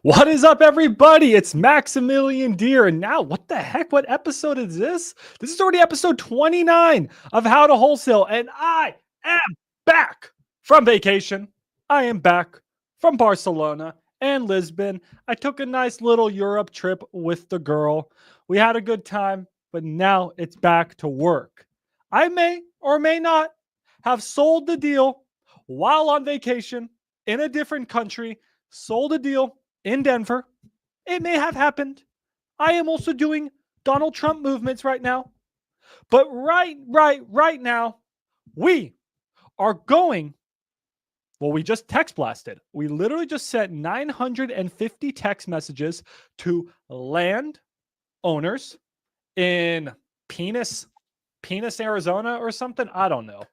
What is up, everybody? It's Maximilian Dier. And now, what the heck? What episode is this? This is already episode 29 of How to Wholesale. And I am back from vacation. I am back from Barcelona and Lisbon. I took a nice little Europe trip with the girl. We had a good time, but now it's back to work. I may or may not have sold the deal while on vacation in a different country, sold a deal in Denver. It may have happened. I am also doing Donald Trump movements right now. But right now, we are going. Well, we just text blasted. We literally just sent 950 text messages to land owners in Penis, Arizona or something. I don't know.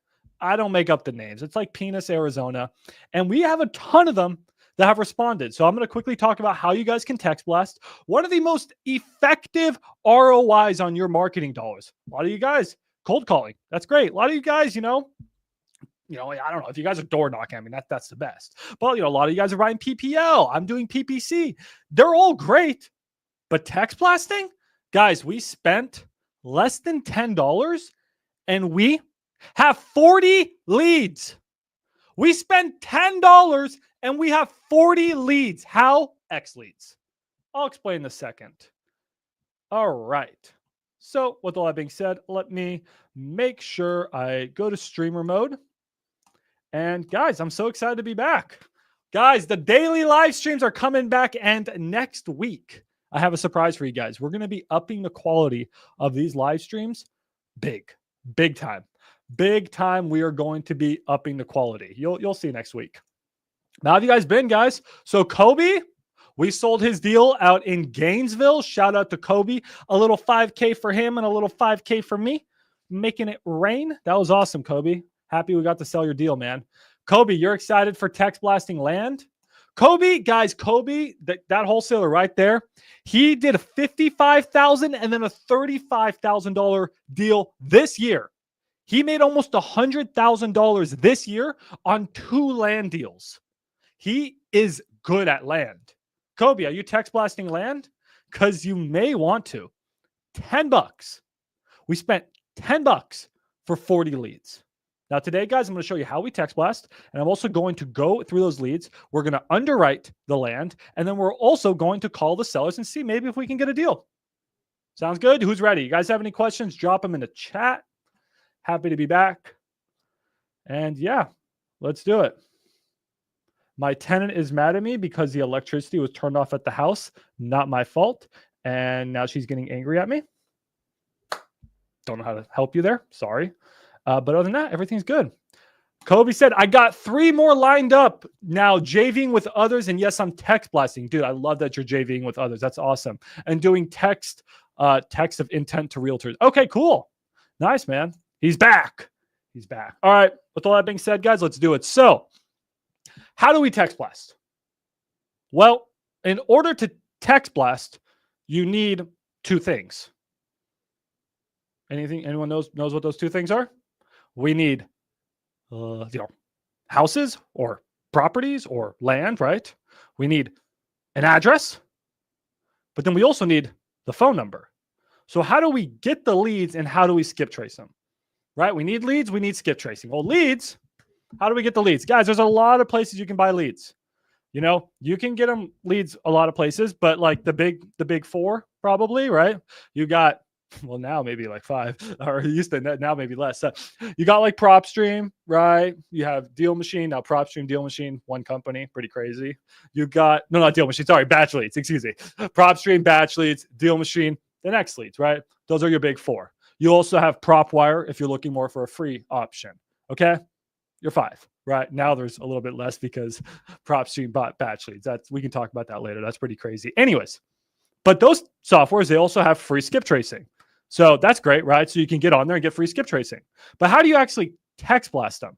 I don't make up the names. It's like Penis, Arizona. And we have a ton of them that have responded. So I'm going to quickly talk about how you guys can text blast. One of the most effective ROIs on your marketing dollars. A lot of you guys cold calling. That's great. A lot of you guys, I don't know if you guys are door knocking. I mean, that's the best. But a lot of you guys are buying PPL. I'm doing PPC. They're all great. But text blasting, guys, we spent less than $10 and we have 40 leads. We spent $10 and we have 40 leads. How? Xleads. I'll explain in a second. All right. So with all that being said, let me make sure I go to streamer mode. And guys, I'm so excited to be back. Guys, the daily live streams are coming back. And next week, I have a surprise for you guys. We're going to be upping the quality of these live streams. Big time. Big time. We are going to be upping the quality. You'll see next week. Now, have you guys been, guys? So Kobe, we sold his deal out in Gainesville. Shout out to Kobe. A little 5K for him and a little 5K for me. Making it rain. That was awesome, Kobe. Happy we got to sell your deal, man. Kobe, you're excited for text blasting land? Kobe, guys, that wholesaler right there, he did a $55,000 and then a $35,000 deal this year. He made almost $100,000 this year on 2 land deals. He is good at land. Kobe, are you text blasting land? Because you may want to. $10. We spent $10 for 40 leads. Now today, guys, I'm going to show you how we text blast, and I'm also going to go through those leads. We're going to underwrite the land, and then we're also going to call the sellers and see maybe if we can get a deal. Sounds good? Who's ready? You guys have any questions? Drop them in the chat. Happy to be back. And yeah, let's do it. My tenant is mad at me because the electricity was turned off at the house. Not my fault. And now she's getting angry at me. Don't know how to help you there. Sorry. But other than that, everything's good. Kobe said, I got 3 more lined up now, JVing with others. And yes, I'm text blasting. Dude, I love that you're JVing with others. That's awesome. And doing text of intent to realtors. Okay, cool. Nice, man. He's back. He's back. All right. With all that being said, guys, let's do it. So how do we text blast? Well, in order to text blast, you need 2 things. Anyone knows what those 2 things are? We need, houses or properties or land, right? We need an address, but then we also need the phone number. So how do we get the leads and how do we skip trace them? Right? We need leads. We need skip tracing. Well, leads, how do we get the leads? Guys, there's a lot of places you can buy leads. You can get them leads a lot of places, but like the big 4 probably, right? You got, well, now maybe like 5, or used to, now maybe less. You got like PropStream, right? You have Deal Machine, now PropStream, Deal Machine, one company, pretty crazy. You got, no, not Deal Machine, sorry, Batch Leads, excuse me. PropStream, Batch Leads, Deal Machine, then Xleads, right? Those are your big 4. You also have PropWire if you're looking more for a free option, okay? You're 5, right? Now there's a little bit less because PropStream bought Batch Leads. We can talk about that later. That's pretty crazy. Anyways, but those softwares, they also have free skip tracing. So that's great, right? So you can get on there and get free skip tracing. But how do you actually text blast them?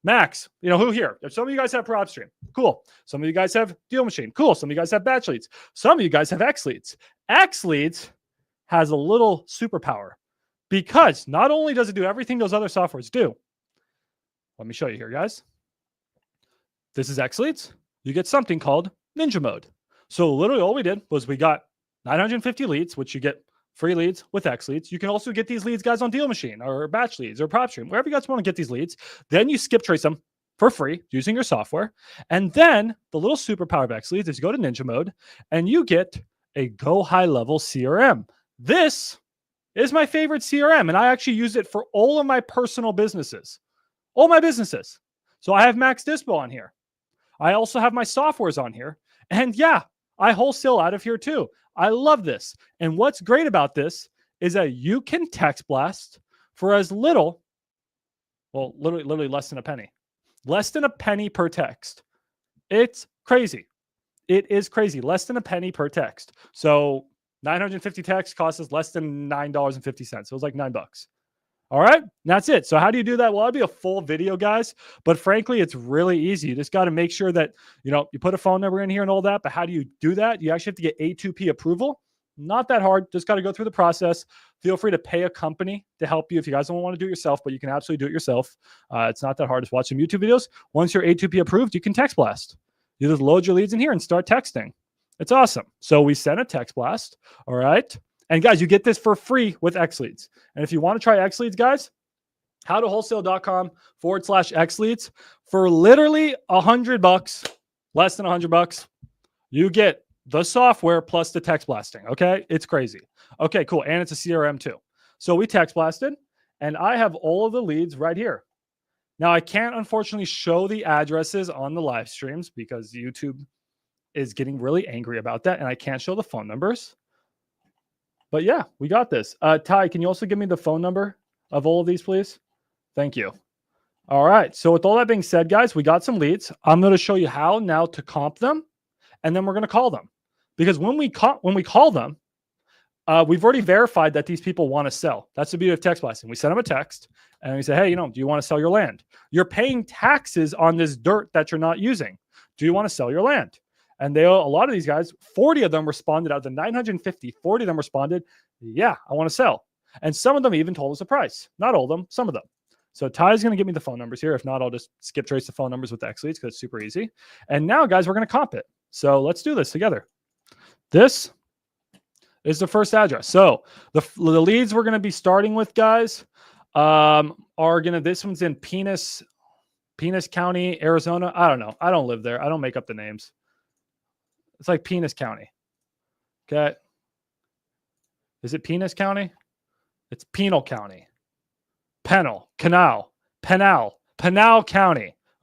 Max, who here? Some of you guys have PropStream. Cool. Some of you guys have Deal Machine. Cool. Some of you guys have Batch Leads. Some of you guys have Xleads. Xleads has a little superpower because not only does it do everything those other softwares do. Let me show you here, guys. This is Xleads. You get something called Ninja Mode. So literally all we did was we got 950 leads, which you get free leads with Xleads. You can also get these leads, guys, on Deal Machine or Batch Leads or PropStream, wherever you guys want to get these leads. Then you skip trace them for free using your software. And then the little superpower of Xleads is you go to Ninja mode and you get a Go High Level CRM. This is my favorite CRM, and I actually use it for all of my personal businesses. All my businesses. So I have Max Dispo on here. I also have my softwares on here. And yeah, I wholesale out of here too. I love this. And what's great about this is that you can text blast for as little, well, literally less than a penny. Less than a penny per text. It's crazy. It is crazy. Less than a penny per text. So 950 texts costs us less than $9.50. So it was like $9. All right, that's it. So how do you do that? Well, that'd be a full video, guys. But frankly, it's really easy. You just got to make sure that, you put a phone number in here and all that. But how do you do that? You actually have to get A2P approval. Not that hard. Just got to go through the process. Feel free to pay a company to help you if you guys don't want to do it yourself, but you can absolutely do it yourself. It's not that hard. Just watch some YouTube videos. Once you're A2P approved, you can text blast. You just load your leads in here and start texting. It's awesome. So we sent a text blast. All right. And guys, you get this for free with Xleads. And if you want to try Xleads, guys, howtowholesale.com/Xleads for literally $100, less than $100, you get the software plus the text blasting. Okay. It's crazy. Okay, cool. And it's a CRM too. So we text blasted and I have all of the leads right here. Now I can't unfortunately show the addresses on the live streams because YouTube is getting really angry about that. And I can't show the phone numbers. But yeah, we got this. Ty, can you also give me the phone number of all of these, please? Thank you. All right. So with all that being said, guys, we got some leads. I'm going to show you how now to comp them, and then we're going to call them. Because when we call them, we've already verified that these people want to sell. That's the beauty of text blasting. We send them a text, and we say, hey, do you want to sell your land? You're paying taxes on this dirt that you're not using. Do you want to sell your land? And a lot of these guys, 40 of them responded out of the 950, 40 of them responded, yeah, I want to sell. And some of them even told us a price. Not all of them, some of them. So Ty's going to give me the phone numbers here. If not, I'll just skip trace the phone numbers with Xleads because it's super easy. And now, guys, we're going to comp it. So let's do this together. This is the first address. So the leads we're going to be starting with, guys, this one's in Penis County, Arizona. I don't know. I don't live there. I don't make up the names. It's like Penis County. Okay. Is it Penis County? It's Penal County. Penal County.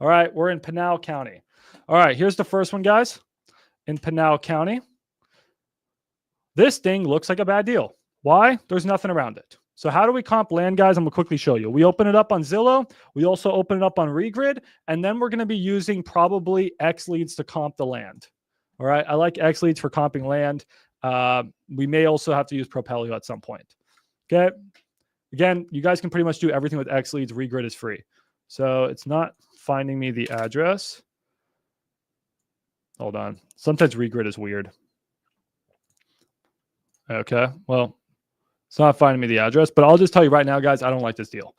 All right. We're in Pinal County. All right. Here's the first one, guys. In Pinal County. This thing looks like a bad deal. Why? There's nothing around it. So how do we comp land, guys? I'm going to quickly show you. We open it up on Zillow. We also open it up on Regrid. And then we're going to be using probably Xleads to comp the land. All right. I like Xleads for comping land. We may also have to use Propelio at some point. Okay. Again, you guys can pretty much do everything with Xleads. Regrid is free. So it's not finding me the address. Hold on. Sometimes Regrid is weird. Okay. Well, it's not finding me the address, but I'll just tell you right now, guys, I don't like this deal.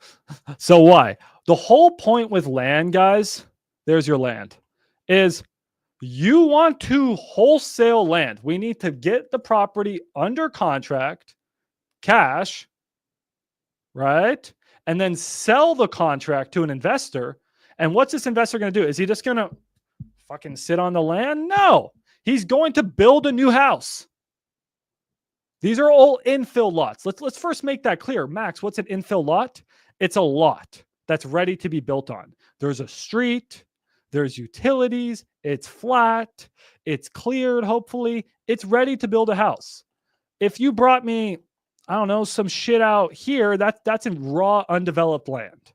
So why? The whole point with land, guys, there's your land, is you want to wholesale land. We need to get the property under contract, cash, right? And then sell the contract to an investor. And what's this investor going to do? Is he just going to fucking sit on the land? No, he's going to build a new house. These are all infill lots. Let's first make that clear. Max, what's an infill lot? It's a lot that's ready to be built on. There's a street, there's utilities, it's flat, it's cleared, hopefully. It's ready to build a house. If you brought me, I don't know, some shit out here, that's in raw, undeveloped land.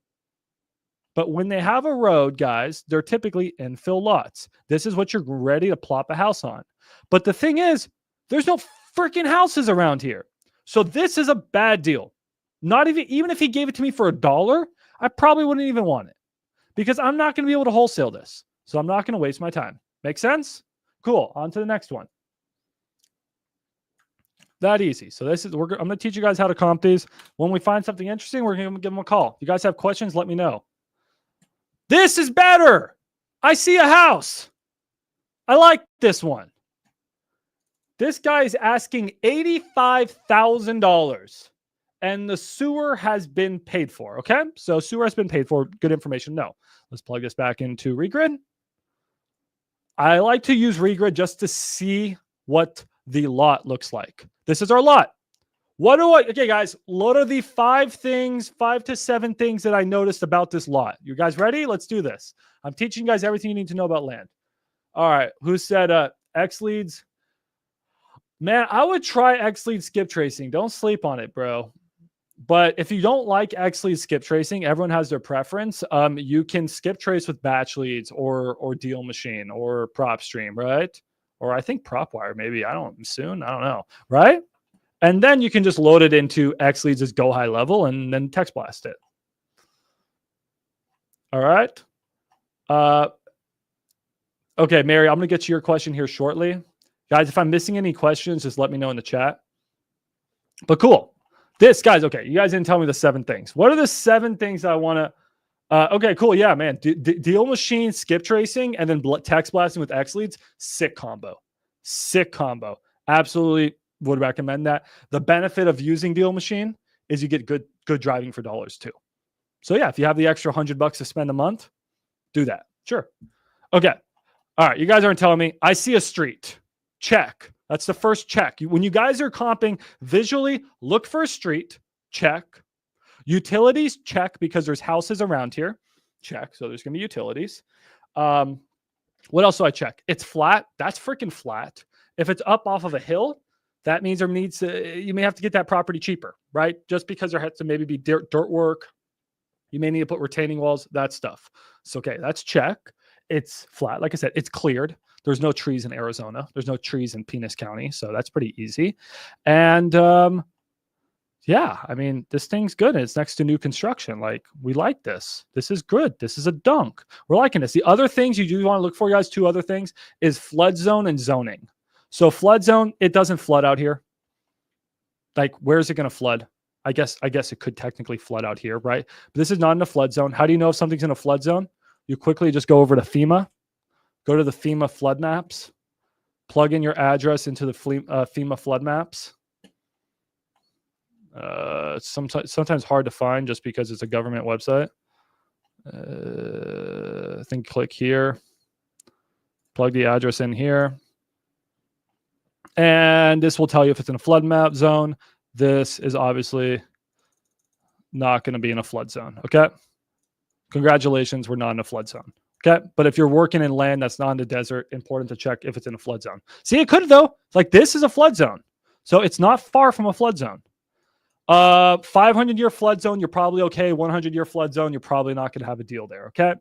But when they have a road, guys, they're typically infill lots. This is what you're ready to plop a house on. But the thing is, there's no freaking houses around here. So this is a bad deal. Not even if he gave it to me for $1, I probably wouldn't even want it because I'm not going to be able to wholesale this. So I'm not going to waste my time. Make sense? Cool. On to the next one. That easy. So I'm going to teach you guys how to comp these. When we find something interesting, we're going to give them a call. If you guys have questions, let me know. This is better. I see a house. I like this one. This guy is asking $85,000 and the sewer has been paid for. Okay. So sewer has been paid for. Good information. No. Let's plug this back into Regrid. I like to use Regrid just to see what the lot looks like. This is our lot. Okay, guys, what are the 5 to 7 things that I noticed about this lot? You guys ready? Let's do this. I'm teaching you guys everything you need to know about land. All right. Who said Xleads? Man, I would try Xleads skip tracing. Don't sleep on it, bro. But if you don't like Xleads skip tracing, everyone has their preference. You can skip trace with batch leads or deal machine or prop stream, right? Or I think PropWire, maybe. I don't know, right? And then you can just load it into Xleads' go high level and then TextBlast it. All right. Okay, Mary, I'm going to get to your question here shortly. Guys, if I'm missing any questions, just let me know in the chat. But cool. Guys, okay, you guys didn't tell me the 7 things. What are the 7 things I want to... okay, cool. Yeah, man. Deal machine, skip tracing, and then text blasting with Xleads. Sick combo. Sick combo. Absolutely would recommend that. The benefit of using deal machine is you get good driving for dollars too. So yeah, if you have the extra $100 to spend a month, do that. Sure. Okay. All right. You guys aren't telling me. I see a street. Check. That's the first check. When you guys are comping visually, look for a street. Check. Utilities, check, because there's houses around here. Check. So there's going to be utilities. What else do I check? It's flat. That's freaking flat. If it's up off of a hill, that means you may have to get that property cheaper, right? Just because there has to maybe be dirt work. You may need to put retaining walls, that stuff. So, okay, that's check. It's flat. Like I said, it's cleared. There's no trees in Arizona. There's no trees in Penis County. So that's pretty easy. And yeah, I mean, this thing's good. It's next to new construction. Like, we like this. This is good. This is a dunk. We're liking this. The other things you do want to look for, guys, 2 other things, is flood zone and zoning. So flood zone, it doesn't flood out here. Like, where's it going to flood? I guess it could technically flood out here, right? But this is not in a flood zone. How do you know if something's in a flood zone? You quickly just go over to FEMA, go to the FEMA flood maps, plug in your address into the FEMA flood maps. It's sometimes hard to find just because it's a government website. I think click here, plug the address in here. And this will tell you if it's in a flood map zone. This is obviously not going to be in a flood zone. Okay. Congratulations. We're not in a flood zone. Okay. But if you're working in land that's not in the desert, important to check if it's in a flood zone. See, it could though. Like, this is a flood zone. So it's not far from a flood zone. 500-year flood zone, you're probably okay. 100-year flood zone, you're probably not going to have a deal there. Okay.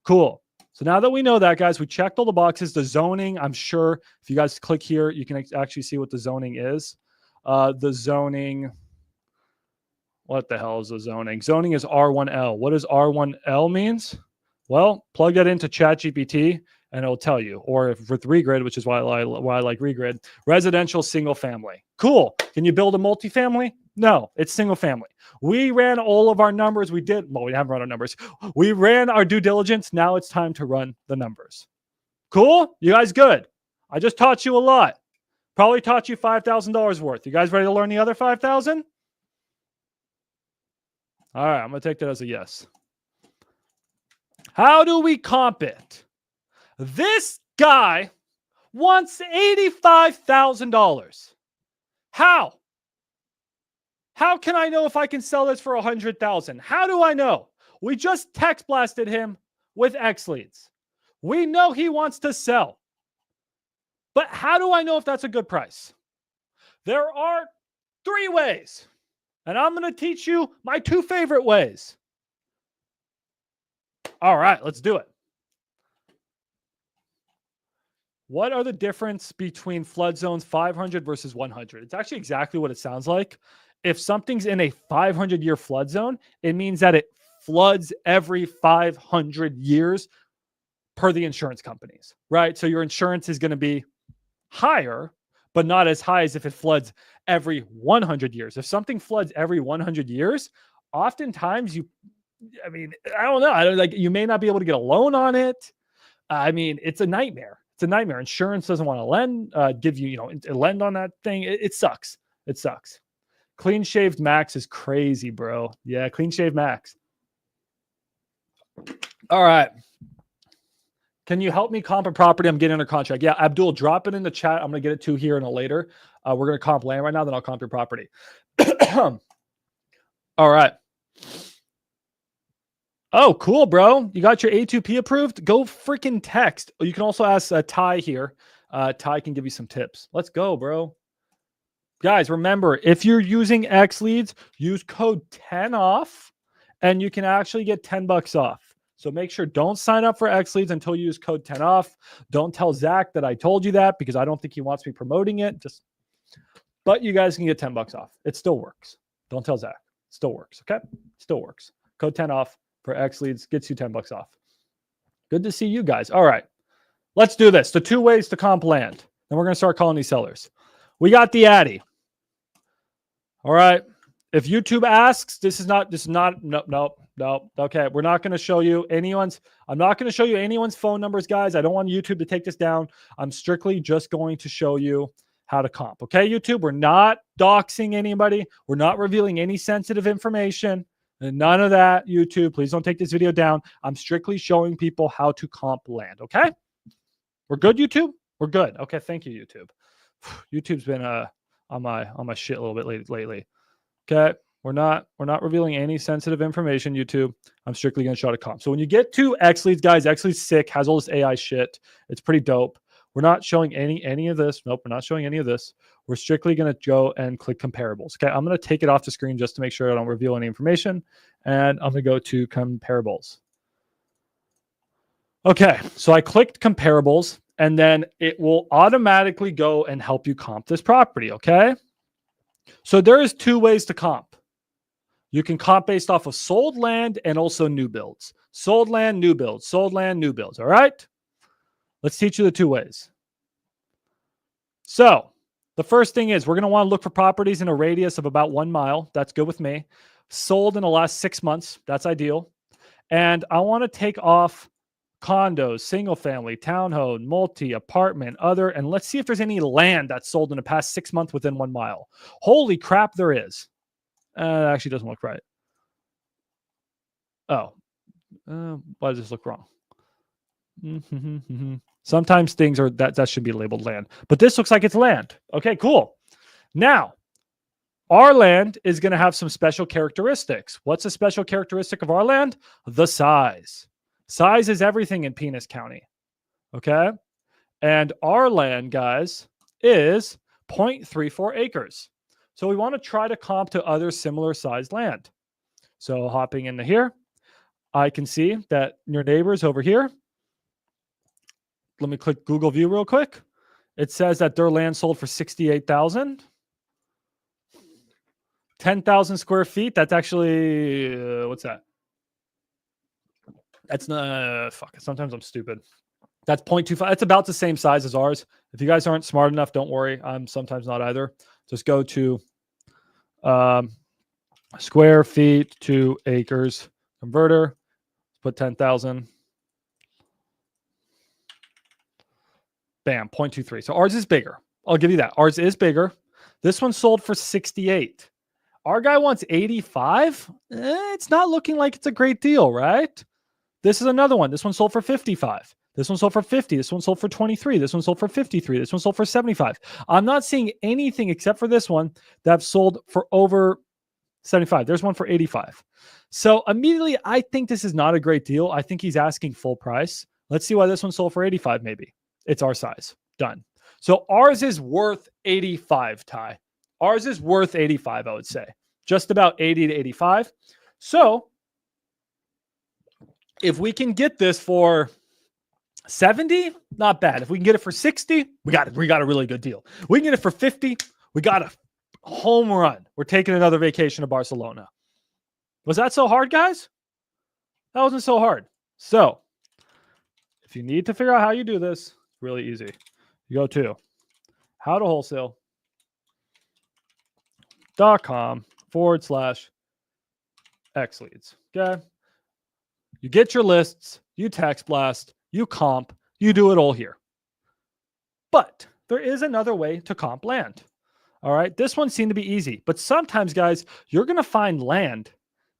Cool. So now that we know that, guys, we checked all the boxes. The zoning, I'm sure if you guys click here, you can actually see what the zoning is. The zoning, what the hell is the zoning? Zoning is R1L. What does R1L means? Well, plug that into ChatGPT and it'll tell you. Or if with Regrid, which is why I like Regrid, residential single family. Cool. Can you build a multifamily? No, it's single family. We ran all of our numbers. We haven't run our numbers. We ran our due diligence. Now it's time to run the numbers. Cool? You guys good? I just taught you a lot. Probably taught you $5,000 worth. You guys ready to learn the other 5,000? All right, I'm going to take that as a yes. How do we comp it? This guy wants $85,000. How? How can I know if I can sell this for $100,000? How do I know? We just text blasted him with Xleads. We know he wants to sell. But how do I know if that's a good price? There are 3 ways. And I'm going to teach you my 2 favorite ways. All right, let's do it. What are the difference between flood zones 500 versus 100? It's actually exactly what it sounds like. If something's in a 500-year flood zone, it means that it floods every 500 years per the insurance companies, right? So your insurance is going to be higher, but not as high as if it floods every 100 years. If something floods every 100 years, oftentimes you may not be able to get a loan on it. I mean, it's a nightmare. It's a nightmare. Insurance doesn't want to lend, give you, lend on that thing. It sucks. It sucks. Clean shaved max is crazy, bro. Yeah, clean shaved max. All right. Can you help me comp a property I'm getting under contract? Yeah, Abdul, drop it in the chat. I'm going to get it to here in a later. We're going to comp land right now, then I'll comp your property. All right. Oh, cool, bro. You got your A2P approved? Go freaking text. You can also ask Ty here. Ty can give you some tips. Let's go, bro. Guys, remember, if you're using Xleads, use code 10 off, and you can actually get $10 off. So make sure don't sign up for Xleads until you use code 10 off. Don't tell Zach that I told you that because I don't think he wants me promoting it. But you guys can get $10 off. It still works. Don't tell Zach. It still works. Okay? Still works. Code 10 off for Xleads gets you $10 off. Good to see you guys. All right. Let's do this. The 2 ways to comp land. Then we're going to start calling these sellers. We got the Addy. All right. If YouTube asks, no. Okay. We're not going to show you I'm not going to show you anyone's phone numbers, guys. I don't want YouTube to take this down. I'm strictly just going to show you how to comp. Okay, YouTube? We're not doxing anybody. We're not revealing any sensitive information. And none of that, YouTube. Please don't take this video down. I'm strictly showing people how to comp land. Okay? We're good, YouTube? We're good. Okay, thank you, YouTube. YouTube's been on my shit a little bit lately. Okay, we're not revealing any sensitive information, YouTube. I'm strictly going to show to comp. So when you get to Xleads, guys, Xleads sick, has all this AI shit. It's pretty dope. We're not showing any of this. Nope, we're not showing any of this. We're strictly going to go and click comparables. Okay, I'm going to take it off the screen just to make sure I don't reveal any information. And I'm going to go to comparables. Okay, so I clicked comparables, and then it will automatically go and help you comp this property, okay? So there is 2 ways to comp. You can comp based off of sold land and also new builds. Sold land, new builds. Sold land, new builds, all right? Let's teach you the 2 ways. So the first thing is we're going to want to look for properties in a radius of about 1 mile. That's good with me. Sold in the last 6 months. That's ideal. And I want to take off condos, single family, townhome, multi, apartment, other, and let's see if there's any land that's sold in the past 6 months within 1 mile. Holy crap, there is. It actually doesn't look right. Oh, why does this look wrong? Sometimes things are that should be labeled land, but this looks like it's land. Okay, cool. Now, our land is going to have some special characteristics. What's a special characteristic of our land? The size. Size is everything in Penis County. Okay. And our land, guys, is 0.34 acres. So we want to try to comp to other similar sized land. So hopping into here, I can see that your neighbors over here. Let me click Google View real quick. It says that their land sold for $68,000. 10,000 square feet. That's actually, what's that? That's not, fuck. Sometimes I'm stupid. That's 0.25. That's about the same size as ours. If you guys aren't smart enough, don't worry. I'm sometimes not either. Just go to square feet to acres converter. Put 10,000. Bam, 0.23. So ours is bigger. I'll give you that. Ours is bigger. This one sold for 68. Our guy wants 85. It's not looking like it's a great deal, right? This is another one. This one sold for 55. This one sold for 50. This one sold for 23. This one sold for 53. This one sold for 75. I'm not seeing anything except for this one that sold for over 75. There's one for 85. So immediately, I think this is not a great deal. I think he's asking full price. Let's see why this one sold for 85 maybe. It's our size. Done. So ours is worth 85, Ty. Ours is worth 85, I would say. Just about 80 to 85. So if we can get this for 70, not bad. If we can get it for 60, we got a really good deal. We can get it for 50, we got a home run. We're taking another vacation to Barcelona. Was that so hard, guys? That wasn't so hard. So if you need to figure out how you do this, it's really easy. You go to howtowholesale.com/Xleads. Okay. You get your lists, you text blast, you comp, you do it all here. But there is another way to comp land. All right. This one seemed to be easy, but sometimes, guys, you're going to find land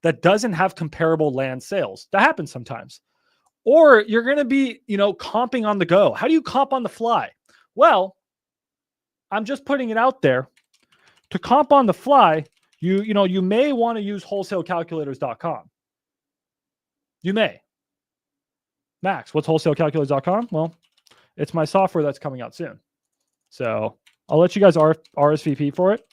that doesn't have comparable land sales. That happens sometimes. Or you're going to be, comping on the go. How do you comp on the fly? Well, I'm just putting it out there. To comp on the fly, you may want to use wholesalecalculators.com. You may. Max, what's wholesalecalculators.com? Well, it's my software that's coming out soon. So I'll let you guys RSVP for it.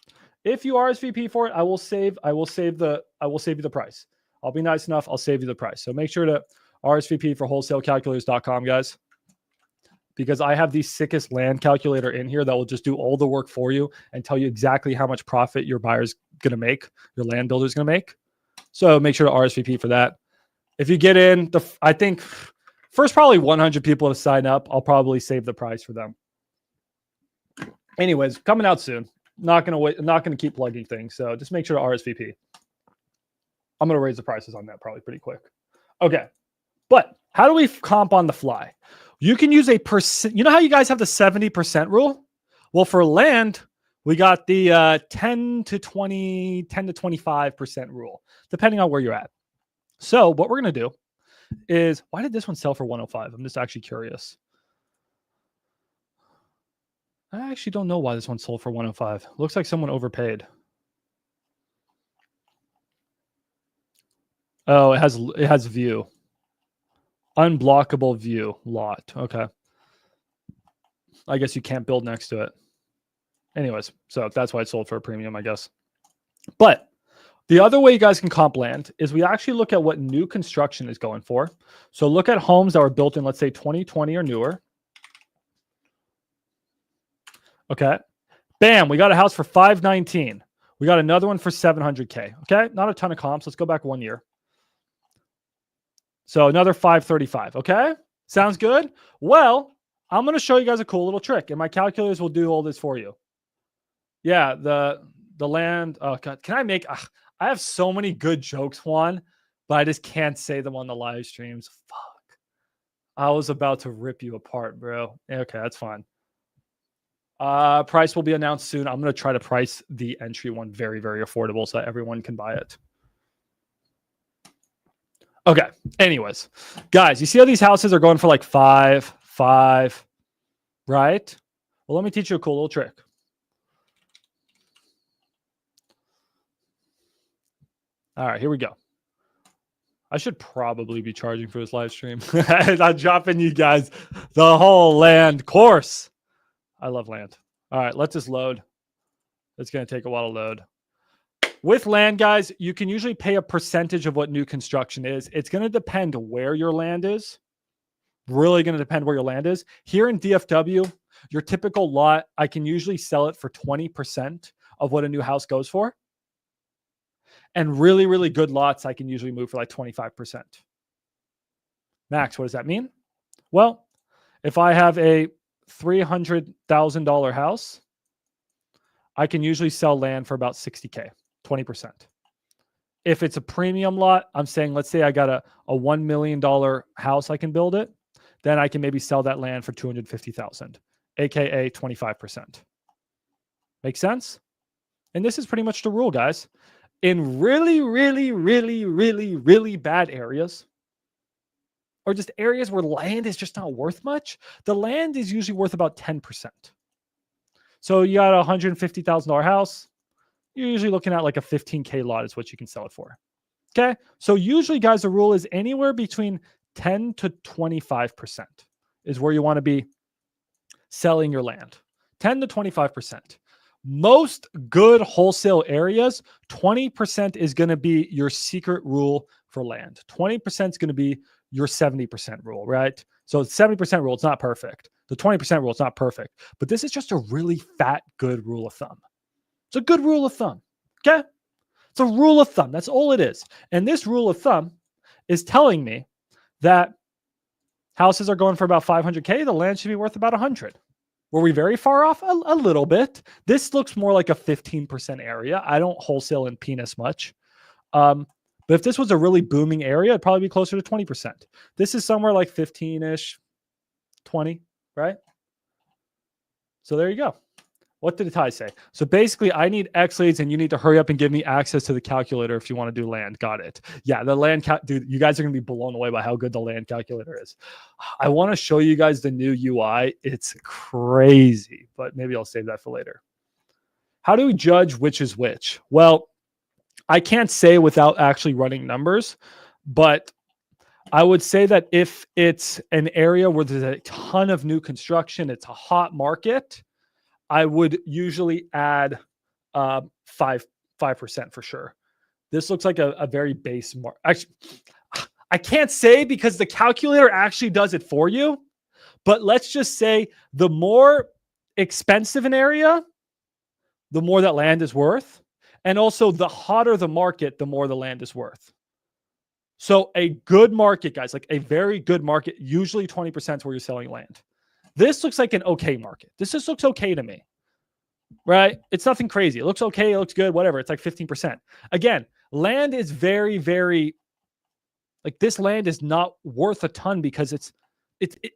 If you RSVP for it, I will save you the price. I'll be nice enough. I'll save you the price. So make sure to RSVP for wholesalecalculators.com, guys, because I have the sickest land calculator in here that will just do all the work for you and tell you exactly how much profit your buyer's going to make, your land builder's going to make. So make sure to RSVP for that. If you get in, I think first probably 100 people to sign up, I'll probably save the price for them. Anyways, coming out soon. Not gonna keep plugging things. So just make sure to RSVP. I'm gonna raise the prices on that probably pretty quick. Okay, but how do we comp on the fly? You can use a percent. You know how you guys have the 70% rule? Well, for land, we got the 10 to 25% rule, depending on where you're at. So what we're gonna do is, why did this one sell for 105? I'm just actually curious. I actually don't know why this one sold for 105. Looks like someone overpaid. Oh, it has view. Unblockable view lot. Okay. I guess you can't build next to it. Anyways, so that's why it sold for a premium, I guess. But the other way you guys can comp land is we actually look at what new construction is going for. So look at homes that were built in, let's say, 2020 or newer. Okay. Bam. We got a house for 519. We got another one for 700K. Okay. Not a ton of comps. Let's go back 1 year. So another 535. Okay. Sounds good. Well, I'm going to show you guys a cool little trick, and my calculators will do all this for you. Yeah. The land. Oh God. Can I make, I have so many good jokes, Juan, but I just can't say them on the live streams. Fuck. I was about to rip you apart, bro. Okay. That's fine. Price will be announced soon. I'm going to try to price the entry one very, very affordable so that everyone can buy it. Okay. Anyways, guys, you see how these houses are going for like 5, right? Well, let me teach you a cool little trick. All right, here we go. I should probably be charging for this live stream. I'm dropping you guys the whole land course. I love land. All right, let's just load. It's going to take a while to load. With land, guys, you can usually pay a percentage of what new construction is. It's going to depend where your land is. Really going to depend where your land is. Here in DFW, your typical lot, I can usually sell it for 20% of what a new house goes for. And really, really good lots, I can usually move for like 25%. Max, what does that mean? Well, if I have a $300,000 house, I can usually sell land for about 60K, 20%. If it's a premium lot, I'm saying, let's say I got a $1 million house, I can build it. Then I can maybe sell that land for $250,000, AKA 25%. Make sense? And this is pretty much the rule, guys. In really, really, really, really, really bad areas, or just areas where land is just not worth much, the land is usually worth about 10%. So you got a $150,000 house, you're usually looking at like a 15K lot is what you can sell it for. Okay. So usually, guys, the rule is anywhere between 10 to 25% is where you want to be selling your land. 10 to 25%. Most good wholesale areas, 20% is going to be your secret rule for land. 20% is going to be your 70% rule, right? So 70% rule, it's not perfect. The 20% rule, it's not perfect. But this is just a really fat, good rule of thumb. It's a good rule of thumb, okay? It's a rule of thumb. That's all it is. And this rule of thumb is telling me that houses are going for about 500K. The land should be worth about 100. Were we very far off? A little bit. This looks more like a 15% area. I don't wholesale in penis much. But if this was a really booming area, it'd probably be closer to 20%. This is somewhere like 15-ish, 20, right? So there you go. What did Ty say? So basically, I need Xleads, and you need to hurry up and give me access to the calculator if you want to do land. Got it. Yeah, the land dude, you guys are going to be blown away by how good the land calculator is. I want to show you guys the new UI. It's crazy, but maybe I'll save that for later. How do we judge which is which? Well, I can't say without actually running numbers, but I would say that if it's an area where there's a ton of new construction, it's a hot market, I would usually add 5% for sure. This looks like a very base mark. Actually, I can't say because the calculator actually does it for you, but let's just say the more expensive an area, the more that land is worth. And also the hotter the market, the more the land is worth. So a good market, guys, like a very good market, usually 20% is where you're selling land. This looks like an okay market. This just looks okay to me, right? It's nothing crazy. It looks okay. It looks good, whatever. It's like 15%. Again, land is very, very, like this land is not worth a ton because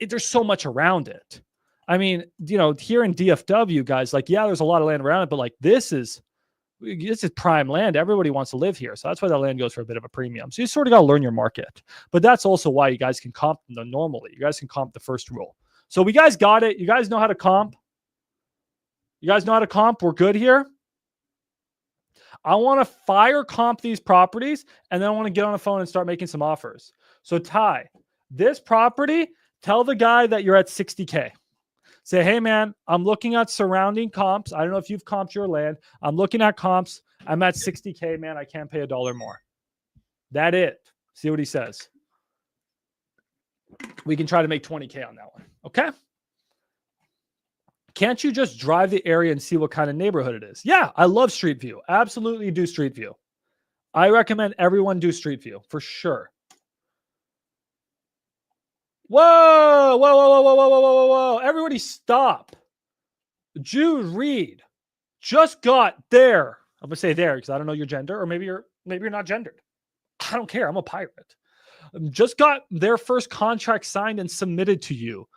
there's so much around it. I mean, you know, here in DFW, guys, like, yeah, there's a lot of land around it, but like this is prime land. Everybody wants to live here. So that's why that land goes for a bit of a premium. So you sort of got to learn your market. But that's also why you guys can comp them normally. You guys can comp the first rule. So we guys got it. You guys know how to comp. You guys know how to comp. We're good here. I want to fire comp these properties, and then I want to get on the phone and start making some offers. So Ty, this property, tell the guy that you're at 60K. Say, hey, man, I'm looking at surrounding comps. I don't know if you've comped your land. I'm looking at comps. I'm at 60K, man. I can't pay $1 more. That's it. See what he says. We can try to make 20K on that one. Okay? Can't you just drive the area and see what kind of neighborhood it is? Yeah, I love Street View. Absolutely do Street View. I recommend everyone do Street View for sure. Whoa, whoa, whoa, whoa, whoa, whoa, whoa, whoa, whoa. Everybody stop. Jude Reed just got there. I'm going to say there because I don't know your gender, or maybe you're not gendered. I don't care. I'm a pirate. Just got their first contract signed and submitted to you.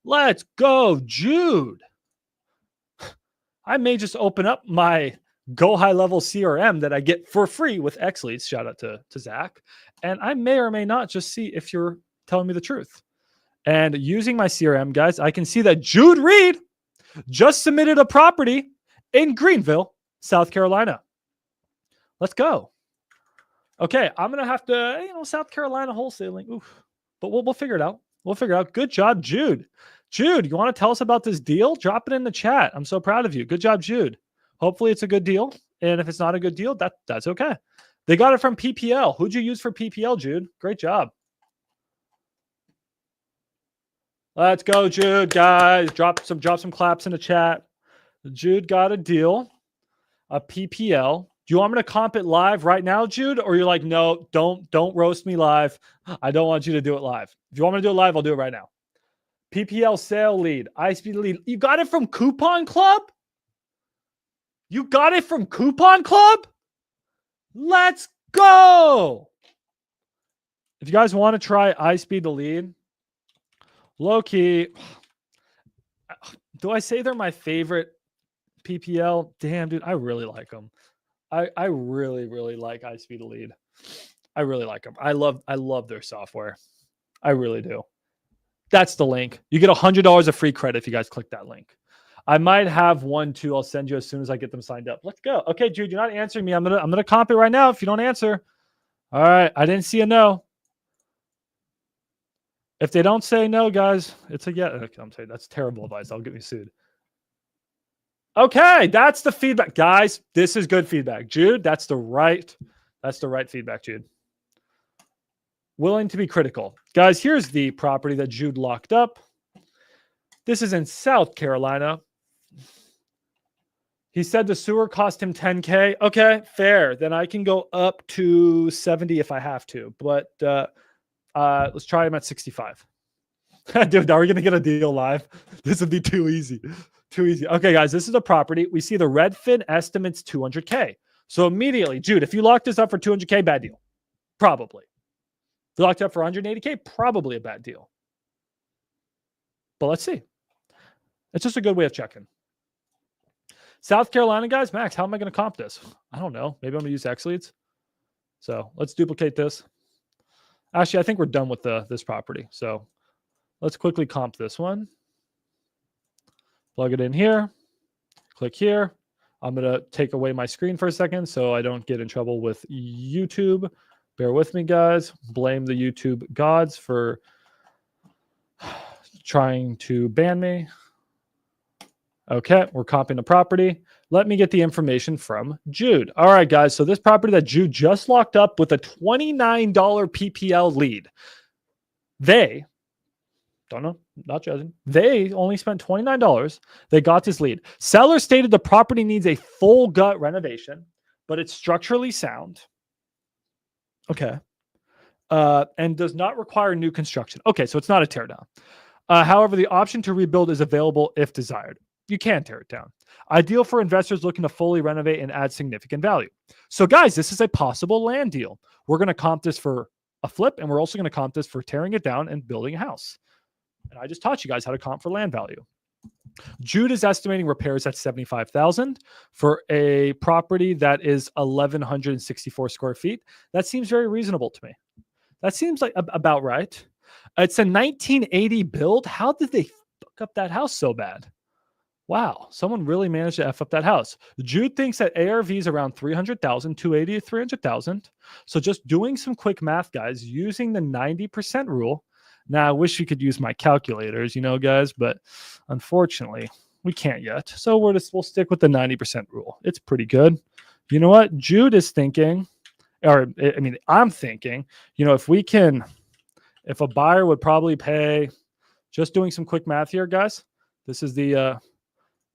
Let's go, Jude. I may just open up my Go High Level CRM that I get for free with Xleads. Shout out to Zach. And I may or may not just see if you're telling me the truth. And using my CRM, guys, I can see that Jude Reed just submitted a property in Greenville, South Carolina. Let's go. Okay, I'm going to have to, South Carolina wholesaling. Oof. But we'll figure it out. We'll figure it out. Good job, Jude. Jude, you want to tell us about this deal? Drop it in the chat. I'm so proud of you. Good job, Jude. Hopefully it's a good deal. And if it's not a good deal, that's okay. They got it from PPL. Who'd you use for PPL, Jude? Great job. Let's go, Jude, guys. Drop some claps in the chat. Jude got a deal, a PPL. Do you want me to comp it live right now, Jude? Or you're like, no, don't roast me live. I don't want you to do it live. If you want me to do it live, I'll do it right now. PPL sale lead, ISP lead. You got it from Coupon Club? You got it from Coupon Club? Let's go. If you guys want to try iSpeed the lead, low key, do I say they're my favorite PPL? Damn, dude, I really like them. I really, really like iSpeed the lead. I really like them. I love their software. I really do. That's the link. You get $100 of free credit if you guys click that link. I might have one too. I'll send you as soon as I get them signed up. Let's go. Okay, Jude, you're not answering me. I'm gonna comp it right now if you don't answer. All right, I didn't see a no. If they don't say no, guys, it's a yes. Okay, I'm saying that's terrible advice. I'll get me sued. Okay, that's the feedback, guys. This is good feedback, Jude. That's the right feedback, Jude. Willing to be critical, guys. Here's the property that Jude locked up. This is in South Carolina. He said the sewer cost him $10K. Okay, fair. Then I can go up to 70 if I have to. But let's try him at 65. Dude, are we going to get a deal live? This would be too easy. Too easy. Okay, guys, this is a property. We see the Redfin estimates $200K. So immediately, Jude, if you locked this up for $200K, bad deal. Probably. If you locked it up for $180K, probably a bad deal. But let's see. It's just a good way of checking. South Carolina, guys. Max, how am I going to comp this? I don't know. Maybe I'm going to use Xleads. So let's duplicate this. Actually, I think we're done with this property. So let's quickly comp this one. Plug it in here. Click here. I'm going to take away my screen for a second so I don't get in trouble with YouTube. Bear with me, guys. Blame the YouTube gods for trying to ban me. Okay, we're comping the property. Let me get the information from Jude. All right, guys. So this property that Jude just locked up with a $29 PPL lead. They, don't know, not judging. They only spent $29. They got this lead. Seller stated the property needs a full gut renovation, but it's structurally sound. Okay. And does not require new construction. Okay, so it's not a teardown. However, the option to rebuild is available if desired. You can tear it down. Ideal for investors looking to fully renovate and add significant value. So, guys, this is a possible land deal. We're going to comp this for a flip, and we're also going to comp this for tearing it down and building a house. And I just taught you guys how to comp for land value. Jude is estimating repairs at $75,000 for a property that is 1,164 square feet. That seems very reasonable to me. That seems like about right. It's a 1980 build. How did they fuck up that house so bad? Wow, someone really managed to F up that house. Jude thinks that ARV is around 300,000, 280 to 300,000. So just doing some quick math, guys, using the 90% rule. Now, I wish we could use my calculators, guys, but unfortunately, we can't yet. So we'll stick with the 90% rule. It's pretty good. You know what? Jude is thinking, I'm thinking, if a buyer would probably pay, just doing some quick math here, guys, this is the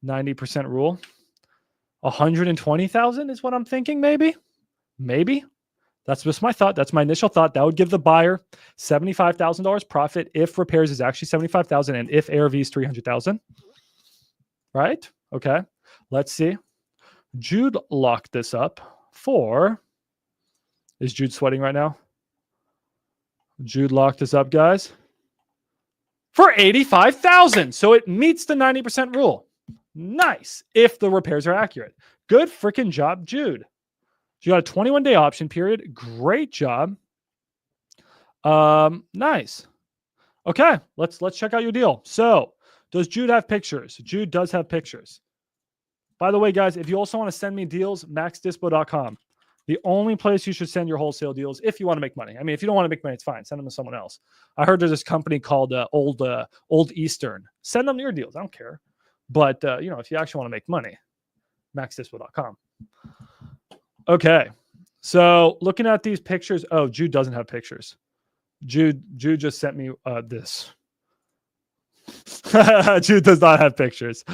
90% rule. 120,000 is what I'm thinking, maybe. That's just my thought. That's my initial thought. That would give the buyer $75,000 profit if repairs is actually $75,000 and if ARV is $300,000. Right? Okay. Let's see. Jude locked this up for. Is Jude sweating right now? Jude locked this up, guys, for $85,000. So it meets the 90% rule. Nice. If the repairs are accurate. Good freaking job, Jude. You got a 21-day option period. Great job. Nice. Okay, let's check out your deal. So, does Jude have pictures? Jude does have pictures. By the way, guys, if you also want to send me deals, maxdispo.com. The only place you should send your wholesale deals if you want to make money. I mean, if you don't want to make money, it's fine. Send them to someone else. I heard there's this company called Old Eastern. Send them your deals. I don't care. But, if you actually want to make money, maxdispo.com. Okay. So looking at these pictures. Oh, Jude doesn't have pictures. Jude just sent me this. Jude does not have pictures.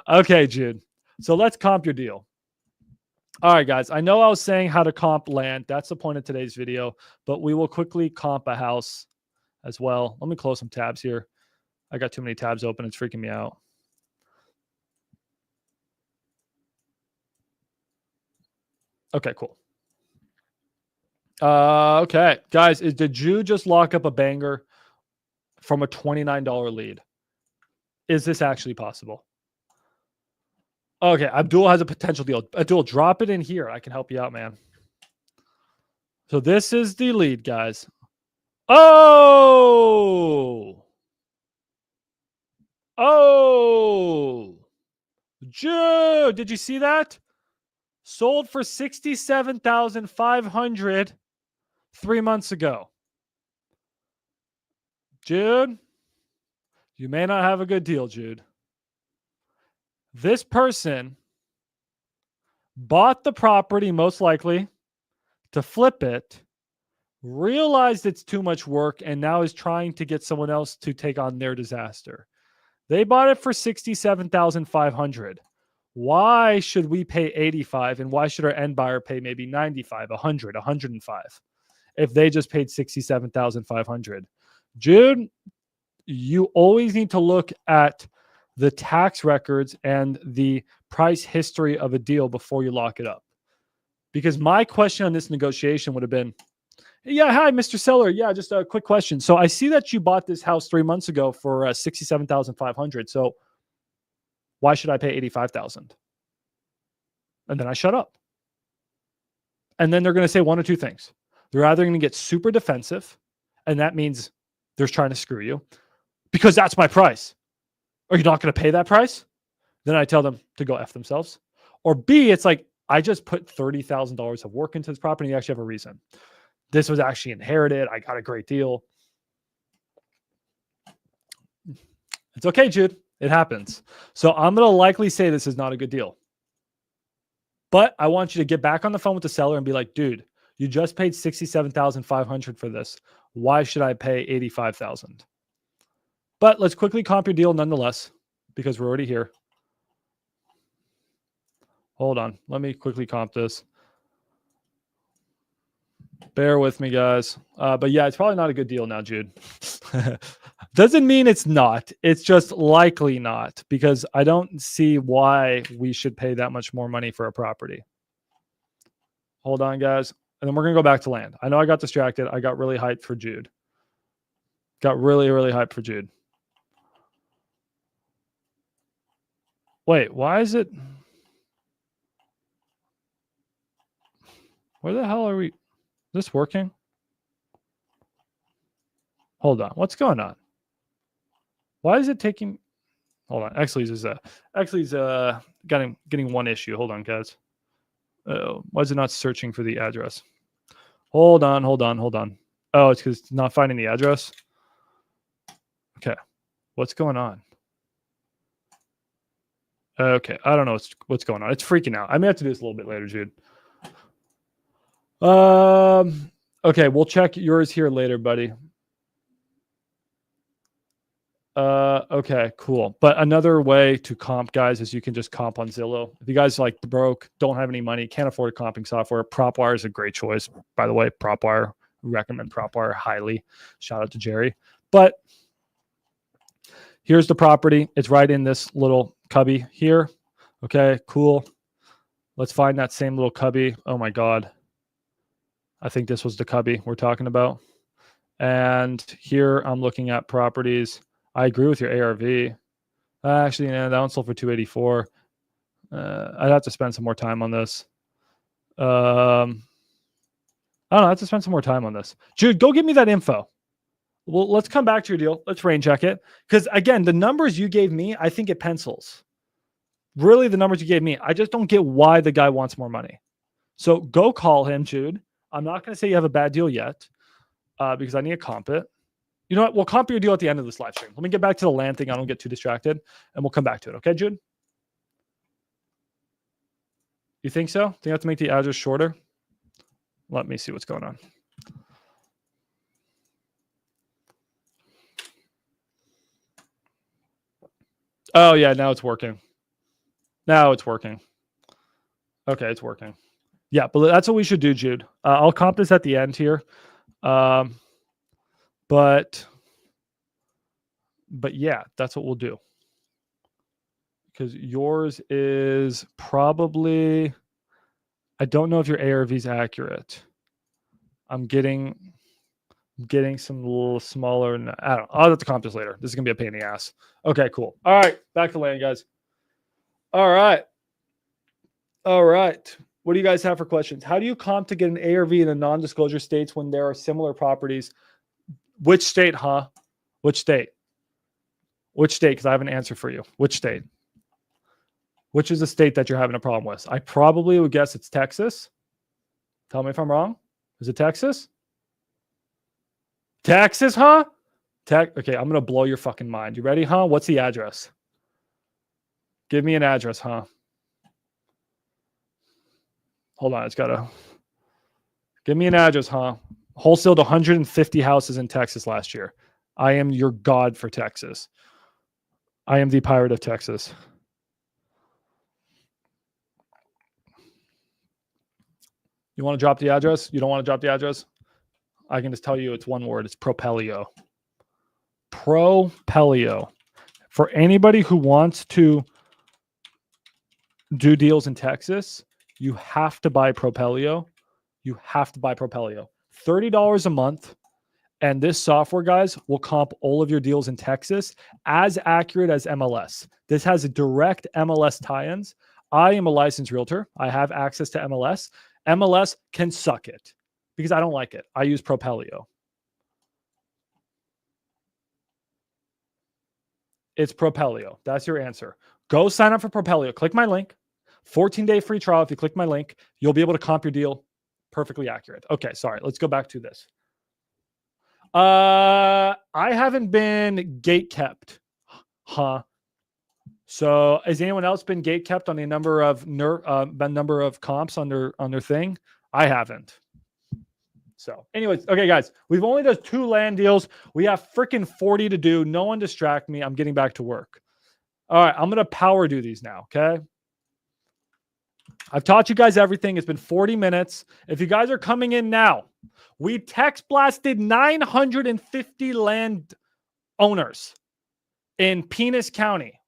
Okay, Jude. So let's comp your deal. All right, guys. I know I was saying how to comp land. That's the point of today's video. But we will quickly comp a house as well. Let me close some tabs here. I got too many tabs open. It's freaking me out. Okay, cool. Okay, guys, did Jude just lock up a banger from a $29 lead? Is this actually possible? Okay, Abdul has a potential deal. Abdul, drop it in here. I can help you out, man. So this is the lead, guys. Oh! Jude, did you see that? Sold for $67,500 3 months ago. Jude, you may not have a good deal, Jude. This person bought the property, most likely, to flip it, realized it's too much work, and now is trying to get someone else to take on their disaster. They bought it for $67,500. Why should we pay $85,000 and why should our end buyer pay maybe $95,000, $100,000, $105,000 if they just paid $67,500? Jude, you always need to look at the tax records and the price history of a deal before you lock it up. Because my question on this negotiation would have been, yeah, hi, Mr. Seller. Yeah, just a quick question. So I see that you bought this house 3 months ago for $67,500. So why should I pay $85,000? And then I shut up. And then they're going to say one or two things. They're either going to get super defensive, and that means they're trying to screw you because that's my price. Are you not going to pay that price? Then I tell them to go F themselves. Or B, it's like, I just put $30,000 of work into this property. You actually have a reason. This was actually inherited. I got a great deal. It's okay, Jude. It happens. So I'm going to likely say this is not a good deal. But I want you to get back on the phone with the seller and be like, dude, you just paid $67,500 for this. Why should I pay $85,000? But let's quickly comp your deal nonetheless, because we're already here. Hold on. Let me quickly comp this. Bear with me, guys. But yeah, it's probably not a good deal now, Jude. Doesn't mean it's not. It's just likely not, because I don't see why we should pay that much more money for a property. Hold on, guys. And then we're going to go back to land. I know I got distracted. I got really hyped for Jude. Got really, really hyped for Jude. Wait, why is it? Where the hell are we? Is this working? Hold on. What's going on? Why is it taking? Hold on. Xleads is getting one issue. Hold on, guys. Why is it not searching for the address? Hold on. Oh, it's because it's not finding the address. Okay. What's going on? Okay. I don't know what's going on. It's freaking out. I may have to do this a little bit later, Jude. Okay. We'll check yours here later, buddy. Okay, cool. But another way to comp, guys, is you can just comp on Zillow. If you guys like broke, don't have any money, can't afford comping software, PropWire is a great choice. By the way, PropWire, recommend PropWire highly. Shout out to Jerry. But here's the property. It's right in this little cubby here. Okay, cool. Let's find that same little cubby. Oh my God. I think this was the cubby we're talking about. And here I'm looking at properties. I agree with your ARV. Actually, that one sold for $284. I'd have to spend some more time on this. I don't know. I have to spend some more time on this. Jude, go give me that info. Well, let's come back to your deal. Let's rain check it. Because again, the numbers you gave me, I think it pencils. Really, the numbers you gave me, I just don't get why the guy wants more money. So go call him, Jude. I'm not going to say you have a bad deal yet because I need to comp it. You know what? We'll comp your deal at the end of this live stream. Let me get back to the land thing. I don't get too distracted, and we'll come back to it. Okay, Jude? You think so? Think I have to make the address shorter? Let me see what's going on. Oh, yeah. Now it's working. Now it's working. Okay, it's working. Yeah, but that's what we should do, Jude. I'll comp this at the end here. But yeah, that's what we'll do. Because yours is probably, I don't know if your ARV is accurate. I'm getting some little smaller. I don't know. I'll have to comp this later. This is going to be a pain in the ass. Okay, cool. All right. Back to land, guys. All right. What do you guys have for questions? How do you comp to get an ARV in a non-disclosure states when there are similar properties? Which state, huh? Which state? Which state? Because I have an answer for you. Which state? Which is the state that you're having a problem with? I probably would guess it's Texas. Tell me if I'm wrong. Is it Texas? Texas, huh? Okay, I'm going to blow your fucking mind. You ready, huh? What's the address? Give me an address, huh? Hold on, it's got to... Give me an address, huh? Wholesaled 150 houses in Texas last year. I am your god for Texas. I am the pirate of Texas. You want to drop the address? You don't want to drop the address? I can just tell you it's one word. It's Propelio. Propelio. For anybody who wants to do deals in Texas, you have to buy Propelio. You have to buy Propelio. $30 a month. And this software, guys, will comp all of your deals in Texas as accurate as MLS. This has direct MLS tie-ins. I am a licensed realtor. I have access to MLS. MLS can suck it because I don't like it. I use Propelio. It's Propelio. That's your answer. Go sign up for Propelio. Click my link. 14-day free trial. If you click my link, you'll be able to comp your deal. Perfectly accurate. Okay, sorry. Let's go back to this. I haven't been gate kept. Huh. So has anyone else been gate kept on the number of comps on their thing? I haven't. So anyways, okay, guys, we've only done 2 land deals. We have freaking 40 to do. No one distract me. I'm getting back to work. All right, I'm going to power do these now, okay? I've taught you guys everything. It's been 40 minutes. If you guys are coming in now, we text blasted 950 land owners in Pinal County,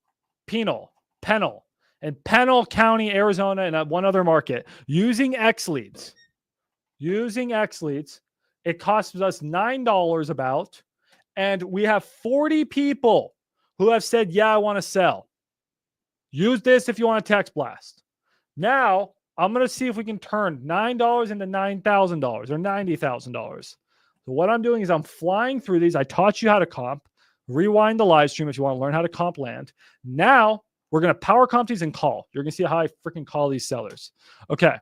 and Pennell County, Arizona, and one other market using Xleads. Using Xleads, it costs us $9 about, and we have 40 people who have said, yeah, I want to sell. Use this if you want to text blast. Now, I'm going to see if we can turn $9 into $9,000 or $90,000. So what I'm doing is I'm flying through these. I taught you how to comp. Rewind the live stream if you want to learn how to comp land. Now, we're going to power comp these and call. You're going to see how I freaking call these sellers. Okay.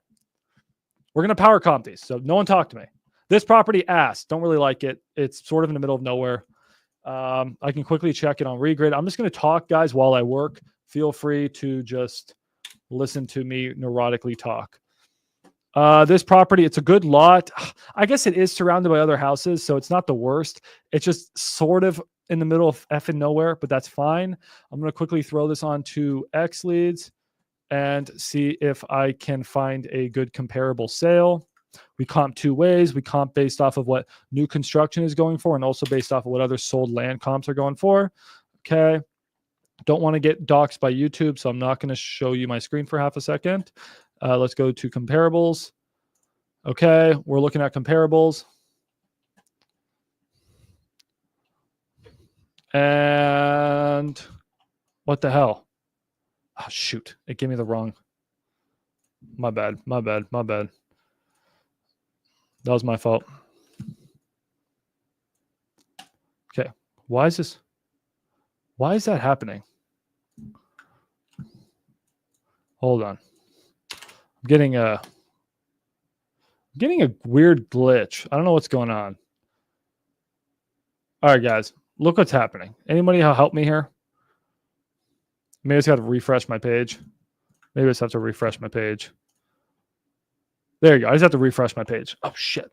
We're going to power comp these. So no one talk to me. This property asked. Don't really like it. It's sort of in the middle of nowhere. I can quickly check it on Regrid. I'm just going to talk, guys, while I work. Feel free to just listen to me neurotically talk. This property, it's a good lot. I guess it is surrounded by other houses, so it's not the worst. It's just sort of in the middle of effing nowhere, but that's fine. I'm going to quickly throw this onto Xleads and see if I can find a good comparable sale. We comp 2 ways. We comp based off of what new construction is going for and also based off of what other sold land comps are going for. Okay. Don't want to get doxxed by YouTube, so I'm not going to show you my screen for half a second. Let's go to comparables. Okay, we're looking at comparables. And what the hell? Oh, shoot. It gave me the wrong. My bad. That was my fault. Okay. Why is that happening? Hold on. I'm getting a weird glitch. I don't know what's going on. All right, guys. Look what's happening. Anybody help me here? Maybe I just got to refresh my page. Maybe I just have to refresh my page. There you go. I just have to refresh my page. Oh, shit.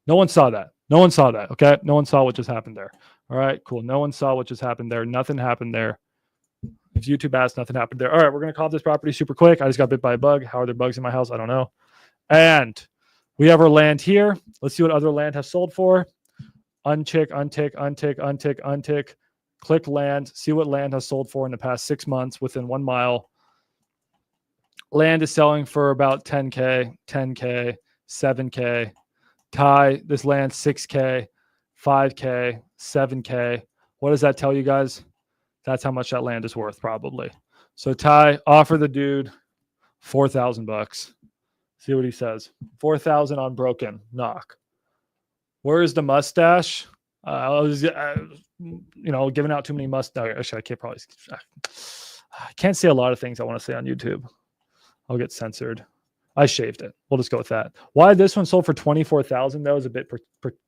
No one saw that. Okay? No one saw what just happened there. All right, cool. No one saw what just happened there. Nothing happened there. If YouTube asked, nothing happened there. All right, we're going to comp this property super quick. I just got bit by a bug. How are there bugs in my house? I don't know. And we have our land here. Let's see what other land has sold for. Untick. Click land. See what land has sold for in the past 6 months within 1 mile. Land is selling for about 10K, 10K, 7K. Ty, this land 6K, 5K, 7K. What does that tell you guys? That's how much that land is worth, probably. So Ty, offer the dude $4,000. See what he says. 4,000 on broken. Knock. Where is the mustache? I was, giving out too many mustaches. Actually, I can't say a lot of things I want to say on YouTube. I'll get censored. I shaved it. We'll just go with that. Why this one sold for 24,000 though is a bit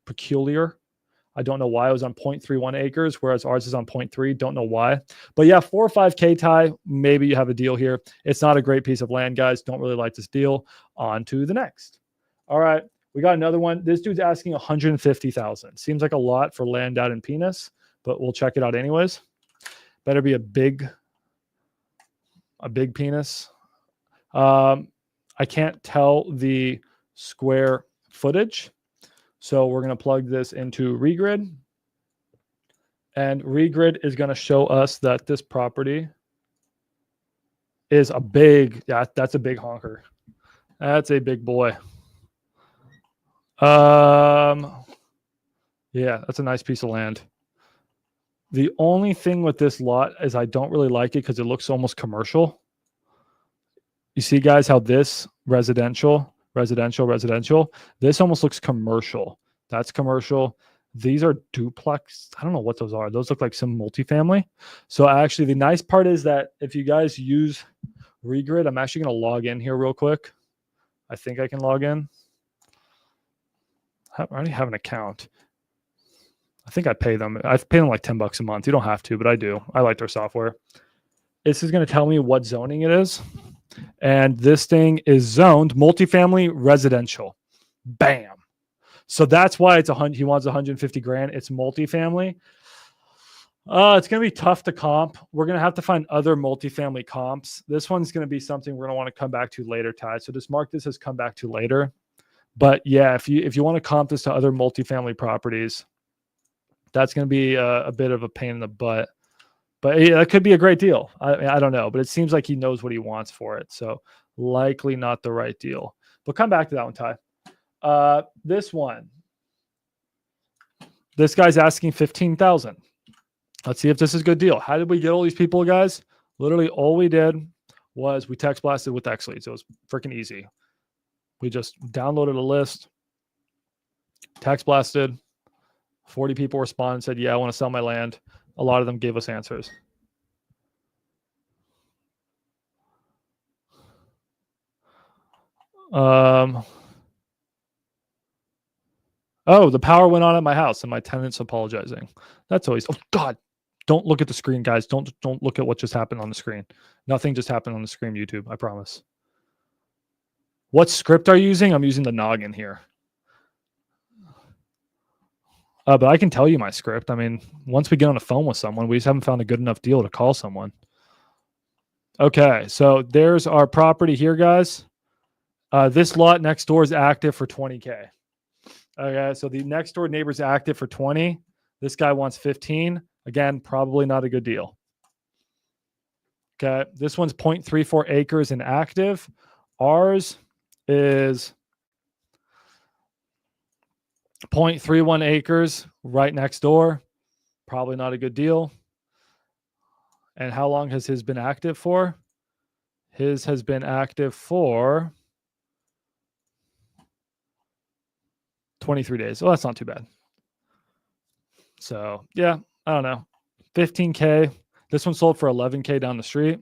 peculiar. I don't know why it was on 0.31 acres, whereas ours is on 0.3. Don't know why. But yeah, 4 or 5K Ty, maybe you have a deal here. It's not a great piece of land, guys. Don't really like this deal. On to the next. All right, we got another one. This dude's asking 150,000. Seems like a lot for land out in Penis, but we'll check it out anyways. Better be a big penis. I can't tell the square footage. So we're going to plug this into Regrid. And Regrid is going to show us that this property is a big, that's a big honker. That's a big boy. Yeah, that's a nice piece of land. The only thing with this lot is I don't really like it because it looks almost commercial. You see, guys, how this residential, this almost looks commercial. That's commercial. These are duplex. I don't know what those are. Those look like some multifamily. So actually, the nice part is that if you guys use Regrid, I'm actually going to log in here real quick. I think I can log in. I already have an account. I think I pay them. I pay them like $10 a month. You don't have to, but I do. I like their software. This is going to tell me what zoning it is. And this thing is zoned multifamily residential. Bam. So that's why it's he wants 150 grand. It's multifamily. It's going to be tough to comp. We're going to have to find other multifamily comps. This one's going to be something we're going to want to come back to later, Ty. So just mark this as come back to later. But yeah, if you want to comp this to other multifamily properties, that's going to be a bit of a pain in the butt. But that could be a great deal. I don't know, but it seems like he knows what he wants for it. So likely not the right deal. But come back to that one, Ty. This one. This guy's asking $15,000. Let's see if this is a good deal. How did we get all these people, guys? Literally all we did was we text blasted with Xleads. It was freaking easy. We just downloaded a list, text blasted. 40 people responded and said, yeah, I want to sell my land. A lot of them gave us answers. Oh, the power went on at my house and my tenant's apologizing. That's always, oh God, don't look at the screen, guys. Don't look at what just happened on the screen. Nothing just happened on the screen, YouTube, I promise. What script are you using? I'm using the noggin here. But I can tell you my script. I mean, once we get on the phone with someone, we just haven't found a good enough deal to call someone. Okay, so there's our property here, guys. This lot next door is active for 20K. Okay, so the next door neighbor's active for 20. This guy wants 15. Again, probably not a good deal. Okay, this one's 0.34 acres and active. Ours is 0.31 acres right next door. Probably not a good deal. And how long has his been active for? His has been active for 23 days. Well, that's not too bad. So, yeah, I don't know. 15K. This one sold for 11K down the street.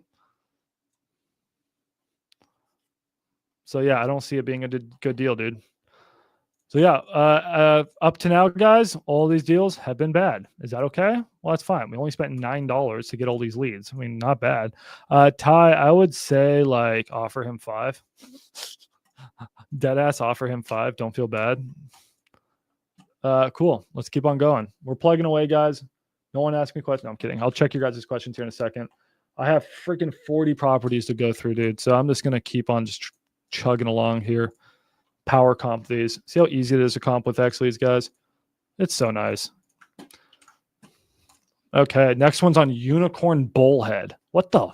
So, yeah, I don't see it being a good deal, dude. So, yeah, up to now, guys, all these deals have been bad. Is that okay? Well, that's fine. We only spent $9 to get all these leads. I mean, not bad. Ty, I would say, like, offer him 5. Deadass, offer him 5. Don't feel bad. Cool. Let's keep on going. We're plugging away, guys. No one asked me questions. No, I'm kidding. I'll check your guys' questions here in a second. I have freaking 40 properties to go through, dude. So I'm just going to keep on just chugging along here. Power comp these. See how easy it is to comp with Xleads, guys? It's so nice. Okay, next one's on Unicorn Bullhead. What the?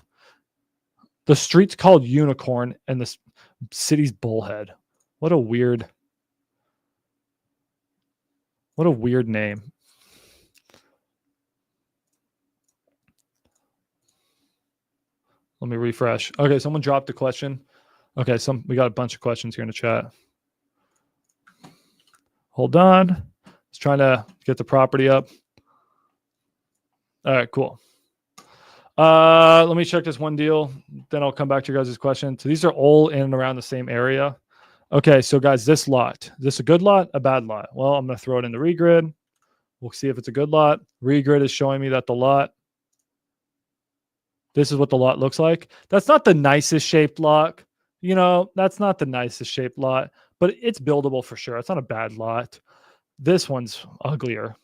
The street's called Unicorn and the city's Bullhead. What a weird name. Let me refresh. Okay, someone dropped a question. Okay, we got a bunch of questions here in the chat. Hold on. Just trying to get the property up. All right, cool. Let me check this one deal. Then I'll come back to your guys' question. So these are all in and around the same area. Okay, so guys, this lot. Is this a good lot, a bad lot? Well, I'm going to throw it in the regrid. We'll see if it's a good lot. Regrid is showing me that the lot. This is what the lot looks like. That's not the nicest shaped lot. You know, that's not the nicest shaped lot, but it's buildable for sure. It's not a bad lot. This one's uglier.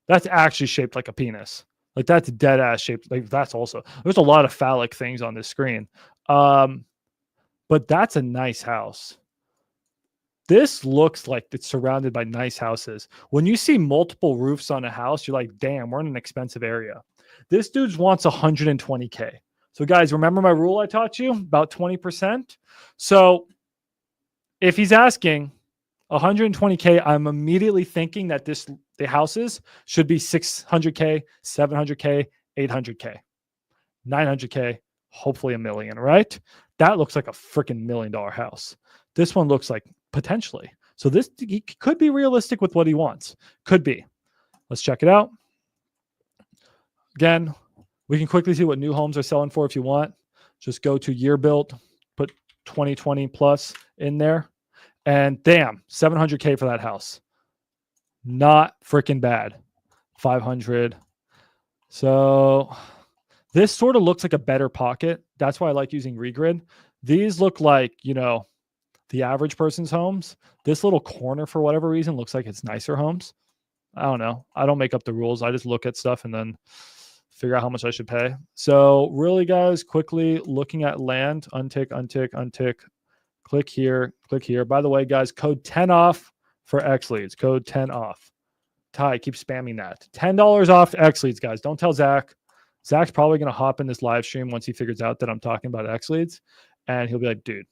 That's actually shaped like a penis. Like that's dead ass shaped. Like that's also, there's a lot of phallic things on this screen. But that's a nice house. This looks like it's surrounded by nice houses. When you see multiple roofs on a house, you're like, damn, we're in an expensive area. This dude wants 120K. So guys, remember my rule I taught you about 20%? So if he's asking 120K, I'm immediately thinking that the houses should be 600K, 700K, 800K, 900K, hopefully $1 million, right? That looks like a freaking $1 million house. This one looks like potentially. So this, he could be realistic with what he wants. Could be. Let's check it out. Again, we can quickly see what new homes are selling for if you want. Just go to year built, put 2020 plus in there, and damn, 700K for that house. Not freaking bad. 500. So this sort of looks like a better pocket. That's why I like using regrid. These look like, the average person's homes. This little corner, for whatever reason, looks like it's nicer homes. I don't know. I don't make up the rules. I just look at stuff and then figure out how much I should pay. So really, guys, quickly looking at land, untick, untick, untick, click here, click here. By the way, guys, code 10 off for Xleads. Code 10 off. Ty, keep spamming that. $10 off Xleads, guys. Don't tell Zach. Zach's probably going to hop in this live stream once he figures out that I'm talking about Xleads. And he'll be like, dude,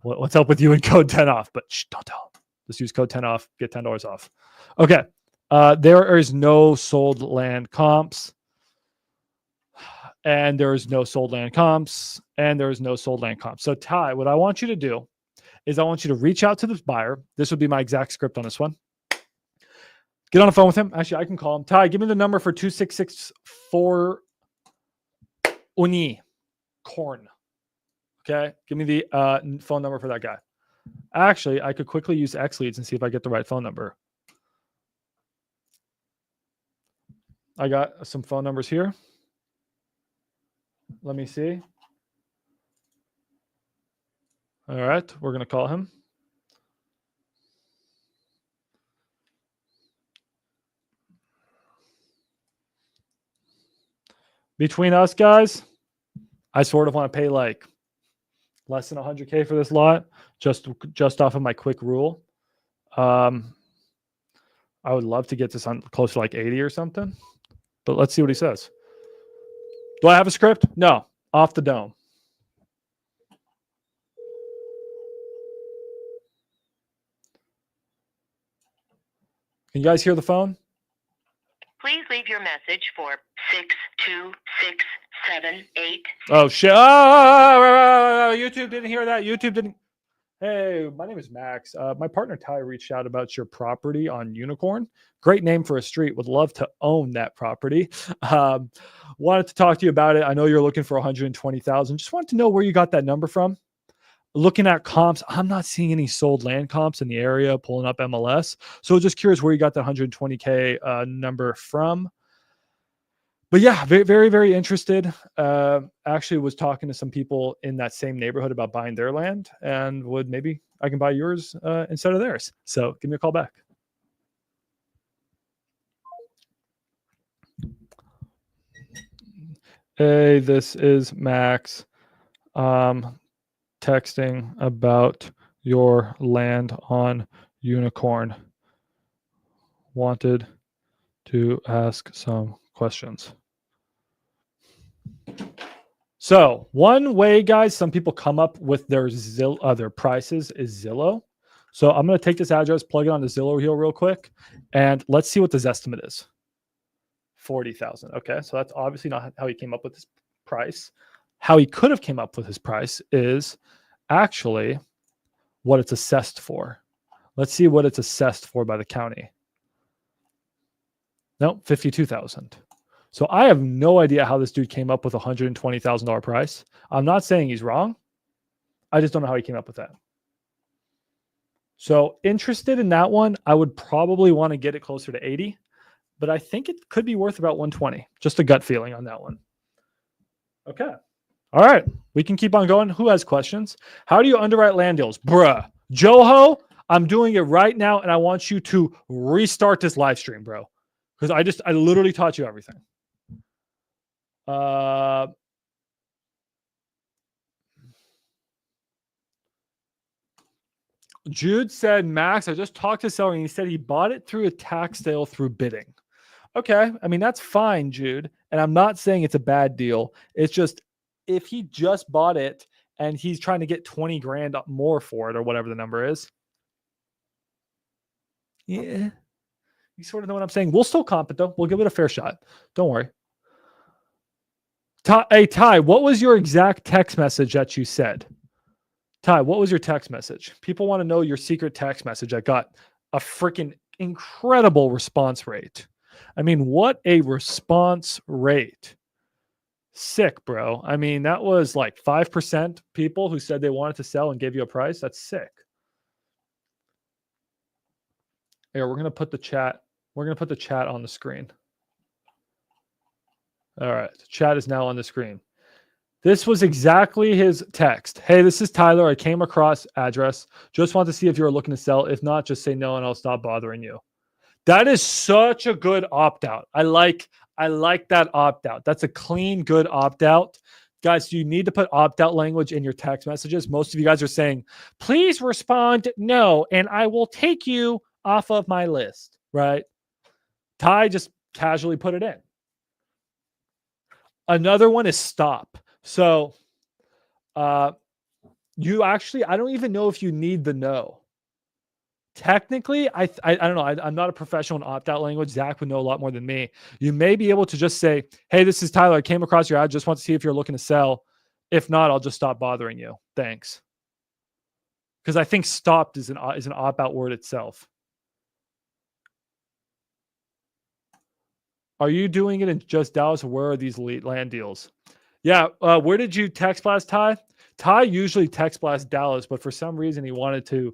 what's up with you and code 10 off? But don't tell him. Just use code 10 off, get $10 off. Okay. There is no sold land comps. And there is no sold land comps. And there is no sold land comps. So Ty, what I want you to do is I want you to reach out to this buyer. This would be my exact script on this one. Get on the phone with him. Actually, I can call him. Ty, give me the number for 2664 Uni Corn. Okay. Give me the phone number for that guy. Actually, I could quickly use Xleads and see if I get the right phone number. I got some phone numbers here. Let me see. All right. We're going to call him. Between us, guys, I sort of want to pay like less than 100K for this lot, just off of my quick rule. I would love to get this on close to like 80 or something, but let's see what he says. Do I have a script? No, off the dome. Can you guys hear the phone? Please leave your message for 62678. Oh, shit. Oh, YouTube didn't hear that. YouTube didn't. Hey, my name is Max. My partner Ty reached out about your property on Unicorn. Great name for a street. Would love to own that property. Wanted to talk to you about it. I know you're looking for 120,000. Just wanted to know where you got that number from. Looking at comps, I'm not seeing any sold land comps in the area, pulling up MLS. So just curious where you got the 120K number from. But yeah, very, very, very interested. Actually was talking to some people in that same neighborhood about buying their land, and would maybe I can buy yours instead of theirs. So give me a call back. Hey, this is Max. Texting about your land on Unicorn. Wanted to ask some questions. So one way, guys, some people come up with their prices is Zillow. So I'm going to take this address, plug it onto Zillow here real quick, and let's see what this estimate is. 40,000. Okay, so that's obviously not how he came up with this price. How he could have came up with his price is actually what it's assessed for. Let's see what it's assessed for by the county. No, 52,000. So I have no idea how this dude came up with a $120,000 price. I'm not saying he's wrong. I just don't know how he came up with that. So interested in that one, I would probably want to get it closer to 80, but I think it could be worth about 120. Just a gut feeling on that one. Okay. All right. We can keep on going. Who has questions? How do you underwrite land deals? Bruh. Joho, I'm doing it right now, and I want you to restart this live stream, bro. Because I literally taught you everything. Jude said, Max, I just talked to seller and he said he bought it through a tax sale through bidding. Okay. I mean, that's fine, Jude. And I'm not saying it's a bad deal. It's just if he just bought it and he's trying to get 20 grand more for it or whatever the number is. Yeah. You sort of know what I'm saying. We'll still comp it though. We'll give it a fair shot. Don't worry. Hey, Ty, what was your exact text message that you said? Ty, what was your text message? People want to know your secret text message. I got a freaking incredible response rate. I mean, what a response rate. Sick, bro. I mean, that was like 5% people who said they wanted to sell and gave you a price. That's sick. Here, we're going to put the chat. We're going to put the chat on the screen. All right. The chat is now on the screen. This was exactly his text. Hey, this is Tyler. I came across address. Just want to see if you're looking to sell. If not, just say no and I'll stop bothering you. That is such a good opt-out. I like that opt-out. That's a clean, good opt-out. Guys, you need to put opt-out language in your text messages. Most of you guys are saying, please respond no, and I will take you off of my list, right? Ty just casually put it in. Another one is stop. So you actually, I don't even know if you need the no. Technically, I don't know. I'm not a professional in opt-out language. Zach would know a lot more than me. You may be able to just say, hey, this is Tyler. I came across your ad. Just want to see if you're looking to sell. If not, I'll just stop bothering you. Thanks. Because I think stopped is an opt-out word itself. Are you doing it in just Dallas? Or where are these land deals? Yeah. Where did you text blast Ty? Ty usually text blast Dallas, but for some reason he wanted to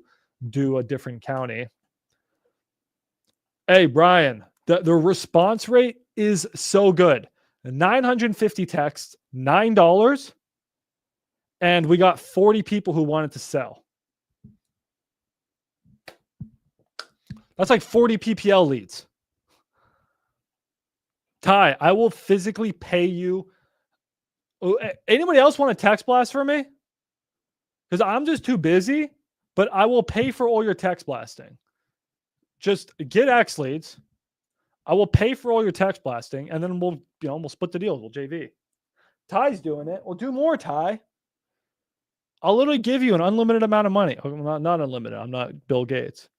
do a different county. Hey, Brian, the response rate is so good. 950 texts, $9, and we got 40 people who wanted to sell. That's like 40 PPL leads. Ty, I will physically pay you. Anybody else want a text blast for me? Because I'm just too busy, but I will pay for all your text blasting. Just get Xleads. I will pay for all your text blasting, and then we'll split the deal. We'll JV. Ty's doing it. We'll do more, Ty. I'll literally give you an unlimited amount of money. Not unlimited. I'm not Bill Gates.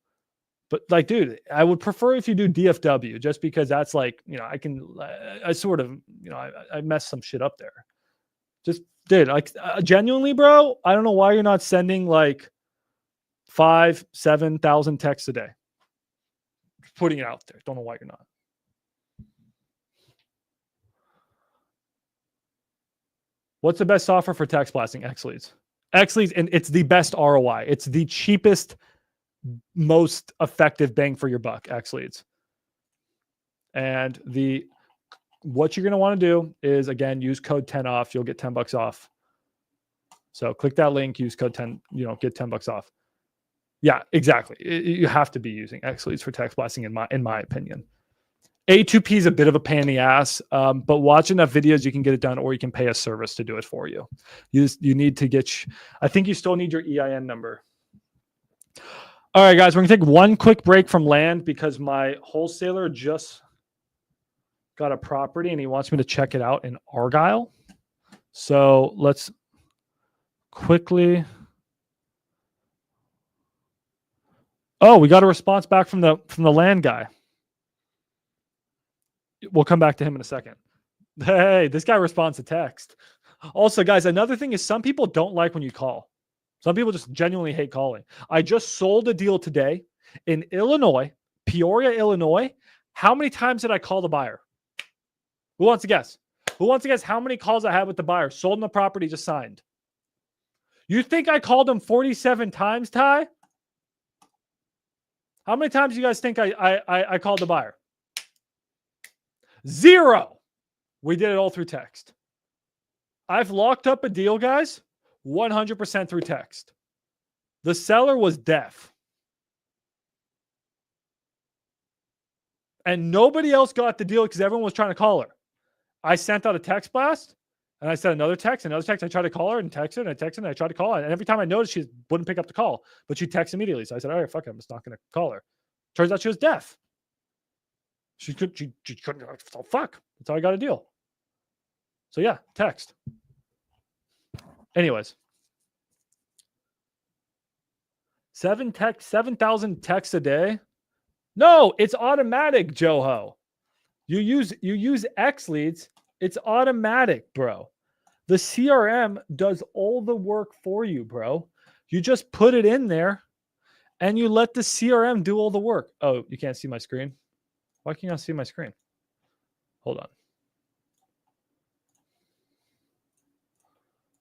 But like, dude, I would prefer if you do DFW, just because that's like, I sort of, I messed some shit up there. Just, dude, like genuinely, bro, I don't know why you're not sending like 5,000-7,000 texts a day. Just putting it out there. Don't know why you're not. What's the best software for text blasting? Xleads. Xleads, and it's the best ROI. It's the cheapest, most effective bang for your buck, Xleads. And what you're going to want to do is, again, use code 10 off. You'll get $10 off. So click that link, use code 10, get $10 off. Yeah, exactly. You have to be using Xleads for text blasting, in my opinion. A2P is a bit of a pain in the ass, but watch enough videos, you can get it done, or you can pay a service to do it for you. You need to I think you still need your EIN number. All right, guys, we're going to take one quick break from land because my wholesaler just got a property and he wants me to check it out in Argyle. So let's quickly. Oh, we got a response back from the land guy. We'll come back to him in a second. Hey, this guy responds to text. Also, guys, another thing is some people don't like when you call. Some people just genuinely hate calling. I just sold a deal today in Illinois, Peoria, Illinois. How many times did I call the buyer? Who wants to guess? Who wants to guess how many calls I had with the buyer? Sold in the property, just signed. You think I called him 47 times, Ty? How many times do you guys think I called the buyer? 0. We did it all through text. I've locked up a deal, guys, 100% through text. The seller was deaf. And nobody else got the deal because everyone was trying to call her. I sent out a text blast, and I sent another text. I tried to call her and text her, and I texted her, and I tried to call her. And every time I noticed, she wouldn't pick up the call, but she texted immediately. So I said, all right, fuck it, I'm just not going to call her. Turns out she was deaf. She couldn't, oh, fuck. That's how I got a deal. So yeah, text. Anyways. 7,000 texts a day. No, it's automatic, Joho. You use Xleads It's automatic, bro. The CRM does all the work for you, bro. You just put it in there and you let the CRM do all the work. Oh, you can't see my screen? Why can't you not see my screen? Hold on.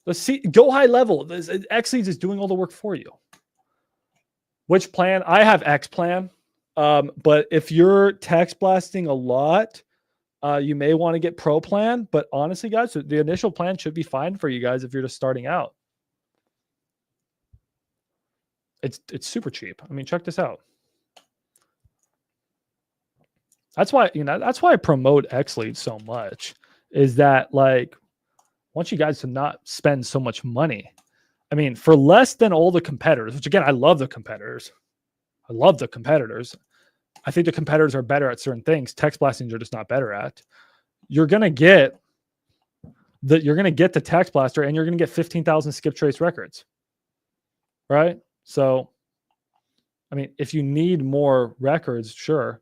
Let's see. Go high level. Xleads is doing all the work for you. Which plan? I have X plan. But if you're text blasting a lot, you may want to get pro plan. But honestly, guys, the initial plan should be fine for you guys if you're just starting out. It's super cheap. I mean, check this out. That's why, that's why I promote Xleads so much, is that like, I want you guys to not spend so much money. I mean, for less than all the competitors, which again, I love the competitors. I love the competitors. I think the competitors are better at certain things. Text blastings are just not better at. You're gonna get the text blaster, and you're gonna get 15,000 skip trace records, right? So, I mean, if you need more records, sure,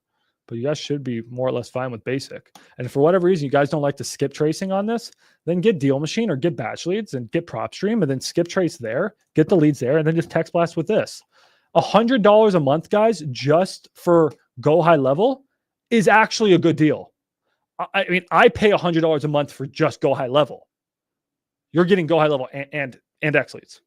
but you guys should be more or less fine with basic. And if for whatever reason you guys don't like the skip tracing on this, then get Deal Machine or get Batch Leads and get Prop Stream, and then skip trace there, get the leads there, and then just text blast with this. $100 a month, guys, just for go high level is actually a good deal. I mean, I pay $100 a month for just go high level. You're getting go high level and Xleads.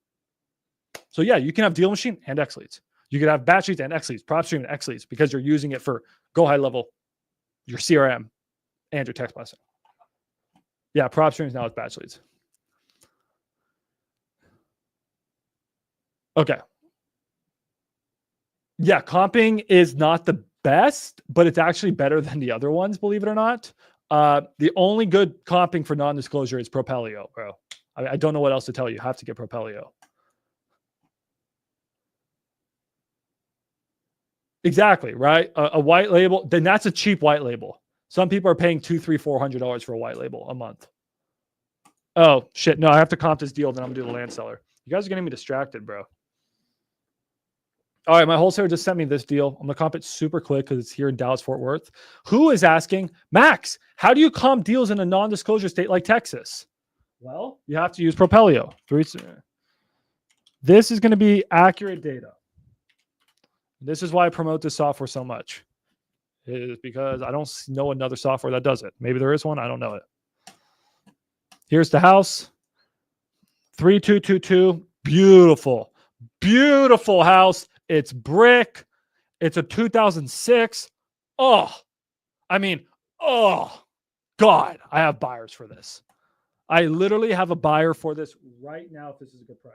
So yeah, you can have Deal Machine and Xleads. You could have Batch Leads and Xleads, Prop Stream and Xleads, because you're using it for go high level, your CRM, and your text blasting. Yeah, Prop Streams now with Batch Leads. Okay. Yeah, comping is not the best, but it's actually better than the other ones, believe it or not. The only good comping for non-disclosure is Propelio, bro. I don't know what else to tell you. You have to get Propelio. Exactly, right? A white label, then that's a cheap white label. Some people are paying $200, $300, $400 for a white label a month. Oh, shit. No, I have to comp this deal, then I'm going to do the land seller. You guys are getting me distracted, bro. All right, my wholesaler just sent me this deal. I'm going to comp it super quick because it's here in Dallas, Fort Worth. Who is asking, Max, how do you comp deals in a non-disclosure state like Texas? Well, you have to use Propelio. This is going to be accurate data. This is why I promote this software so much. It is because I don't know another software that does it. Maybe there is one. I don't know it. Here's the house. 3222. Beautiful. Beautiful house. It's brick. It's a 2006. Oh, I mean, oh, God, I have buyers for this. I literally have a buyer for this right now if this is a good price.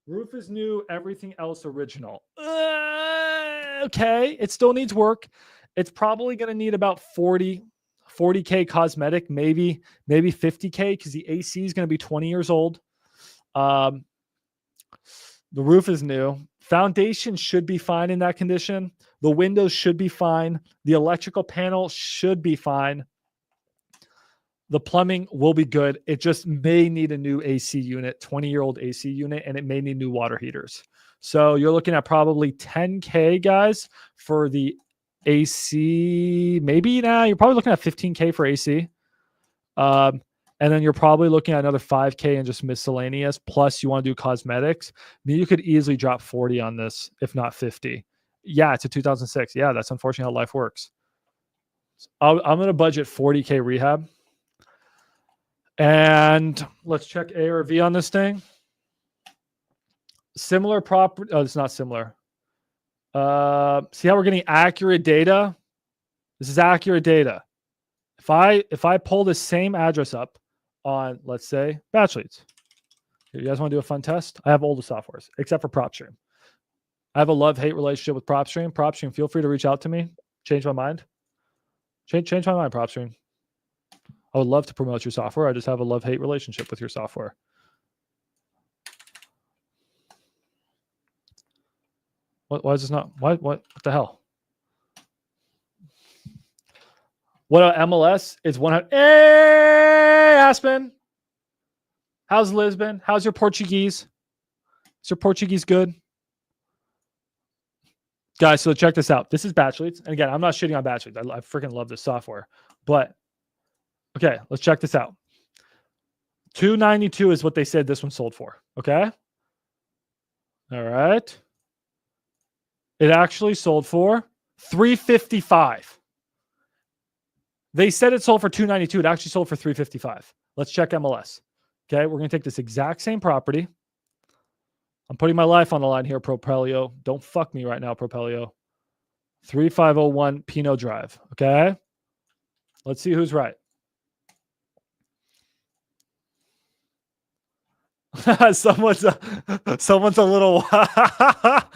Roof is new, everything else original. Okay, it still needs work. It's probably going to need about 40K cosmetic, maybe 50K, because the AC is going to be 20 years old. The roof is new. Foundation should be fine in that condition. The windows should be fine. The electrical panel should be fine. The plumbing will be good. It just may need a new AC unit, 20-year-old AC unit, and it may need new water heaters. So you're looking at probably 10K, guys, for the AC. Maybe now you're probably looking at 15K for AC. And then you're probably looking at another 5K in just miscellaneous. Plus, you want to do cosmetics. I mean, you could easily drop 40 on this, if not 50. Yeah, it's a 2006. Yeah, that's unfortunately how life works. I'm going to budget 40K rehab. And let's check ARV on this thing. Similar property. Oh, it's not similar. See how we're getting accurate data? This is accurate data. If I pull the same address up on, let's say, Batch Leads. You guys want to do a fun test? I have all the softwares except for PropStream. I have a love-hate relationship with PropStream. PropStream, feel free to reach out to me. Change my mind. Change my mind, PropStream. I would love to promote your software. I just have a love-hate relationship with your software. Why is this not? What the hell? What MLS is 100? Hey, Aspen. How's Lisbon? How's your Portuguese? Is your Portuguese good? Guys, so check this out. This is Batch Leads. And again, I'm not shitting on Batch Leads. I freaking love this software. But, okay, let's check this out. $292 is what they said this one sold for. Okay? All right. It actually sold for $355. They said it sold for $292. It actually sold for $355. Let's check MLS. Okay, we're going to take this exact same property. I'm putting my life on the line here, Propelio. Don't fuck me right now, Propelio. 3501 Pinot Drive. Okay. Let's see who's right. someone's a little a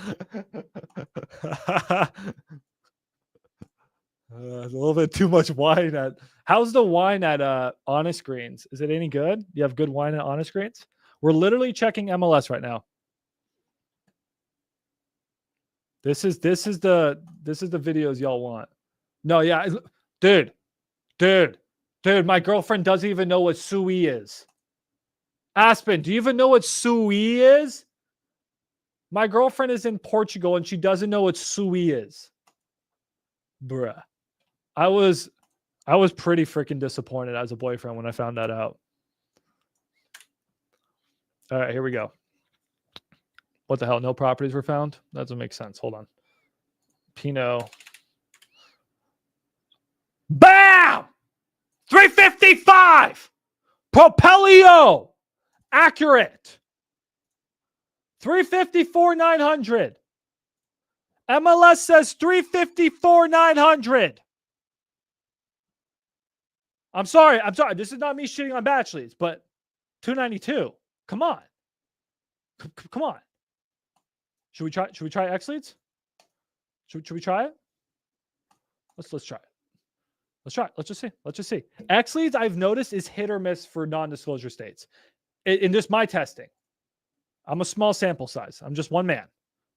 little bit too much wine at. How's the wine at Honest Greens? Is it any good? You have good wine at Honest Greens? We're literally checking MLS right now. This is the videos y'all want. No, yeah, dude, my girlfriend doesn't even know what sui is. Aspen, do you even know what sui is? My girlfriend is in Portugal and she doesn't know what sui is. Bruh. I was pretty freaking disappointed as a boyfriend when I found that out. All right, here we go. What the hell? No properties were found? That doesn't make sense. Hold on. Pinot. Bam! 355! Propelio! Accurate. 354,900. MLS says 354,900. I'm sorry. This is not me shitting on Batch Leads, but 292. Come on. Come on. Should we try Xleads? Should we try it? Let's try it. Let's try it. Let's just see. Xleads, I've noticed, is hit or miss for non-disclosure states. In just my testing. I'm a small sample size. I'm just one man,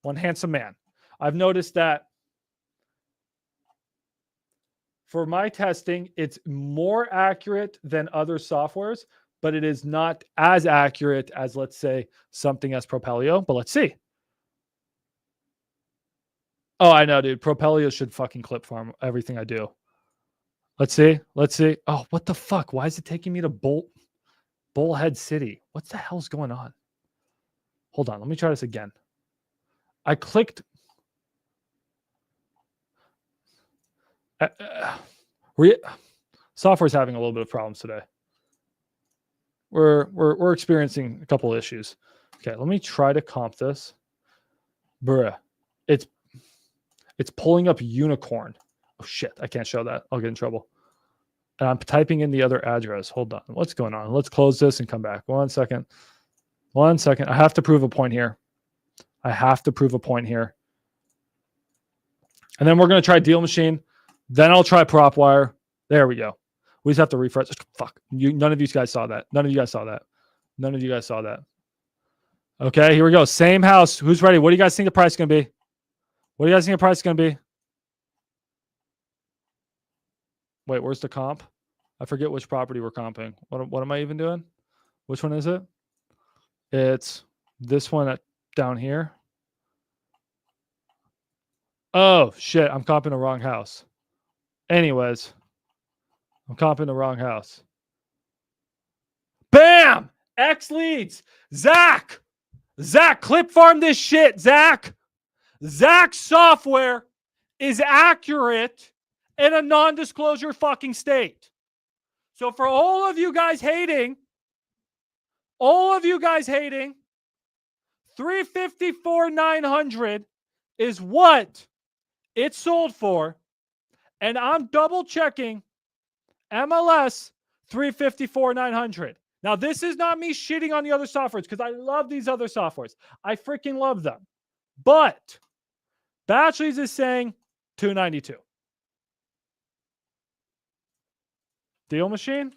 one handsome man. I've noticed that for my testing, it's more accurate than other softwares, but it is not as accurate as, let's say, something as Propelio. But let's see. Oh, I know, dude. Propelio should fucking clip farm everything I do. Let's see. Oh, what the fuck? Why is it taking me to Bullhead City? What the hell's going on? Hold on. Let me try this again. I clicked. Software's having a little bit of problems today. We're experiencing a couple of issues. Okay, let me try to comp this. Bruh. It's pulling up unicorn. Oh shit, I can't show that. I'll get in trouble. And I'm typing in the other address. Hold on. What's going on? Let's close this and come back. 1 second. I have to prove a point here. And then we're going to try Deal Machine. Then I'll try PropWire. There we go. We just have to refresh. Fuck. None of you guys saw that. Okay, here we go. Same house. Who's ready? What do you guys think the price is going to be? Wait, where's the comp? I forget which property we're comping. What am I even doing? Which one is it? It's this one down here. Oh, shit. I'm comping the wrong house. Anyways, I'm comping the wrong house. Bam! Xleads. Zach, clip farm this shit, Zach. Zach's software is accurate in a non-disclosure fucking state. So for all of you guys hating, 354,900 is what it sold for. And I'm double checking MLS 354,900. Now, this is not me shitting on the other softwares because I love these other softwares. I freaking love them. But Batch Leads is saying 292. Deal Machine?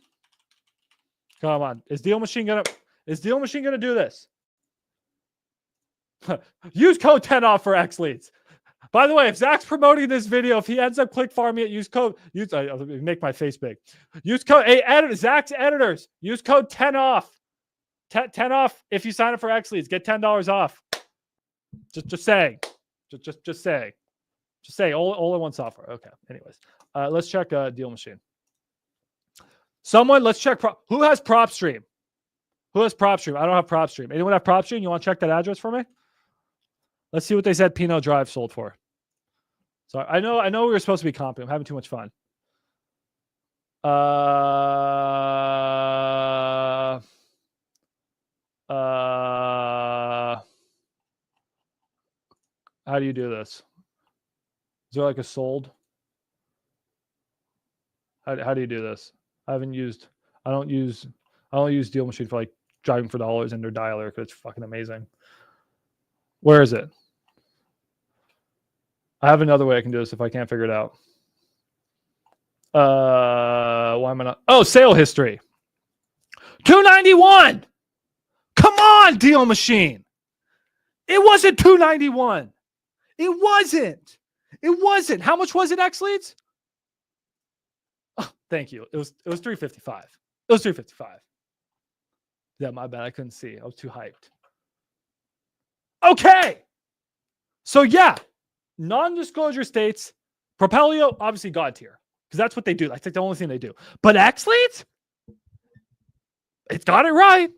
Come on. Is Deal Machine gonna do this? Use code 10 off for Xleads. By the way, if Zach's promoting this video, if he ends up click farming it, I'll make my face big. Use code, Zach's editors, use code 10 off. 10 off if you sign up for Xleads. Get $10 off. Just saying. Just saying. Just say all in one software. Okay. Anyways, let's check Deal Machine. Someone, let's check. Who has PropStream? Who has PropStream? I don't have PropStream. Anyone have PropStream? You want to check that address for me? Let's see what they said Pinot Drive sold for. So I know we were supposed to be comping. I'm having too much fun. How do you do this? Is there like a sold? How do you do this? I don't use Deal Machine for like driving for dollars in their dialer because it's fucking amazing. Where is it? I have another way I can do this if I can't figure it out. Why am I not? Oh, sale history. 291. Come on, Deal Machine. It wasn't 291. It wasn't. It wasn't. How much was it, Xleads? Oh, thank you. It was 355. It was 355. Yeah, my bad. I couldn't see. I was too hyped. Okay. So yeah, non-disclosure states, Propelio obviously got Tier because that's what they do. That's like the only thing they do. But Xleads, it's got it right.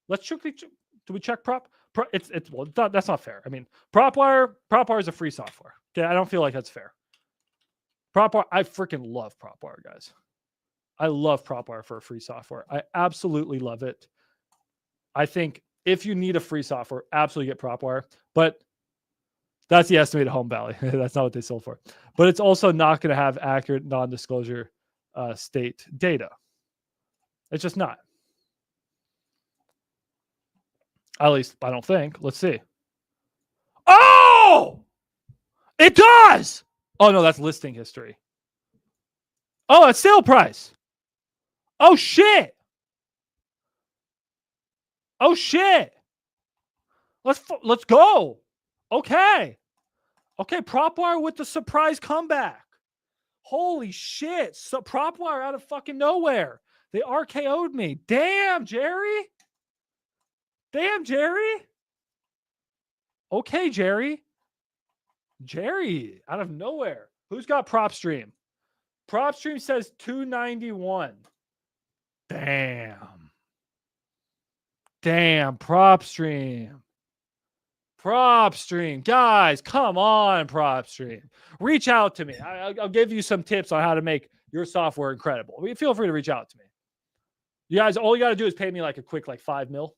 Let's check. Do we check prop? That's not fair. I mean, PropWire is a free software. Okay, I don't feel like that's fair. PropWire, I freaking love PropWire, guys. I love PropWire for a free software. I absolutely love it. I think if you need a free software, absolutely get PropWire. But that's the estimated home value. That's not what they sold for. But it's also not going to have accurate non-disclosure state data. It's just not. At least I don't think. Let's see. Oh! It does! Oh, no, that's listing history. Oh, that's sale price. Oh, shit. Oh, shit. Let's go. Okay. Okay, PropWire with the surprise comeback. Holy shit. So PropWire out of fucking nowhere. They RKO'd me. Damn, Jerry. Damn, Jerry. Okay, Jerry. Jerry, out of nowhere. Who's got PropStream? PropStream says 291. Damn. Damn, PropStream. PropStream. Guys, come on, PropStream. Reach out to me. I'll give you some tips on how to make your software incredible. Feel free to reach out to me. You guys, all you got to do is pay me like a quick like 5 mil.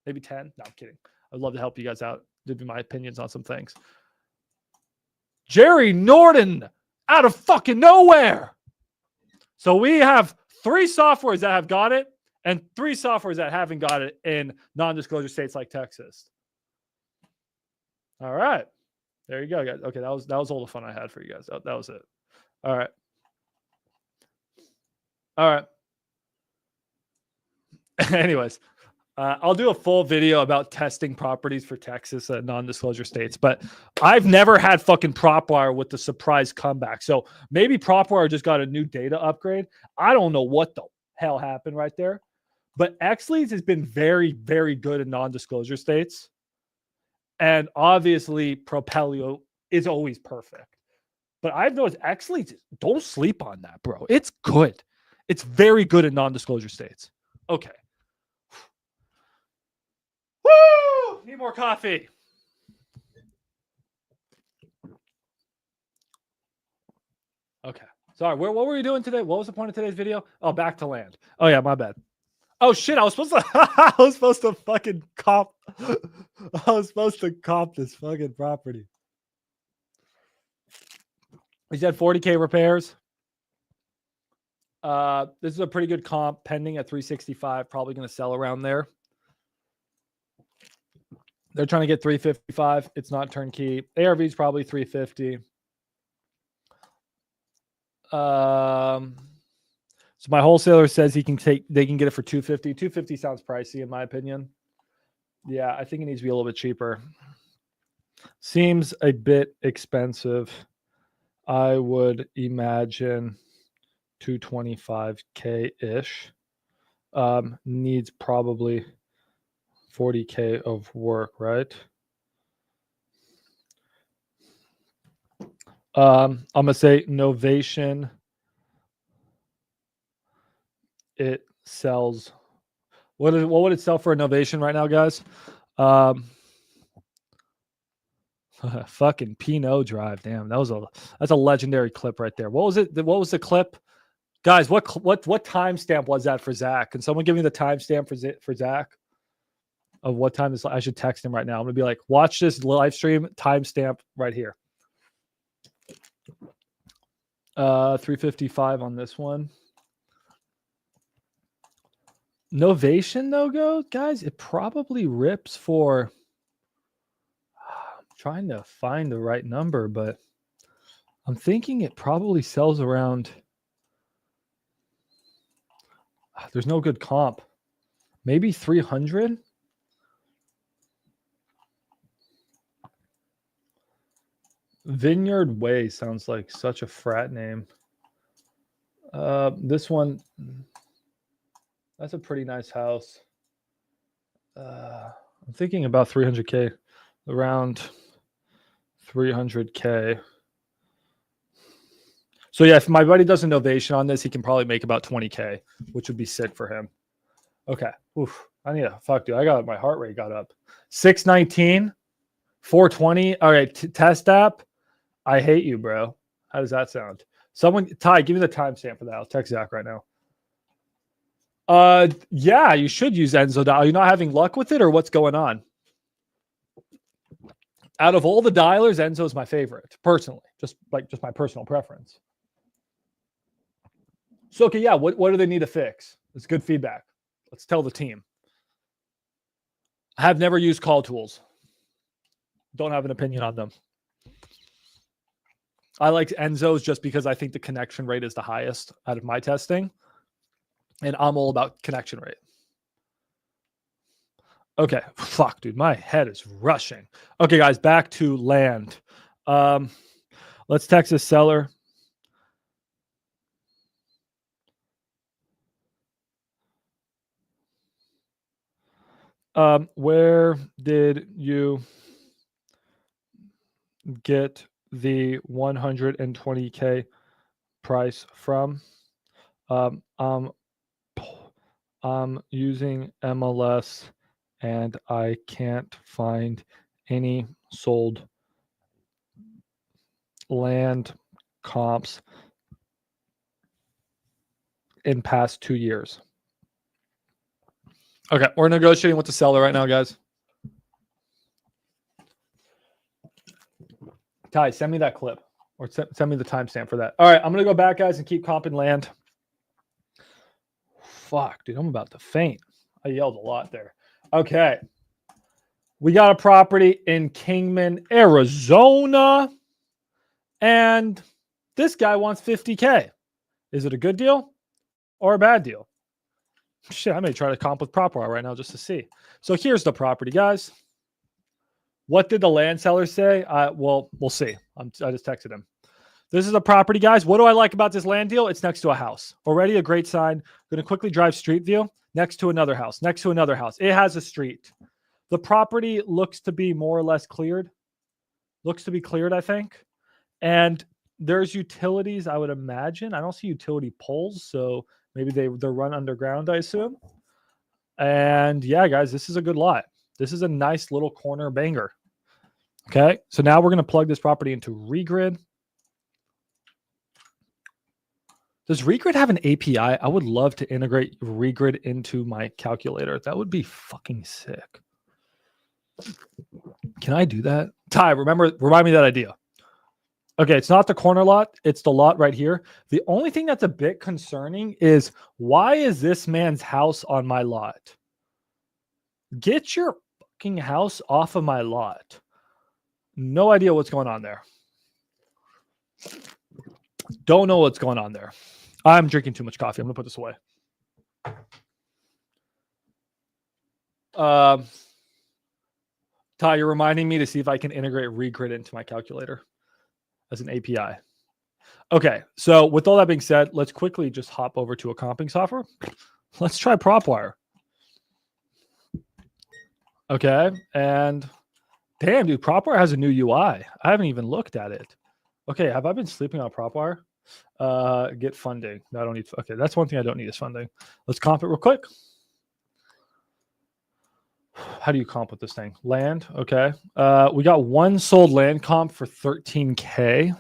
Maybe 10. No, I'm kidding. I'd love to help you guys out. Give you my opinions on some things. Jerry Norton out of fucking nowhere. So we have 3 softwares that have got it and 3 softwares that haven't got it in non-disclosure states like Texas. All right. There you go, guys. Okay, that was all the fun I had for you guys. That was it. All right. All right. Anyways, I'll do a full video about testing properties for Texas non-disclosure states, but I've never had fucking PropWire with the surprise comeback. So maybe PropWire just got a new data upgrade. I don't know what the hell happened right there, but Xleads has been very, very good in non-disclosure states. And obviously Propelio is always perfect, but I've noticed Xleads, don't sleep on that, bro. It's good. It's very good in non-disclosure states. Okay. Woo! Need more coffee. Okay. Sorry. What were you doing today? What was the point of today's video? Oh, back to land. Oh yeah, my bad. Oh shit! I was supposed to fucking comp. I was supposed to comp this fucking property. We said 40K repairs. This is a pretty good comp, pending at 365. Probably going to sell around there. They're trying to get 355. It's not turnkey. ARV is probably 350. So my wholesaler says they can get it for 250. 250 sounds pricey in my opinion. Yeah, I think it needs to be a little bit cheaper. Seems a bit expensive. I would imagine 225K ish. Needs probably 40K of work, right? I'm gonna say novation. It sells. What would it sell for a novation right now, guys? Fucking Pinot Drive. Damn, that's a legendary clip right there. What was it? What was the clip, guys? What timestamp was that for Zach? Can someone give me the timestamp for Zach of what time this? I should text him right now. I'm gonna be like, watch this live stream timestamp right here. 3:55 on this one. Novation though, guys, it probably rips for. I'm trying to find the right number, but I'm thinking it probably sells around. There's no good comp. Maybe 300. Vineyard Way sounds like such a frat name. This one, that's a pretty nice house. I'm thinking about 300K, around 300K. So yeah, if my buddy does a novation on this, he can probably make about 20K, which would be sick for him. Okay. Oof. I need a fuck, dude. My heart rate got up. 619, 420. All right. Test app. I hate you, bro. How does that sound? Someone, Ty, give me the timestamp for that. I'll text Zach right now. Yeah, you should use Enzo. Are you not having luck with it, or what's going on? Out of all the dialers, Enzo is my favorite, personally. Just my personal preference. So okay, yeah. What do they need to fix? It's good feedback. Let's tell the team. I have never used call tools. Don't have an opinion on them. I like Enzo's just because I think the connection rate is the highest out of my testing. And I'm all about connection rate. Okay. Fuck, dude. My head is rushing. Okay, guys, back to land. Let's text a seller. Where did you get the 120K price from? I'm using MLS and I can't find any sold land comps in past 2 years. Okay, we're negotiating with the seller right now, guys. Ty, send me that clip or send me the timestamp for that. All right, I'm going to go back, guys, and keep comping land. Fuck, dude, I'm about to faint. I yelled a lot there. Okay. We got a property in Kingman, Arizona. And this guy wants 50K. Is it a good deal or a bad deal? Shit, I may try to comp with PropWire right now just to see. So here's the property, guys. What did the land seller say? Well, we'll see. I just texted him. This is a property, guys. What do I like about this land deal? It's next to a house. Already a great sign. Going to quickly drive street view. Next to another house. Next to another house. It has a street. The property looks to be more or less cleared. Looks to be cleared, I think. And there's utilities, I would imagine. I don't see utility poles, so maybe they're run underground, I assume. And yeah, guys, this is a good lot. This is a nice little corner banger. Okay, so now we're going to plug this property into Regrid. Does Regrid have an API? I would love to integrate Regrid into my calculator. That would be fucking sick. Can I do that? Ty, remind me of that idea. Okay, it's not the corner lot. It's the lot right here. The only thing that's a bit concerning is why is this man's house on my lot? Get your fucking house off of my lot. No idea what's going on there. Don't know what's going on there. I'm drinking too much coffee. I'm going to put this away. Ty, you're reminding me to see if I can integrate Regrid into my calculator as an API. Okay, so with all that being said, let's quickly just hop over to a comping software. Let's try PropWire. Okay, and damn, dude, PropWire has a new UI. I haven't even looked at it. Okay, have I been sleeping on prop wire? Get funding. No, I don't need. Okay, that's one thing I don't need is funding. Let's comp it real quick. How do you comp with this thing? Land. Okay. We got one sold land comp for 13K.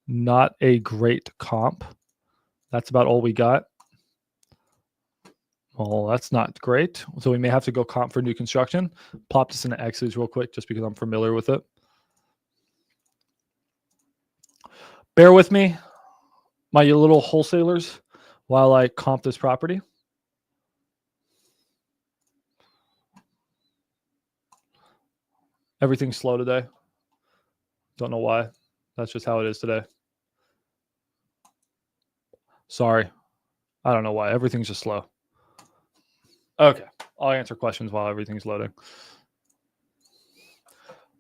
Not a great comp. That's about all we got. Well, that's not great. So we may have to go comp for new construction. Pop this into Xleads real quick just because I'm familiar with it. Bear with me, my little wholesalers, while I comp this property. Everything's slow today. Don't know why. That's just how it is today. Sorry. I don't know why. Everything's just slow. Okay. I'll answer questions while everything's loading.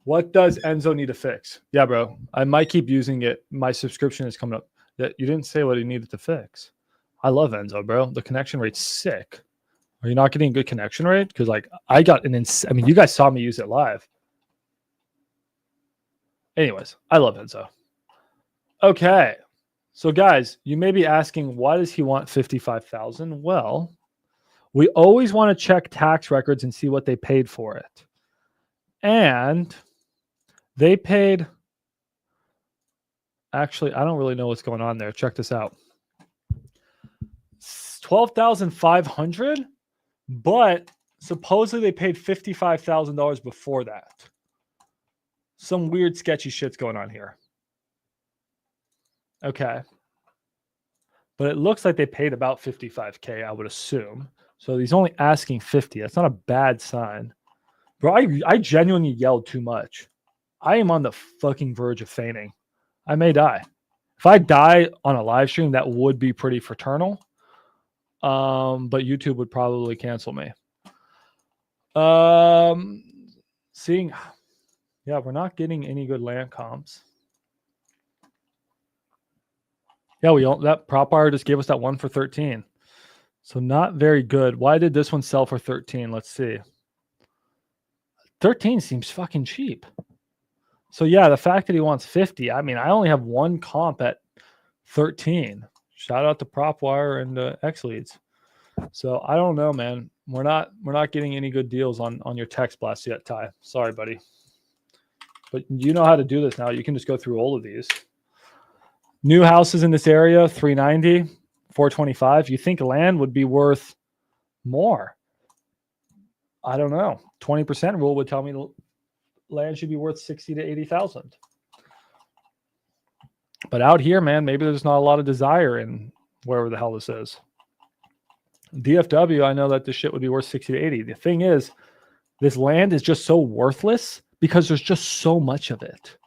What does Enzo need to fix? Yeah, bro. I might keep using it. My subscription is coming up. You didn't say what he needed to fix. I love Enzo, bro. The connection rate's sick. Are you not getting a good connection rate? Because like I got an I mean, you guys saw me use it live. Anyways, I love Enzo. Okay. So guys, you may be asking, why does he want 55,000? Well, we always want to check tax records and see what they paid for it. And they paid, actually, I don't really know what's going on there. Check this out. 12,500, but supposedly they paid $55,000 before that. Some weird sketchy shit's going on here. Okay. But it looks like they paid about 55K, I would assume. So he's only asking 50. That's not a bad sign. Bro, I genuinely yelled too much. I am on the fucking verge of fainting. I may die. If I die on a live stream, that would be pretty fraternal. But YouTube would probably cancel me. Seeing, yeah, we're not getting any good land comps. Yeah, that prop buyer just gave us that one for 13. So not very good. Why did this one sell for 13? Let's see. 13 seems fucking cheap. So yeah, the fact that he wants 50, I mean, I only have one comp at 13. Shout out to PropWire and Xleads. So I don't know, man. We're not getting any good deals on your TextBlast yet, Ty. Sorry, buddy. But you know how to do this now. You can just go through all of these. New houses in this area, 390, 425. You think land would be worth more? I don't know. 20% rule would tell me land should be worth 60 to 80,000. But out here, man, maybe there's not a lot of desire in wherever the hell this is. DFW, I know that this shit would be worth 60 to 80. The thing is, this land is just so worthless because there's just so much of it.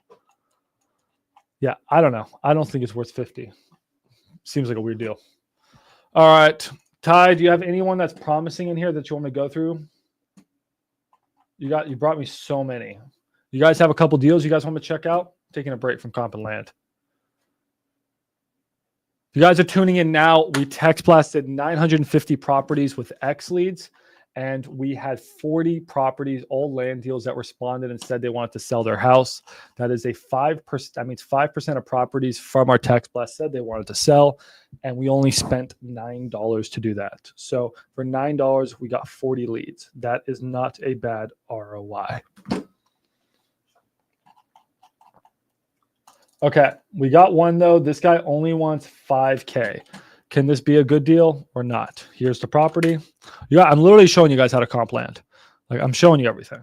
Yeah, I don't know. I don't think it's worth 50. Seems like a weird deal. All right. Ty, do you have anyone that's promising in here that you want me to go through? You brought me so many. You guys have a couple deals you guys want me to check out? Taking a break from comp and land. If you guys are tuning in now, we text blasted 950 properties with Xleads, and we had 40 properties, all land deals that responded and said they wanted to sell their house. That is a 5%. That means 5% of properties from our text blast said they wanted to sell, and we only spent $9 to do that. So for $9, we got 40 leads. That is not a bad ROI. Okay, we got one though. This guy only wants 5K. Can this be a good deal or not? Here's the property. Yeah, I'm literally showing you guys how to comp land. Like I'm showing you everything.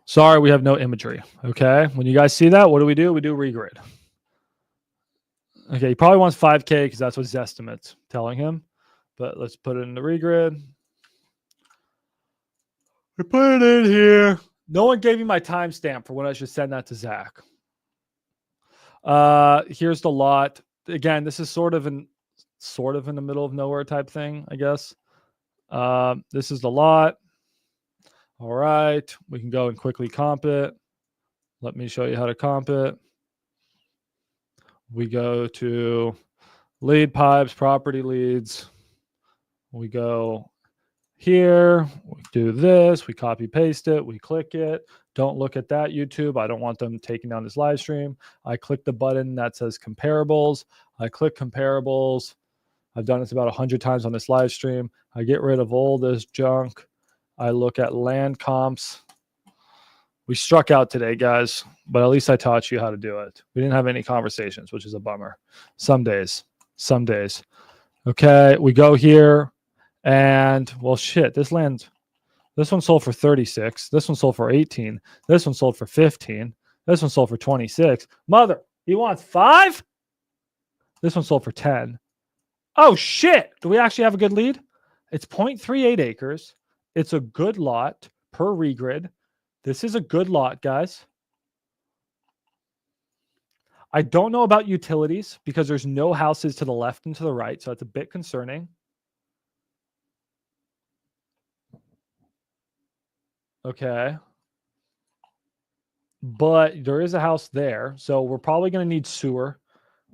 Sorry, we have no imagery. Okay, when you guys see that, what do? We do regrid. Okay, he probably wants 5K because that's what Zestimate's telling him. But let's put it in the regrid. We put it in here. No one gave me my timestamp for when I should send that to Zach. Here's the lot. Again, this is sort of in the middle of nowhere type thing, I guess. This is the lot. All right, we can go and quickly comp it. Let me show you how to comp it. We go to lead pipes, property leads. We go here, we do this. We copy paste it. We click it. Don't look at that, YouTube. I don't want them taking down this live stream. I click the button that says comparables. I click comparables. I've done this about 100 times on this live stream. I get rid of all this junk. I look at land comps. We struck out today, guys, but at least I taught you how to do it. We didn't have any conversations, which is a bummer. Some days. Okay, we go here and, well, shit, this one sold for 36. This one sold for 18. This one sold for 15. This one sold for 26. Mother, he wants 5? This one sold for 10. Oh, shit. Do we actually have a good lead? It's 0.38 acres. It's a good lot per regrid. This is a good lot, guys. I don't know about utilities because there's no houses to the left and to the right, so it's a bit concerning. Okay. But there is a house there, so we're probably going to need sewer.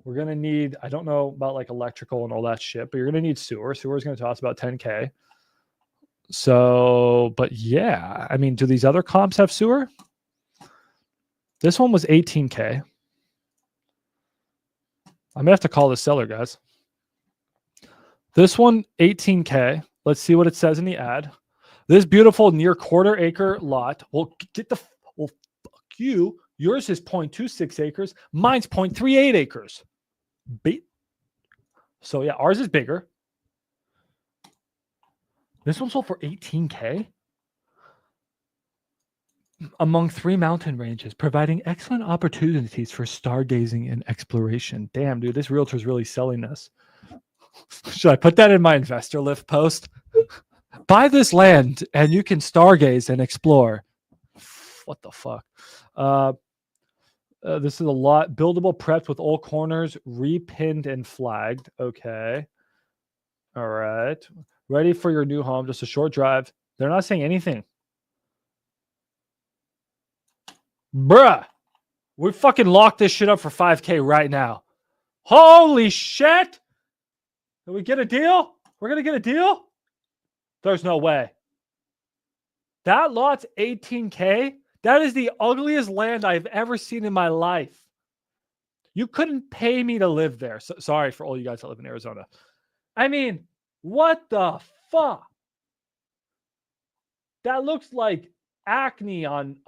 We're going to need, I don't know about like electrical and all that shit, but you're going to need sewer. Sewer is going to cost about 10K. So, but yeah, I mean, do these other comps have sewer? This one was 18K. I'm going to have to call the seller, guys. This one, 18K. Let's see what it says in the ad. This beautiful near quarter acre lot. Well, fuck you. Yours is 0.26 acres. Mine's 0.38 acres. So yeah, ours is bigger. This one sold for 18K. Among 3 mountain ranges, providing excellent opportunities for stargazing and exploration. Damn, dude, this realtor's really selling this. Should I put that in my investor lift post? Buy this land and you can stargaze and explore. What the fuck? This is a lot. Buildable, prepped with all corners, repinned and flagged. Okay. All right. Ready for your new home. Just a short drive. They're not saying anything. Bruh. We fucking locked this shit up for 5K right now. Holy shit. Did we get a deal? We're going to get a deal? There's no way. That lot's 18K. That is the ugliest land I've ever seen in my life. You couldn't pay me to live there. So, sorry for all you guys that live in Arizona. I mean, what the fuck? That looks like acne on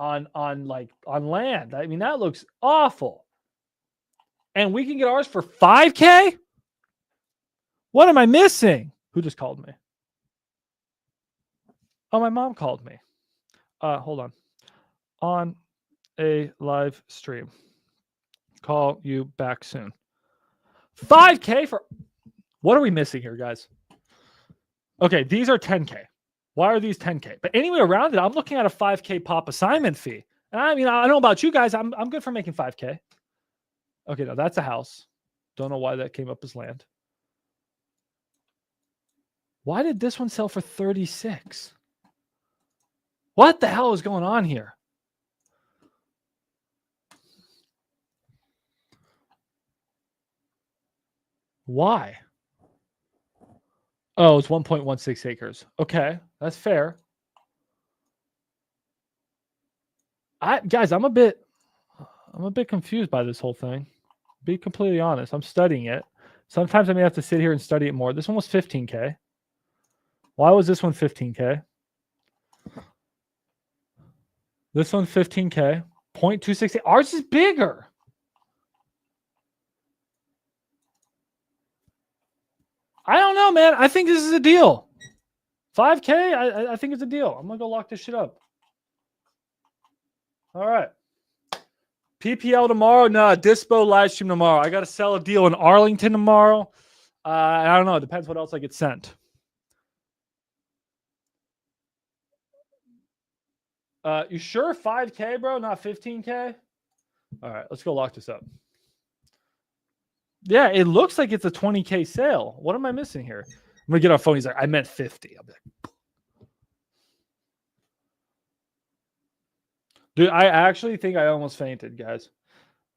land. I mean, that looks awful. And we can get ours for 5K? What am I missing? Who just called me? Oh, my mom called me. Hold on. On a live stream. Call you back soon. 5K for... What are we missing here, guys? Okay, these are 10K. Why are these 10K? But anyway, around it, I'm looking at a 5K pop assignment fee. And I mean, I don't know about you guys. I'm good for making 5K. Okay, now that's a house. Don't know why that came up as land. Why did this one sell for 36? What the hell is going on here? Why? Oh, it's 1.16 acres. Okay, that's fair. Guys, I'm a bit confused by this whole thing. Be completely honest. I'm studying it. Sometimes I may have to sit here and study it more. This one was 15K. Why was this one 15K? This one 15K. 0.26. Ours is bigger. I don't know, man. I think this is a deal. 5K, I think it's a deal. I'm going to go lock this shit up. All right. PPL tomorrow? No, Dispo live stream tomorrow. I got to sell a deal in Arlington tomorrow. I don't know. It depends what else I get sent. You sure 5K, bro? Not 15K? All right, let's go lock this up. Yeah, it looks like it's a 20K sale. What am I missing here? I'm going to get on phone. He's like, I meant 50. I'll be like, dude, I actually think I almost fainted, guys.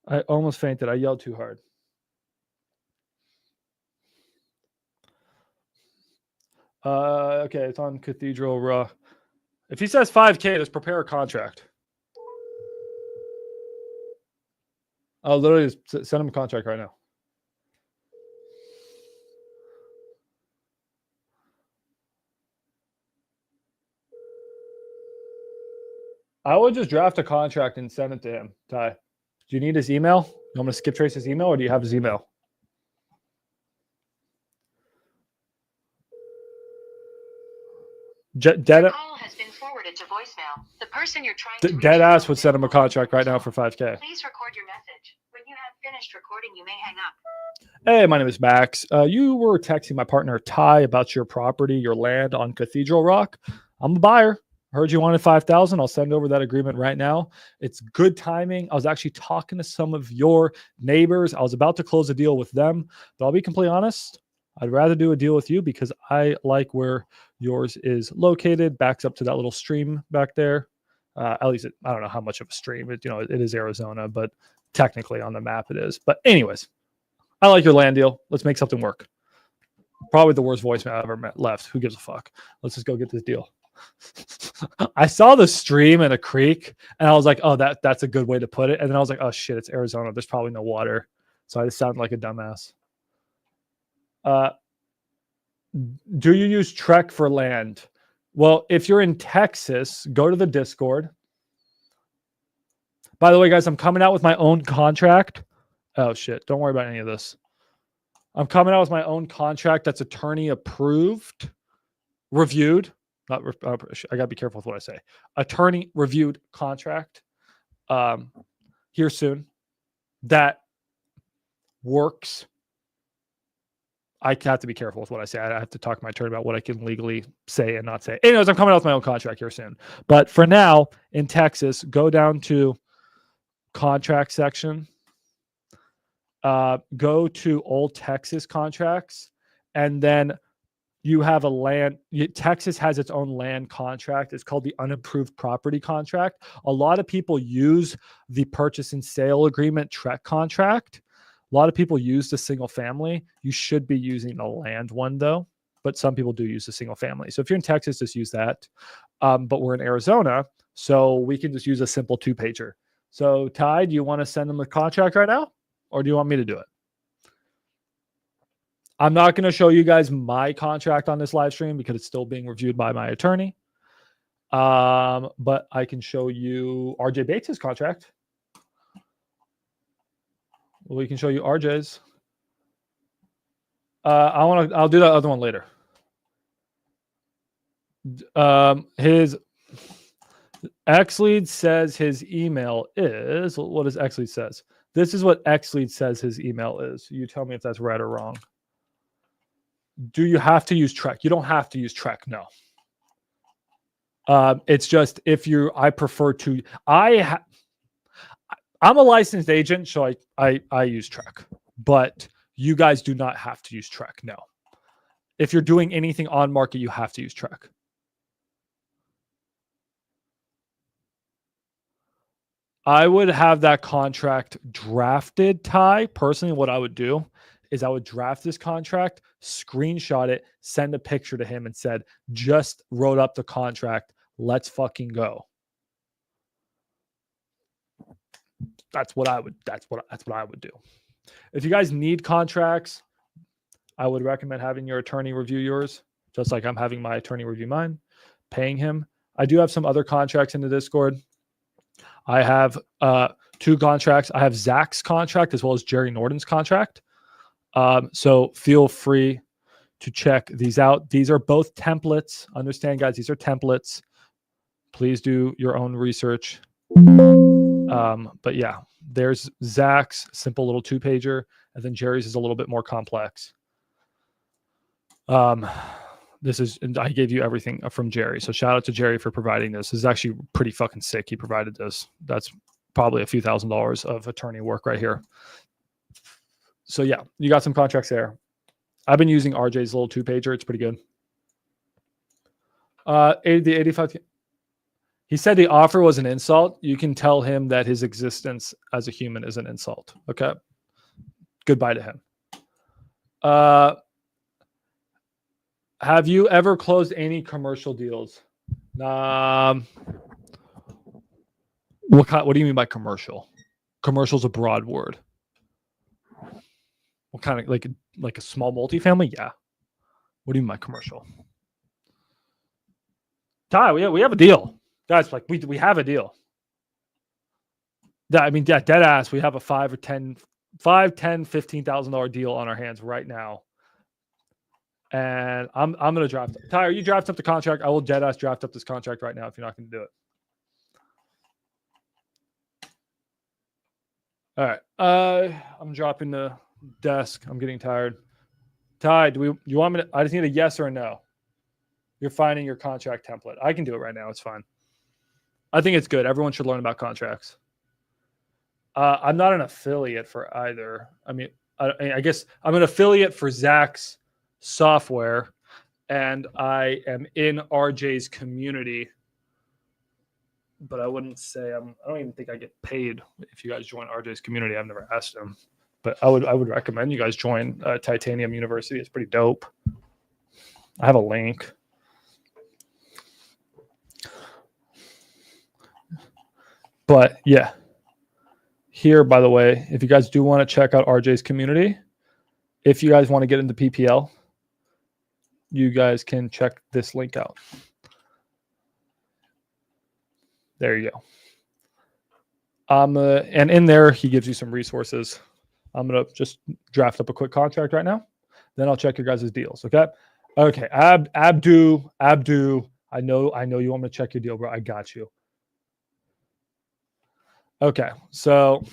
I almost fainted. I yelled too hard. Okay, it's on Cathedral Raw. If he says 5K, let's prepare a contract. I'll literally just send him a contract right now. I would just draft a contract and send it to him, Ty. Do you need his email? You want me to skip trace his email, or do you have his email? Dead call has been forwarded to voicemail. The person you're trying to dead ass would send him a contract right now for 5K. Please record your message. When you have finished recording, you may hang up. Hey, my name is Max. You were texting my partner Ty about your property, your land on Cathedral Rock. I'm a buyer. Heard you wanted 5,000. I'll send over that agreement right now. It's good timing. I was actually talking to some of your neighbors. I was about to close a deal with them, but I'll be completely honest. I'd rather do a deal with you because I like where yours is located. Backs up to that little stream back there. At least I don't know how much of a stream. It is Arizona, but technically on the map it is. But anyways, I like your land deal. Let's make something work. Probably the worst voicemail I ever left. Who gives a fuck? Let's just go get this deal. I saw the stream in a creek and I was like, oh, that's a good way to put it. And then I was like, oh shit, it's Arizona. There's probably no water. So I just sounded like a dumbass. Do you use Trek for land? Well, if you're in Texas, go to the Discord. By the way, guys, I'm coming out with my own contract. Oh shit, don't worry about any of this. I'm coming out with my own contract that's attorney approved, reviewed. I gotta be careful with what I say. Attorney reviewed contract here soon that works. I have to be careful with what I say. I have to talk to my attorney about what I can legally say and not say. Anyways, I'm coming out with my own contract here soon. But for now, in Texas, go down to contract section. Go to old Texas contracts, and then you have a land. Texas has its own land contract. It's called the unapproved property contract. A lot of people use the purchase and sale agreement Trek contract. A lot of people use the single family. You should be using the land one though, but some people do use the single family. So if you're in Texas, just use that. But we're in Arizona, so we can just use a simple 2-pager. So Ty, do you want to send them the contract right now, or do you want me to do it? I'm not going to show you guys my contract on this live stream because it's still being reviewed by my attorney. But I can show you RJ Bates' contract. We can show you RJ's. I'll do that other one later. His Xleads says his email is, what does Xleads says? This is what Xleads says his email is. You tell me if that's right or wrong. Do you have to use Trek? You don't have to use Trek, no. It's just if I prefer to, I'm a licensed agent, so I use Trek, but you guys do not have to use Trek, no. If you're doing anything on market, you have to use Trek. I would have that contract drafted, Ty. Personally, what I would do is I would draft this contract, screenshot it, send a picture to him and said, just wrote up the contract. Let's fucking go. That's what I would do. If you guys need contracts, I would recommend having your attorney review yours, just like I'm having my attorney review mine, paying him. I do have some other contracts in the Discord. I have 2 contracts. I have Zach's contract as well as Jerry Norton's contract. So feel free to check these out. These are both templates. Understand, guys, these are templates. Please do your own research. But yeah, there's Zach's simple little 2-pager, and then Jerry's is a little bit more complex. And I gave you everything from Jerry. So shout out to Jerry for providing this. This is actually pretty fucking sick. He provided this. That's probably a few $1,000s of attorney work right here. So yeah, you got some contracts there. I've been using RJ's little 2-pager. It's pretty good. The 85. He said the offer was an insult. You can tell him that his existence as a human is an insult. Okay. Goodbye to him. Have you ever closed any commercial deals? What do you mean by commercial? Commercial is a broad word. What kind of like a small multifamily? Yeah. What do you mean by commercial? Ty, we have a deal, guys. Like we have a deal. Yeah, I mean, dead ass. We have a $15,000 deal on our hands right now. And I'm gonna draft. Ty, you draft up the contract. I will dead ass draft up this contract right now if you're not gonna do it. All right. I'm dropping the desk. I'm getting tired. Ty, you want me to? I just need a yes or a no. You're finding your contract template. I can do it right now. It's fine. I think it's good. Everyone should learn about contracts. I'm not an affiliate for either. I mean, I guess I'm an affiliate for Zach's software, and I am in RJ's community. But I wouldn't say I don't even think I get paid if you guys join RJ's community. I've never asked him, but I would recommend you guys join Titanium University. It's pretty dope. I have a link. But yeah, here, by the way, if you guys do want to check out RJ's community, if you guys want to get into PPL, you guys can check this link out. There you go. And in there, he gives you some resources. I'm going to just draft up a quick contract right now. Then I'll check your guys' deals. Okay. Okay. Abdu. I know you want me to check your deal, bro. I got you. Okay. So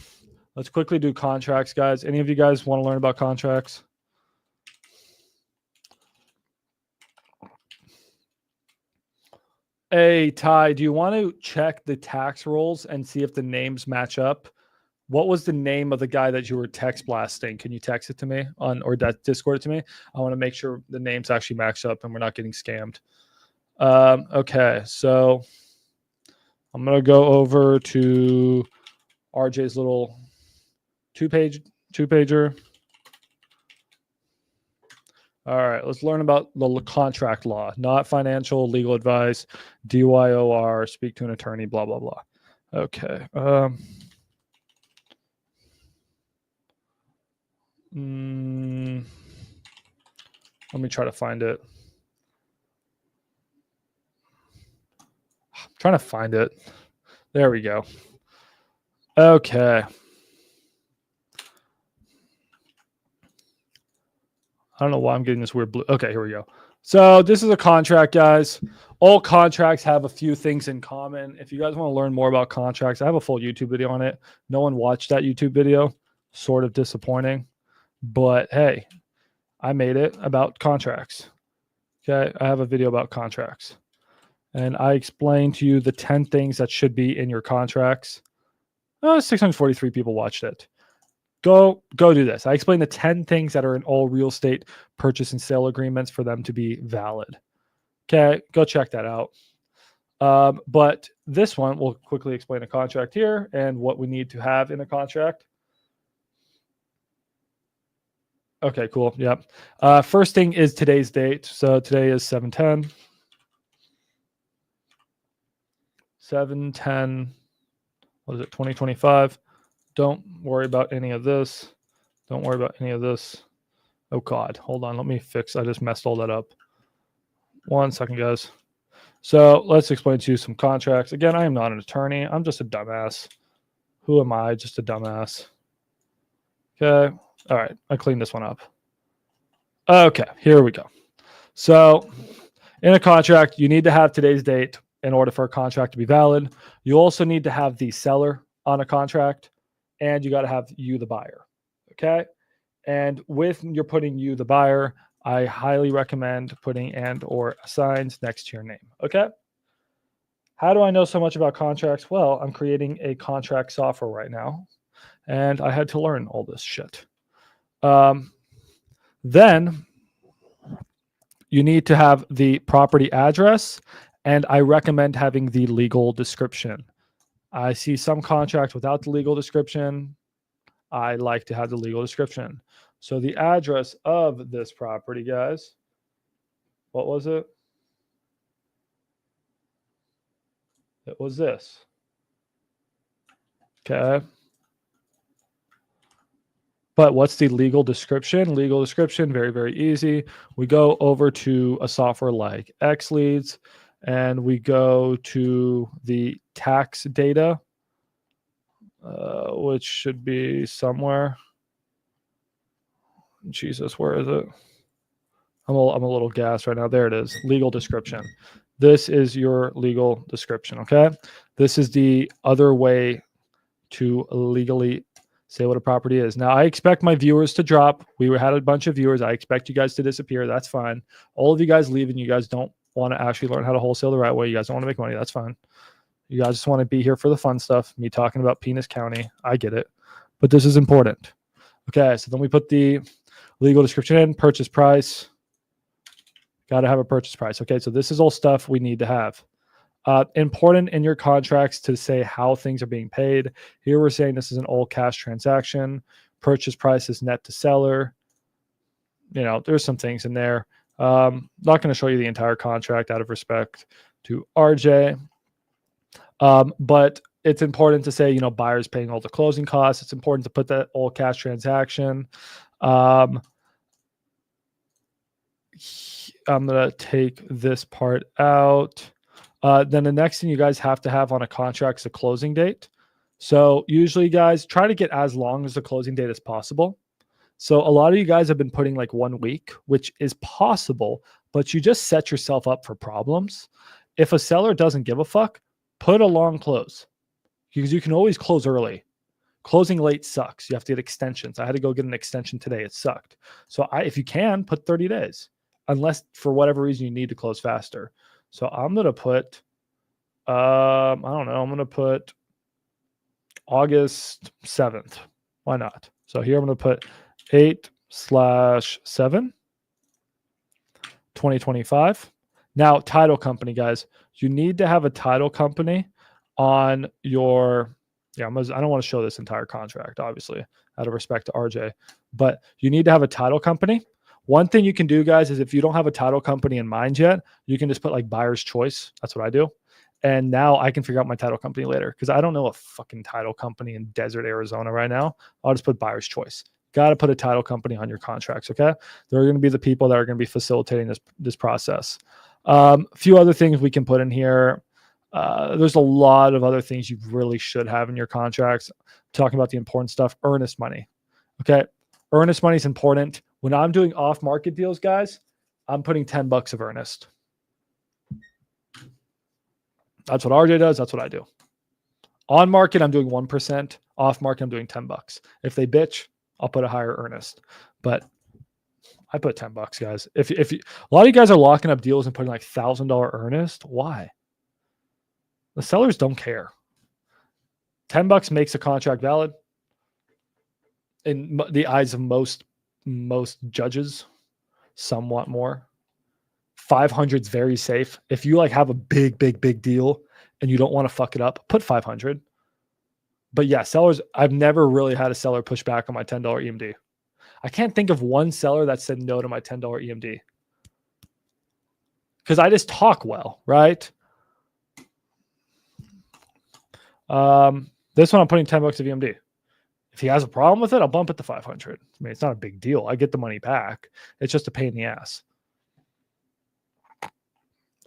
let's quickly do contracts, guys. Any of you guys want to learn about contracts? Hey, Ty, do you want to check the tax rolls and see if the names match up? What was the name of the guy that you were text blasting? Can you text it to me or Discord it to me? I want to make sure the names actually match up and we're not getting scammed. Okay, so I'm going to go over to RJ's little two-pager. All right, let's learn about the contract law, not financial, legal advice, DYOR, speak to an attorney, blah, blah, blah. Okay. Let me try to find it. I'm trying to find it. There we go. Okay. I don't know why I'm getting this weird blue. Okay, here we go. So this is a contract, guys. All contracts have a few things in common. If you guys want to learn more about contracts, I have a full YouTube video on it. No one watched that YouTube video. Sort of disappointing. But hey, I made it about contracts. Okay, I have a video about contracts. And I explained to you the 10 things that should be in your contracts. 643 people watched it. Go do this. I explained the 10 things that are in all real estate purchase and sale agreements for them to be valid. Okay, go check that out. But this one, we'll quickly explain a contract here and what we need to have in a contract. Okay, cool. Yep. First thing is today's date. So today is 7/10. 7/10. What is it? 2025. Don't worry about any of this. Don't worry about any of this. Oh God, hold on. Let me fix. I just messed all that up. 1 second, guys. So let's explain to you some contracts. Again, I am not an attorney. I'm just a dumbass. Who am I? Just a dumbass. Okay. All right. I cleaned this one up. Okay. Here we go. So in a contract, you need to have today's date in order for a contract to be valid. You also need to have the seller on a contract, and you got to have you, the buyer. Okay. And with you're putting you, the buyer, I highly recommend putting and or assigns next to your name. Okay. How do I know so much about contracts? Well, I'm creating a contract software right now, and I had to learn all this shit. Then you need to have the property address, and I recommend having the legal description. I see some contracts without the legal description. I like to have the legal description. So the address of this property, guys, what was it? It was this. Okay. But what's the legal description? Legal description, very, very easy. We go over to a software like Xleads, and we go to the tax data, which should be somewhere. Jesus, where is it? I'm a little gassed right now. There it is. Legal description. This is your legal description. Okay. This is the other way to legally say what a property is. Now, I expect my viewers to drop. We had a bunch of viewers. I expect you guys to disappear. That's fine. All of you guys leave and you guys don't want to actually learn how to wholesale the right way. You guys don't want to make money. That's fine. You guys just want to be here for the fun stuff. Me talking about Penis County. I get it. But this is important. Okay. So then we put the legal description in, purchase price. Got to have a purchase price. Okay. So this is all stuff we need to have. Important in your contracts to say how things are being paid. Here we're saying this is an all cash transaction. Purchase price is net to seller. You know, there's some things in there. Not going to show you the entire contract out of respect to RJ. But it's important to say, you know, buyer's paying all the closing costs. It's important to put that all cash transaction. I'm going to take this part out. Then the next thing you guys have to have on a contract is a closing date. So usually, guys, try to get as long as the closing date as possible. So a lot of you guys have been putting like 1 week, which is possible, but you just set yourself up for problems. If a seller doesn't give a fuck, put a long close because you can always close early. Closing late sucks. You have to get extensions. I had to go get an extension today. It sucked. So if you can, put 30 days, unless for whatever reason you need to close faster. So I'm going to put, I don't know, I'm going to put August 7th. Why not? So here I'm going to put 8/7, 2025. Now, title company, guys, you need to have a title company on your, I don't want to show this entire contract, obviously, out of respect to RJ, but you need to have a title company. One thing you can do, guys, is if you don't have a title company in mind yet, you can just put like buyer's choice. That's what I do. And now I can figure out my title company later because I don't know a fucking title company in desert Arizona right now. I'll just put buyer's choice. Got to put a title company on your contracts, okay? They're going to be the people that are going to be facilitating this process. A few other things we can put in here. There's a lot of other things you really should have in your contracts. Talking about the important stuff, earnest money, okay? Earnest money is important. When I'm doing off-market deals, guys, I'm putting $10 of earnest. That's what RJ does. That's what I do. On market, I'm doing 1%. Off market, I'm doing $10. If they bitch, I'll put a higher earnest. But I put $10, guys. If you, a lot of you guys are locking up deals and putting like $1,000 earnest, why? The sellers don't care. $10 makes a contract valid in the eyes of most judges, somewhat more. 500 is very safe. If you like have a big deal and you don't want to fuck it up, put 500. But yeah, sellers, I've never really had a seller push back on my $10 EMD. I can't think of one seller that said no to my $10 EMD. Because I just talk well, right? This one I'm putting $10 of EMD. If he has a problem with it, I'll bump it to 500. I mean, it's not a big deal. I get the money back. It's just a pain in the ass.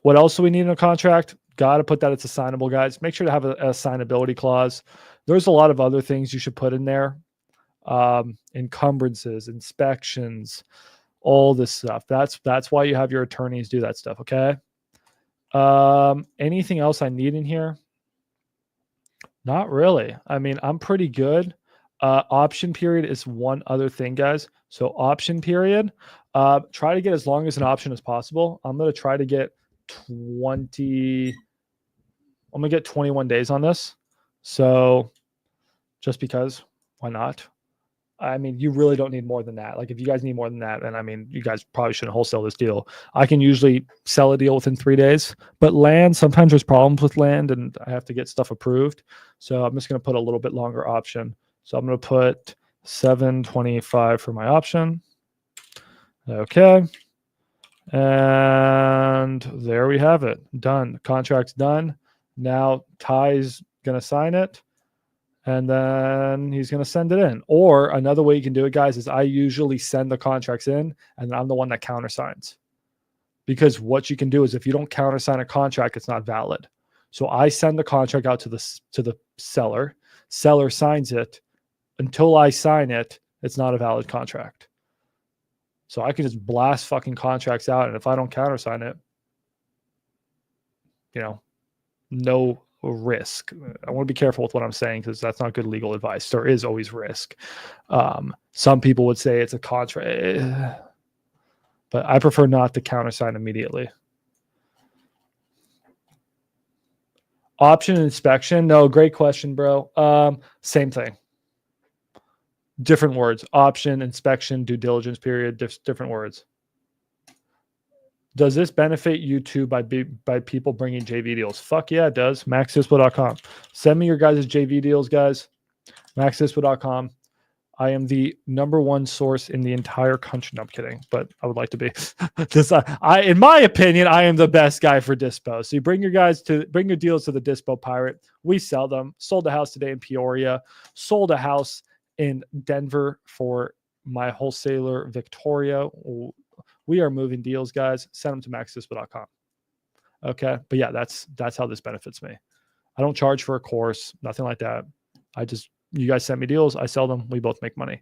What else do we need in a contract? Got to put that it's assignable, guys. Make sure to have a assignability clause. There's a lot of other things you should put in there. Encumbrances, inspections, all this stuff. That's why you have your attorneys do that stuff, okay? Anything else I need in here? Not really. I mean, I'm pretty good. Option period is one other thing, guys. So option period, try to get as long as an option as possible. I'm going to try to get 21 days on this. So just because, why not? I mean, you really don't need more than that. Like if you guys need more than that, then I mean, you guys probably shouldn't wholesale this deal. I can usually sell a deal within 3 days, but land, sometimes there's problems with land and I have to get stuff approved. So I'm just going to put a little bit longer option. So I'm going to put 725 for my option. Okay. And there we have it. Done. Contract's done. Now Ty's going to sign it, and then he's going to send it in. Or another way you can do it, guys, is I usually send the contracts in, and I'm the one that countersigns. Because what you can do is if you don't countersign a contract, it's not valid. So I send the contract out to the seller. Seller signs it. Until I sign it, it's not a valid contract. So I can just blast fucking contracts out, and if I don't countersign it, no risk. I want to be careful with what I'm saying because that's not good legal advice. There is always risk. Some people would say it's a contract, but I prefer not to countersign immediately. Option inspection? No, great question, bro. Same thing. Different words. Option, inspection, due diligence period, different words. Does this benefit you too by people bringing JV deals? Fuck yeah, it does. MaxDispo.com. Send me your guys' JV deals, guys. MaxDispo.com. I am the #1 source in the entire country. No, I'm kidding, but I would like to be. In my opinion, I am the best guy for Dispo. So you bring your deals to the Dispo Pirate. We sell them. Sold a house today in Peoria. Sold a house in Denver for my wholesaler, Victoria. We are moving deals, guys. Send them to maxdispo.com. Okay. But yeah, that's how this benefits me. I don't charge for a course, nothing like that. You guys send me deals. I sell them. We both make money.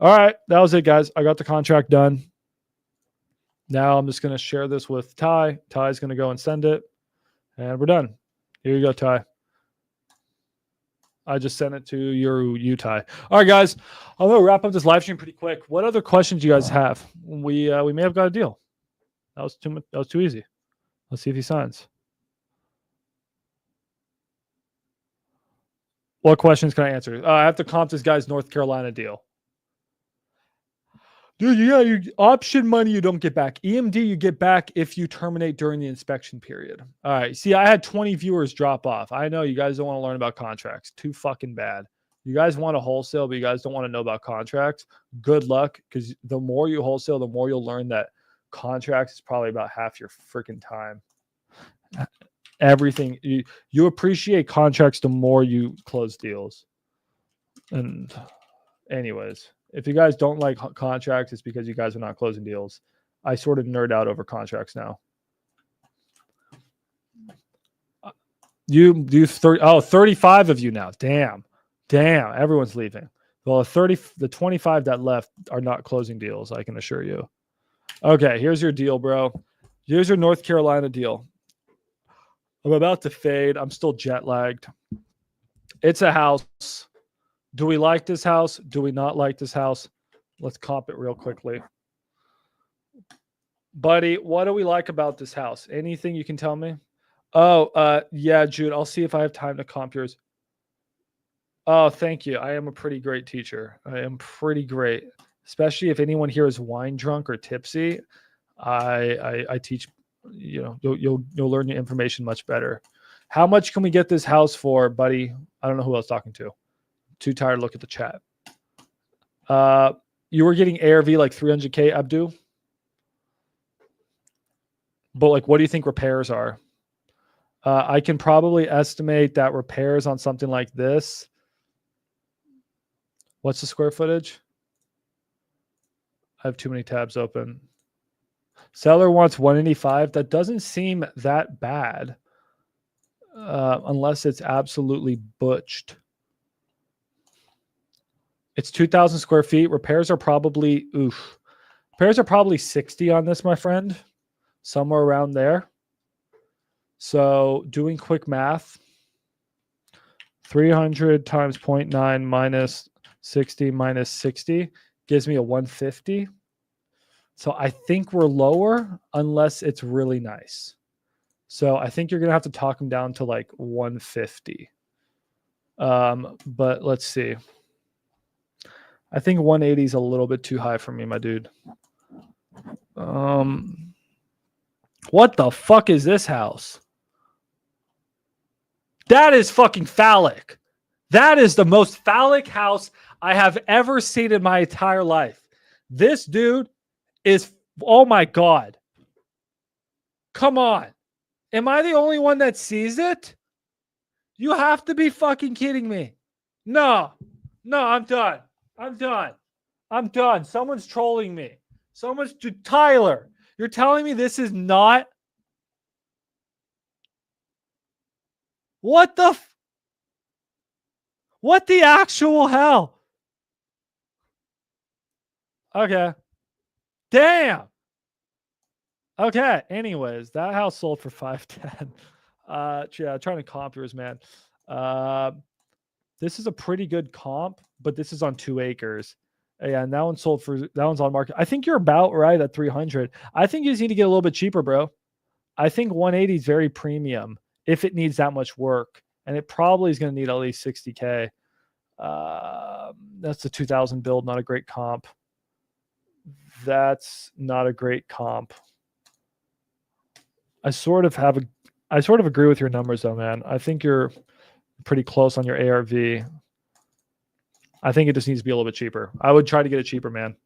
All right. That was it, guys. I got the contract done. Now I'm just going to share this with Ty. Ty's going to go and send it. And we're done. Here you go, Ty. I just sent it to you, Ty. All right, guys. I'm going to wrap up this live stream pretty quick. What other questions do you guys have? We may have got a deal. That was too easy. Let's see if he signs. What questions can I answer? I have to comp this guy's North Carolina deal. Dude, your option money you don't get back. EMD you get back if you terminate during the inspection period. All right. See, I had 20 viewers drop off. I know you guys don't want to learn about contracts. Too fucking bad. You guys want to wholesale, but you guys don't want to know about contracts. Good luck, because the more you wholesale, the more you'll learn that contracts is probably about half your freaking time. Everything you appreciate contracts the more you close deals. And anyways, if you guys don't like contracts, it's because you guys are not closing deals. I sort of nerd out over contracts now. You do 35 of you now. Damn, everyone's leaving. Well, the 25 that left are not closing deals, I can assure you. Okay, here's your deal, bro. Here's your North Carolina deal. I'm about to fade. I'm still jet lagged. It's a house. Do we like this house? Do we not like this house? Let's comp it real quickly. Buddy, what do we like about this house? Anything you can tell me? Oh, yeah, Jude. I'll see if I have time to comp yours. Oh, thank you. I am a pretty great teacher. I am pretty great. Especially if anyone here is wine drunk or tipsy. I teach, you'll learn your information much better. How much can we get this house for, buddy? I don't know who I was talking to. Too tired to look at the chat. You were getting ARV like 300K, Abdu? But like, what do you think repairs are? I can probably estimate that repairs on something like this. What's the square footage? I have too many tabs open. Seller wants 185. That doesn't seem that bad. Unless it's absolutely butched. It's 2,000 square feet. Repairs are probably, repairs are probably 60 on this, my friend. Somewhere around there. So doing quick math, 300 times 0.9 minus 60 minus 60 gives me a 150. So I think we're lower unless it's really nice. So I think you're going to have to talk them down to like 150. But let's see. I think 180 is a little bit too high for me, my dude. What the fuck is this house? That is fucking phallic. That is the most phallic house I have ever seen in my entire life. This dude is, oh my God. Come on. Am I the only one that sees it? You have to be fucking kidding me. No, I'm done. I'm done. I'm done. Someone's trolling me. Tyler, you're telling me this is not. What the what the actual hell? Okay. Damn. Okay. Anyways, that house sold for 510. Yeah, trying to comp yours, man. This is a pretty good comp, but this is on 2 acres. Yeah, and that one's on market. I think you're about right at 300. I think you just need to get a little bit cheaper, bro. I think 180 is very premium if it needs that much work, and it probably is going to need at least 60K. That's the 2000 build, not a great comp. That's not a great comp. I sort of agree with your numbers though, man. I think you're pretty close on your ARV. I think it just needs to be a little bit cheaper. I would try to get it cheaper, man.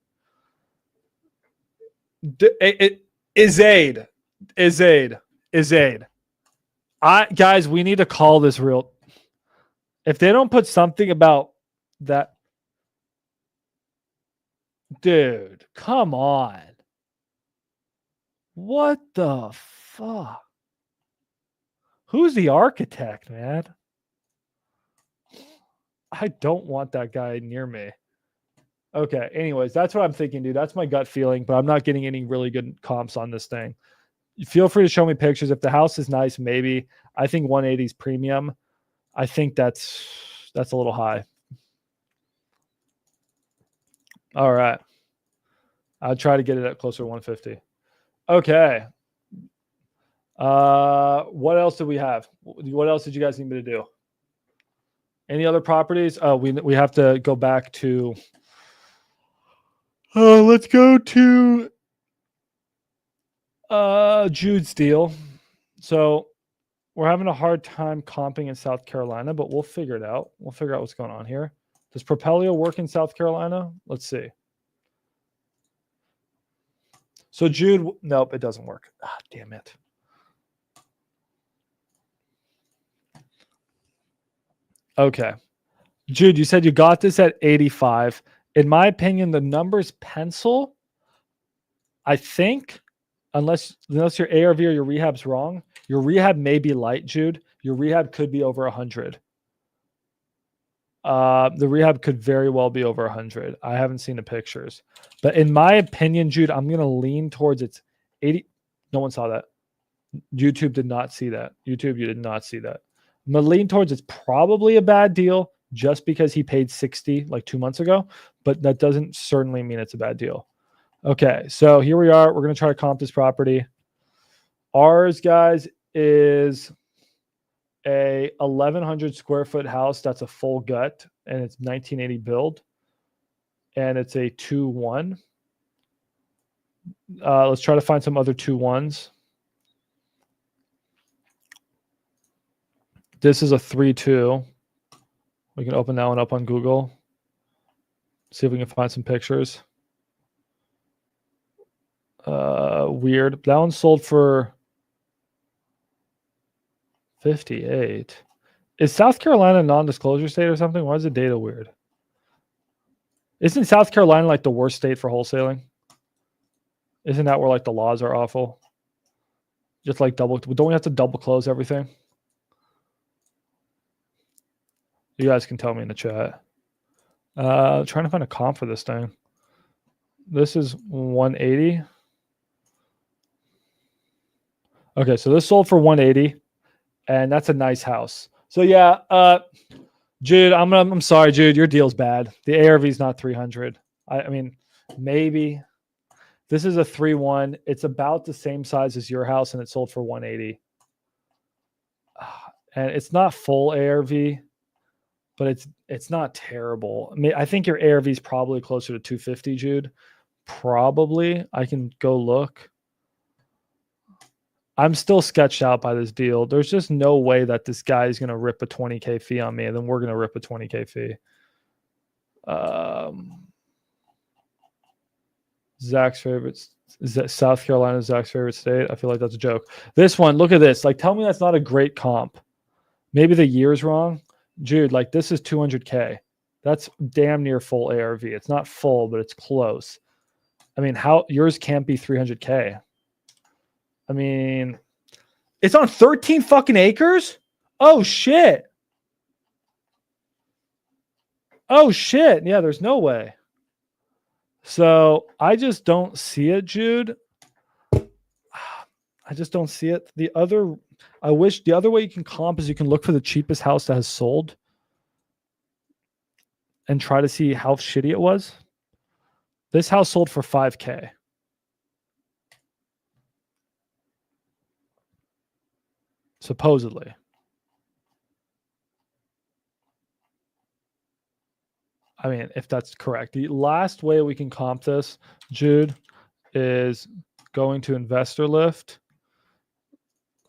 Is aid. Guys, we need to call this real. If they don't put something about that, dude, come on. What the fuck? Who's the architect, man? I don't want that guy near me. Okay, anyways, that's what I'm thinking, dude. That's my gut feeling, but I'm not getting any really good comps on this thing. Feel free to show me pictures. If the house is nice, maybe. I think 180 is premium. I think that's a little high. All right. I'll try to get it at closer to 150. Okay. What else did we have? What else did you guys need me to do? Any other properties? We have to go back to. Let's go to Jude's deal. So we're having a hard time comping in South Carolina, but we'll figure it out. We'll figure out what's going on here. Does Propelio work in South Carolina? Let's see. So Jude, nope, it doesn't work. Ah, damn it. Okay. Jude, you said you got this at 85. In my opinion, the numbers pencil. I think, unless your ARV or your rehab's wrong, your rehab may be light, Jude. Your rehab could be over 100. The rehab could very well be over 100. I haven't seen the pictures. But in my opinion, Jude, I'm going to lean towards its 80. No one saw that. YouTube did not see that. YouTube, you did not see that. I'm going to lean towards it's probably a bad deal just because he paid 60 like 2 months ago. But that doesn't certainly mean it's a bad deal. Okay, so here we are. We're going to try to comp this property. Ours, guys, is a 1,100 square foot house. That's a full gut, and it's 1980 build, and it's a 2-1. Let's try to find some other 2-1s. This is a 3-2. We can open that one up on Google. See if we can find some pictures. Weird. That one sold for 58. Is South Carolina a non-disclosure state or something? Why is the data weird? Isn't South Carolina like the worst state for wholesaling? Isn't that where like the laws are awful? Just like don't we have to double close everything? You guys can tell me in the chat. Trying to find a comp for this thing. This is 180. Okay, so this sold for 180, and that's a nice house. So yeah, Jude, I'm sorry, Jude, your deal's bad. The ARV is not 300. I mean, maybe. This is a 3-1. It's about the same size as your house, and it sold for 180. And it's not full ARV, but it's not terrible. I mean, I think your ARV is probably closer to 250, Jude. Probably. I can go look. I'm still sketched out by this deal. There's just no way that this guy is going to rip a 20K fee on me, and then we're going to rip a 20K fee. Zach's favorite is that South Carolina, Zach's favorite state. I feel like that's a joke. This one, look at this. Like, tell me that's not a great comp. Maybe the year's wrong. Jude, like this is 200K. That's damn near full ARV. It's not full, but it's close. I mean, how yours can't be 300K. I mean, it's on 13 fucking acres? Oh shit. Oh shit. Yeah, there's no way. So I just don't see it, Jude. I just don't see it. I wish the other way you can comp is you can look for the cheapest house that has sold and try to see how shitty it was. This house sold for 5K. Supposedly. I mean, if that's correct. The last way we can comp this, Jude, is going to Investor Lift.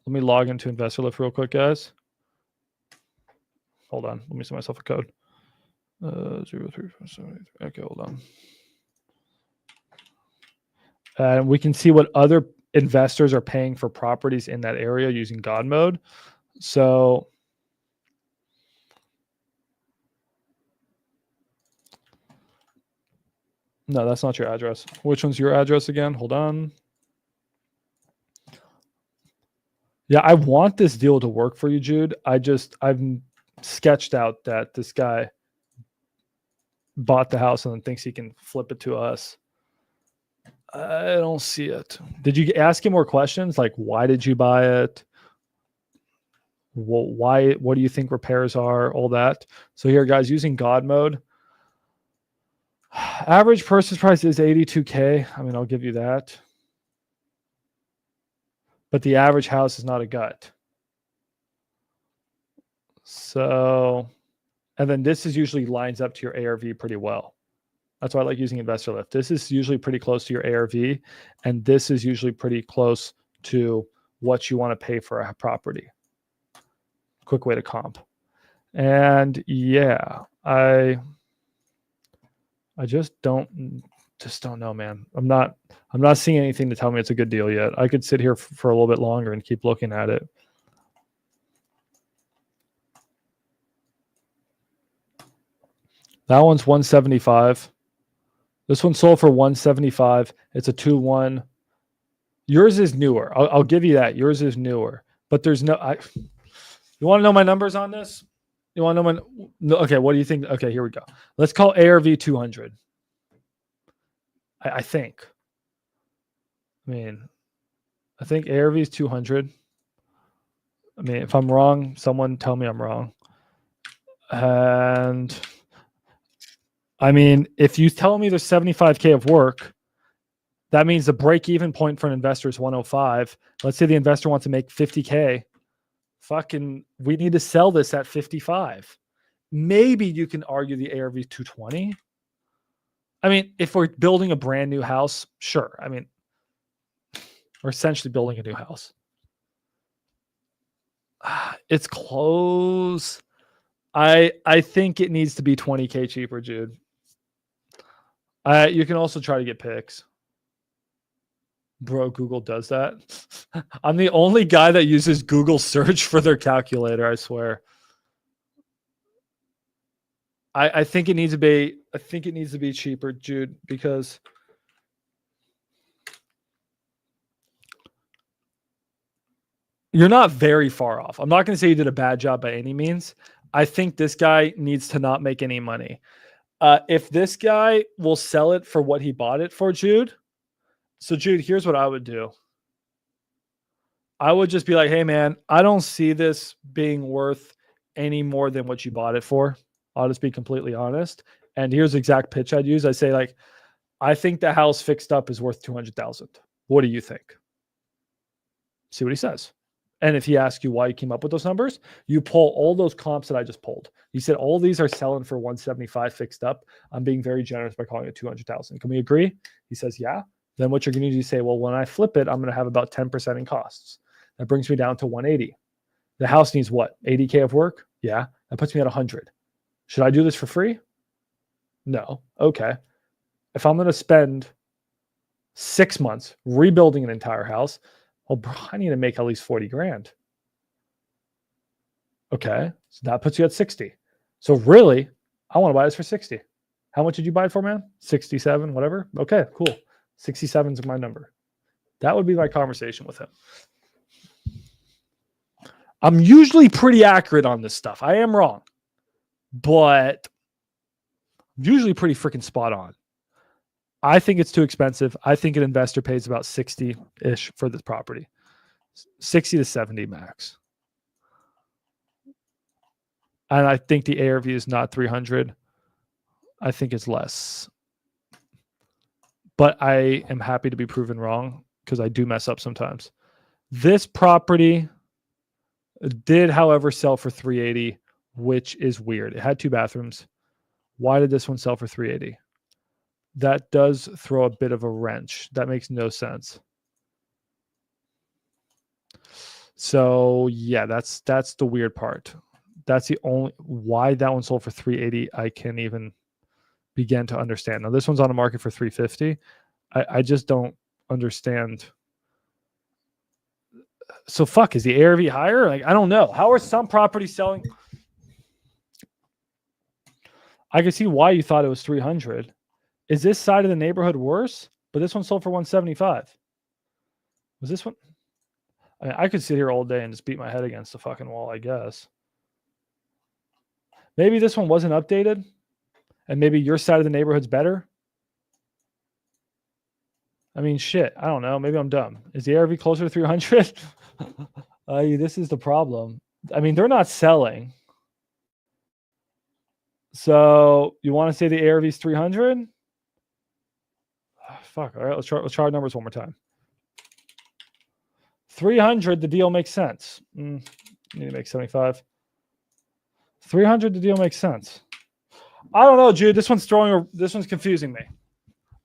Let me log into Investor Lift real quick, guys. Hold on. Let me send myself a code. 03478. Okay, hold on. And we can see what other investors are paying for properties in that area using God mode. So no, that's not your address. Which one's your address again? Hold on. Yeah, I want this deal to work for you, Jude. I've sketched out that this guy bought the house and then thinks he can flip it to us. I don't see it. Did you ask him more questions? Like, why did you buy it? Why? What do you think repairs are? All that. So here, guys, using God mode. Average purchase price is 82K. I mean, I'll give you that. But the average house is not a gut. So, and then this is usually lines up to your ARV pretty well. That's why I like using Investor Lift. This is usually pretty close to your ARV, and this is usually pretty close to what you want to pay for a property. Quick way to comp. And yeah, I just don't know, man. I'm not seeing anything to tell me it's a good deal yet. I could sit here for a little bit longer and keep looking at it. That one's 175. This one sold for 175. It's a 2-1. Yours is newer. I'll give you that. Yours is newer, but there's no. You want to know my numbers on this? You want to know my? No, okay. What do you think? Okay, here we go. Let's call ARV 200. I think. I mean, I think ARV is 200. I mean, if I'm wrong, someone tell me I'm wrong. And I mean, if you tell me there's 75K of work, that means the break-even point for an investor is 105. Let's say the investor wants to make 50K. Fucking, we need to sell this at 55. Maybe you can argue the ARV is 220. I mean, if we're building a brand new house, sure. I mean, we're essentially building a new house. It's close. I think it needs to be 20K cheaper, Jude. You can also try to get picks. Bro, Google does that. I'm the only guy that uses Google search for their calculator, I swear. I think it needs to be cheaper, Jude, because you're not very far off. I'm not going to say you did a bad job by any means. I think this guy needs to not make any money. If this guy will sell it for what he bought it for, Jude. So, Jude, here's what I would do. I would just be like, hey, man, I don't see this being worth any more than what you bought it for. I'll just be completely honest. And here's the exact pitch I'd use. I say, like, I think the house fixed up is worth $200,000. What do you think? See what he says. And if he asks you why you came up with those numbers, you pull all those comps that I just pulled. You said all these are selling for 175 fixed up. I'm being very generous by calling it 200,000. Can we agree? He says, yeah. Then what you're going to do is say, well, when I flip it, I'm going to have about 10% in costs. That brings me down to 180. The house needs what? 80K of work? Yeah. That puts me at 100. Should I do this for free? No. Okay. If I'm going to spend 6 months rebuilding an entire house, well, bro, I need to make at least 40 grand. Okay, so that puts you at 60. So really, I want to buy this for 60. How much did you buy it for, man? 67, whatever. Okay, cool. 67 is my number. That would be my conversation with him. I'm usually pretty accurate on this stuff. I am wrong, but I'm usually pretty freaking spot on. I think it's too expensive. I think an investor pays about 60-ish for this property. 60 to 70 max. And I think the ARV is not 300. I think it's less. But I am happy to be proven wrong because I do mess up sometimes. This property did, however, sell for 380, which is weird. It had 2 bathrooms. Why did this one sell for 380? That does throw a bit of a wrench. That makes no sense. So yeah, that's the weird part. That's the only why that one sold for 380. I can't even begin to understand. Now this one's on the market for 350. I just don't understand. So fuck, is the ARV higher? Like, I don't know. How are some properties selling? I can see why you thought it was 300. Is this side of the neighborhood worse? But this one sold for 175. Was this one? I mean, I could sit here all day and just beat my head against the fucking wall, I guess. Maybe this one wasn't updated, and maybe your side of the neighborhood's better. I mean, shit. I don't know. Maybe I'm dumb. Is the ARV closer to 300? This is the problem. I mean, they're not selling. So you want to say the ARV is 300? Fuck. All right. Let's try our numbers one more time. 300, the deal makes sense. Need to make 75. 300, the deal makes sense. I don't know, Jude. This one's confusing me.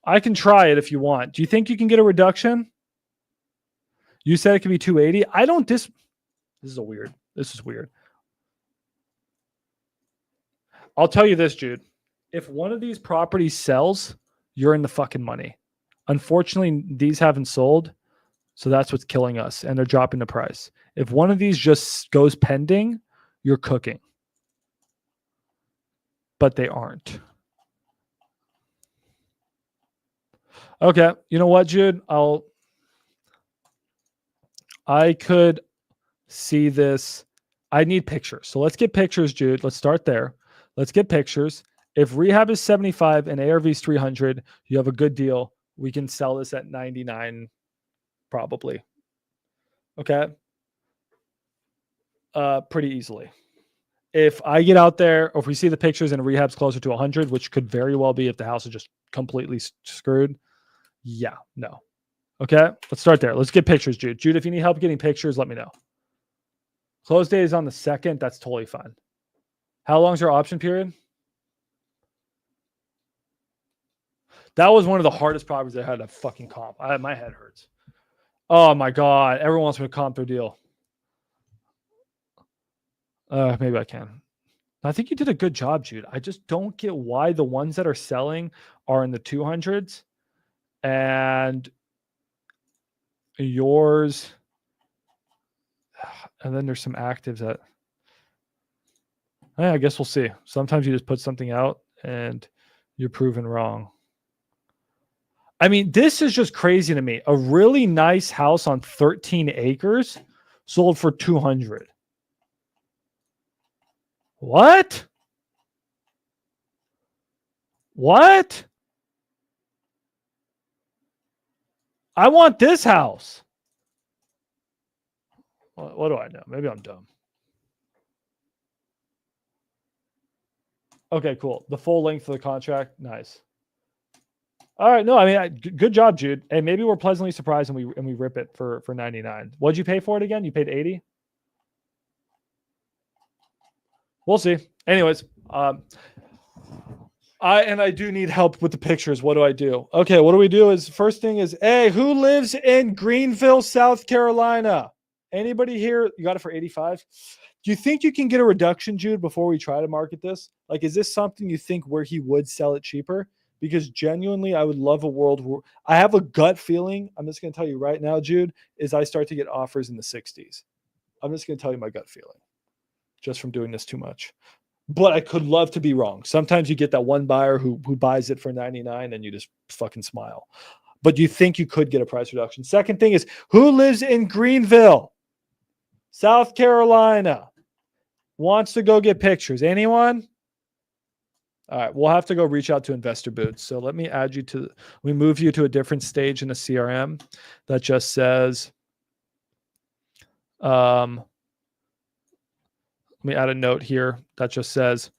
I can try it if you want. Do you think you can get a reduction? You said it could be 280. I don't This is weird. This is weird. I'll tell you this, Jude. If one of these properties sells, you're in the fucking money. Unfortunately, these haven't sold. So that's what's killing us. And they're dropping the price. If one of these just goes pending, you're cooking. But they aren't. Okay. You know what, Jude? I could see this. I need pictures. So let's get pictures, Jude. Let's start there. Let's get pictures. If rehab is 75 and ARV is 300, you have a good deal. We can sell this at 99 probably. Okay. Pretty easily. If I get out there, or if we see the pictures and rehab's closer to 100, which could very well be if the house is just completely screwed. Yeah, no. Okay, let's start there. Let's get pictures, Jude. Jude, if you need help getting pictures, let me know. Close day is on the 2nd. That's totally fine. How long is your option period? That was one of the hardest properties I had to fucking comp. My head hurts. Oh my God. Everyone wants me to comp their deal. Maybe I can. I think you did a good job, Jude. I just don't get why the ones that are selling are in the 200s and yours. And then there's some actives that, I guess we'll see. Sometimes you just put something out and you're proven wrong. I mean, this is just crazy to me. A really nice house on 13 acres sold for 200. What? What? I want this house. What do I know? Maybe I'm dumb. Okay, cool. The full length of the contract. Nice. All right. No, I mean, good job, Jude. And maybe we're pleasantly surprised and we rip it for 99. What'd you pay for it again? You paid 80? We'll see. Anyways, I do need help with the pictures. What do I do? Okay, what do we do is first thing is, hey, who lives in Greenville, South Carolina? Anybody here? You got it for 85? Do you think you can get a reduction, Jude, before we try to market this? Like, is this something you think where he would sell it cheaper? Because genuinely, I would love a world where I have a gut feeling. I'm just going to tell you right now, Jude, is I start to get offers in the 60s. I'm just going to tell you my gut feeling. just from doing this too much. But I could love to be wrong. Sometimes you get that one buyer who buys it for 99 and you just fucking smile. But you think you could get a price reduction. Second thing is, who lives in Greenville, South Carolina, wants to go get pictures? Anyone? All right, we'll have to go reach out to Investor Boots. So let me add you to, we move you to a different stage in the CRM that just says, let me add a note here that just says,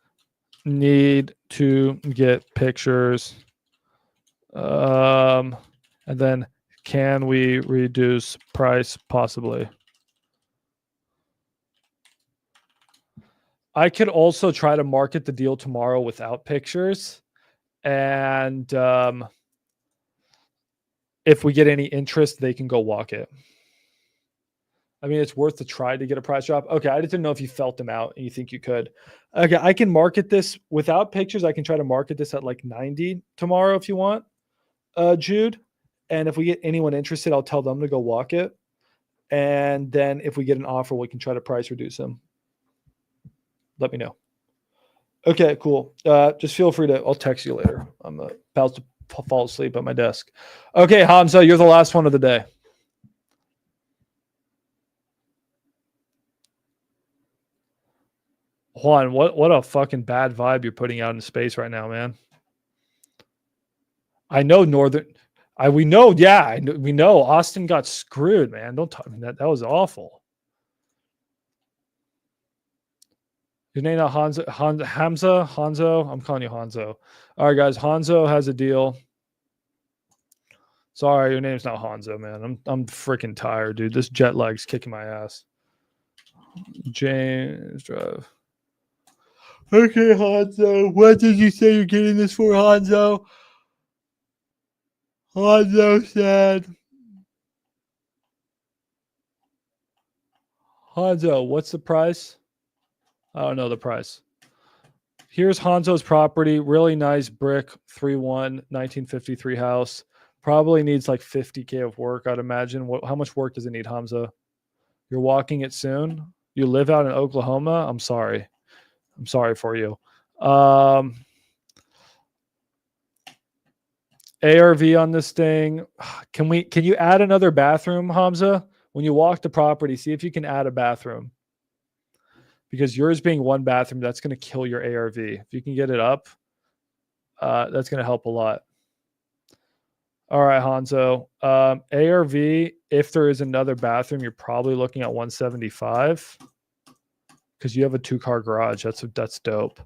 need to get pictures. And then, can we reduce price possibly? I could also try to market the deal tomorrow without pictures. And if we get any interest, they can go walk it. I mean, it's worth the try to get a price drop. Okay, I just didn't know if you felt them out and you think you could. Okay, I can market this without pictures. I can try to market this at like 90 tomorrow if you want, Jude. And if we get anyone interested, I'll tell them to go walk it. And then if we get an offer, we can try to price reduce them. Let me know. Okay, cool. Just feel free to, I'll text you later. I'm about to fall asleep at my desk. Okay, Hamza, you're the last one of the day. Juan, what a fucking bad vibe you're putting out in space right now, man. I know we know Austin got screwed, man. Don't talk that was awful. Your name not Hanzo, Hamza, Hanzo. I'm calling you Hanzo. All right, guys. Hanzo has a deal. Sorry, your name's not Hanzo, man. I'm freaking tired, dude. This jet lag's kicking my ass. James Drive. Okay, Hanzo. What did you say you're getting this for, Hanzo? Hanzo said. Hanzo, what's the price? I don't know the price. Here's Hanzo's property. Really nice brick, 3-1, 1953 house. Probably needs like 50K of work, I'd imagine. How much work does it need, Hamza? You're walking it soon? You live out in Oklahoma? I'm sorry. I'm sorry for you. ARV on this thing. Can you add another bathroom, Hamza? When you walk the property, see if you can add a bathroom. Because yours being one bathroom, that's going to kill your ARV. If you can get it up, that's going to help a lot. All right, Hanzo. ARV, if there is another bathroom, you're probably looking at 175 because you have a 2-car garage. That's dope.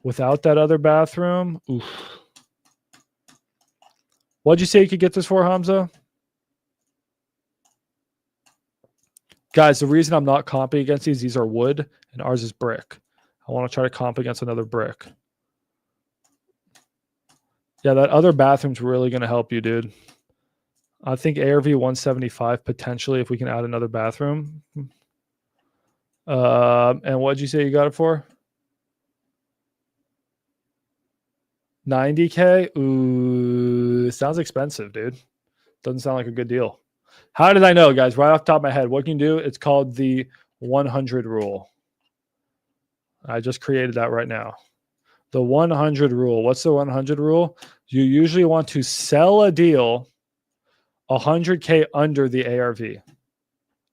Without that other bathroom, oof. What'd you say you could get this for, Hamza? Guys, the reason I'm not comping against these are wood and ours is brick. I want to try to comp against another brick. Yeah, that other bathroom's really going to help you, dude. I think ARV 175 potentially if we can add another bathroom. And what'd you say you got it for? 90K? Ooh, sounds expensive, dude. Doesn't sound like a good deal. How did I know, guys? Right off the top of my head, what can you do? It's called the 100 rule. I just created that right now. The 100 rule. What's the 100 rule? You usually want to sell a deal 100K under the ARV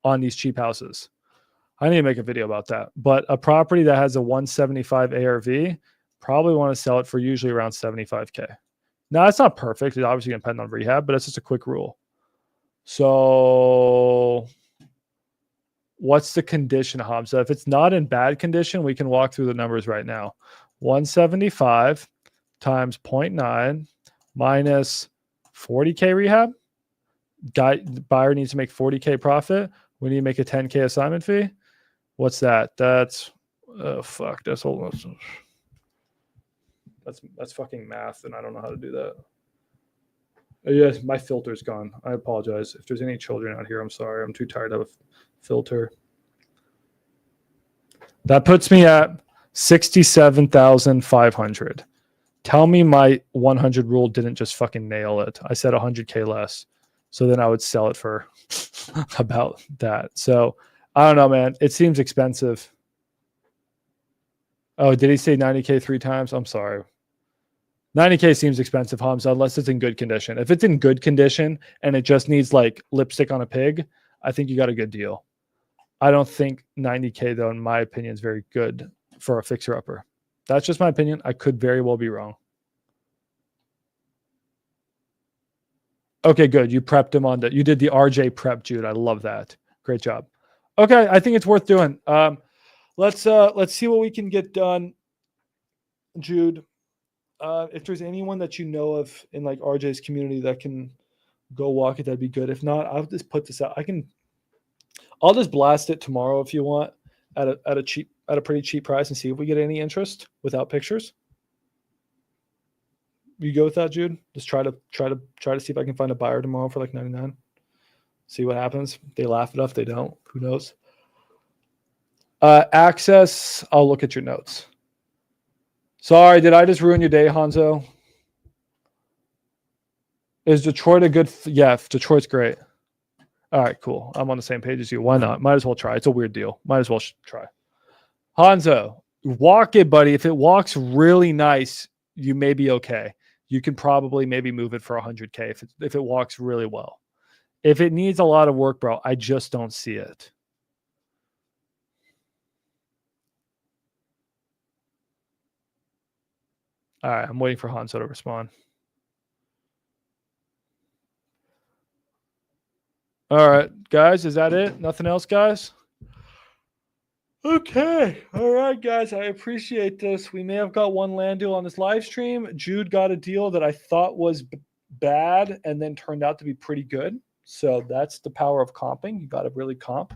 on these cheap houses. I need to make a video about that. But a property that has a 175 ARV, probably want to sell it for usually around 75K. Now, it's not perfect. It's obviously going to depend on rehab, but it's just a quick rule. So what's the condition, Hamza? If it's not in bad condition, we can walk through the numbers right now. 175 times 0.9 minus 40K rehab. Buyer needs to make 40K profit. We need to make a 10K assignment fee. What's that? That's fuck. That's fucking math, and I don't know how to do that. Yes, my filter's gone. I apologize. If there's any children out here, I'm sorry. I'm too tired of a filter. That puts me at 67,500. Tell me my 100 rule didn't just fucking nail it. I said 100K less. So then I would sell it for about that. So I don't know, man. It seems expensive. Oh, did he say 90K 3 times? I'm sorry. 90K seems expensive, Hamza, unless it's in good condition. If it's in good condition and it just needs like lipstick on a pig, I think you got a good deal. I don't think 90K, though, in my opinion, is very good for a fixer-upper. That's just my opinion. I could very well be wrong. Okay, good. You prepped him on that. You did the RJ prep, Jude. I love that. Great job. Okay, I think it's worth doing. Let's see what we can get done, Jude. If there's anyone that you know of in like RJ's community that can go walk it, that'd be good. If not, I'll just put this out. I'll just blast it tomorrow if you want at a pretty cheap price and see if we get any interest without pictures. You go with that, Jude? Just try to see if I can find a buyer tomorrow for like 99. See what happens. If they laugh it off, they don't. Who knows? Access. I'll look at your notes. Sorry, did I just ruin your day, Hanzo? Is Detroit a good? Yeah, Detroit's great. All right, cool. I'm on the same page as you. Why not? Might as well try. It's a weird deal. Might as well try. Hanzo, walk it, buddy. If it walks really nice, you may be okay. You can probably maybe move it for 100K if it walks really well. If it needs a lot of work, bro, I just don't see it. All right, I'm waiting for Hanzo to respond. All right, guys, is that it? Nothing else, guys? Okay. All right, guys. I appreciate this. We may have got one land deal on this live stream. Jude got a deal that I thought was bad and then turned out to be pretty good. So that's the power of comping. You got to really comp.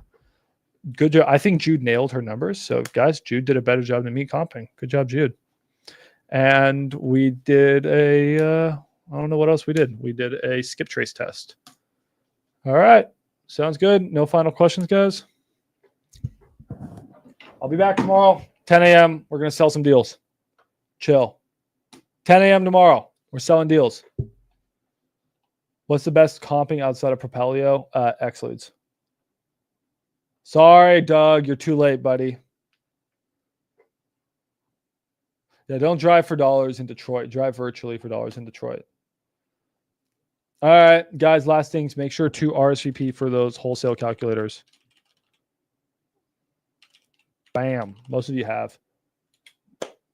Good job. I think Jude nailed her numbers. So, guys, Jude did a better job than me comping. Good job, Jude. And we did I don't know what else we did. We did a skip trace test. All right. Sounds good. No final questions, guys? I'll be back tomorrow, 10 a.m. We're going to sell some deals. Chill. 10 a.m. tomorrow. We're selling deals. What's the best comping outside of Propelio? Xleads. Sorry, Doug. You're too late, buddy. Yeah, don't drive for dollars in Detroit. Drive virtually for dollars in Detroit. All right, guys, last things. Make sure to RSVP for those wholesale calculators. Bam. Most of you have.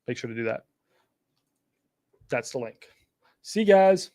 Make sure to do that. That's the link. See you guys.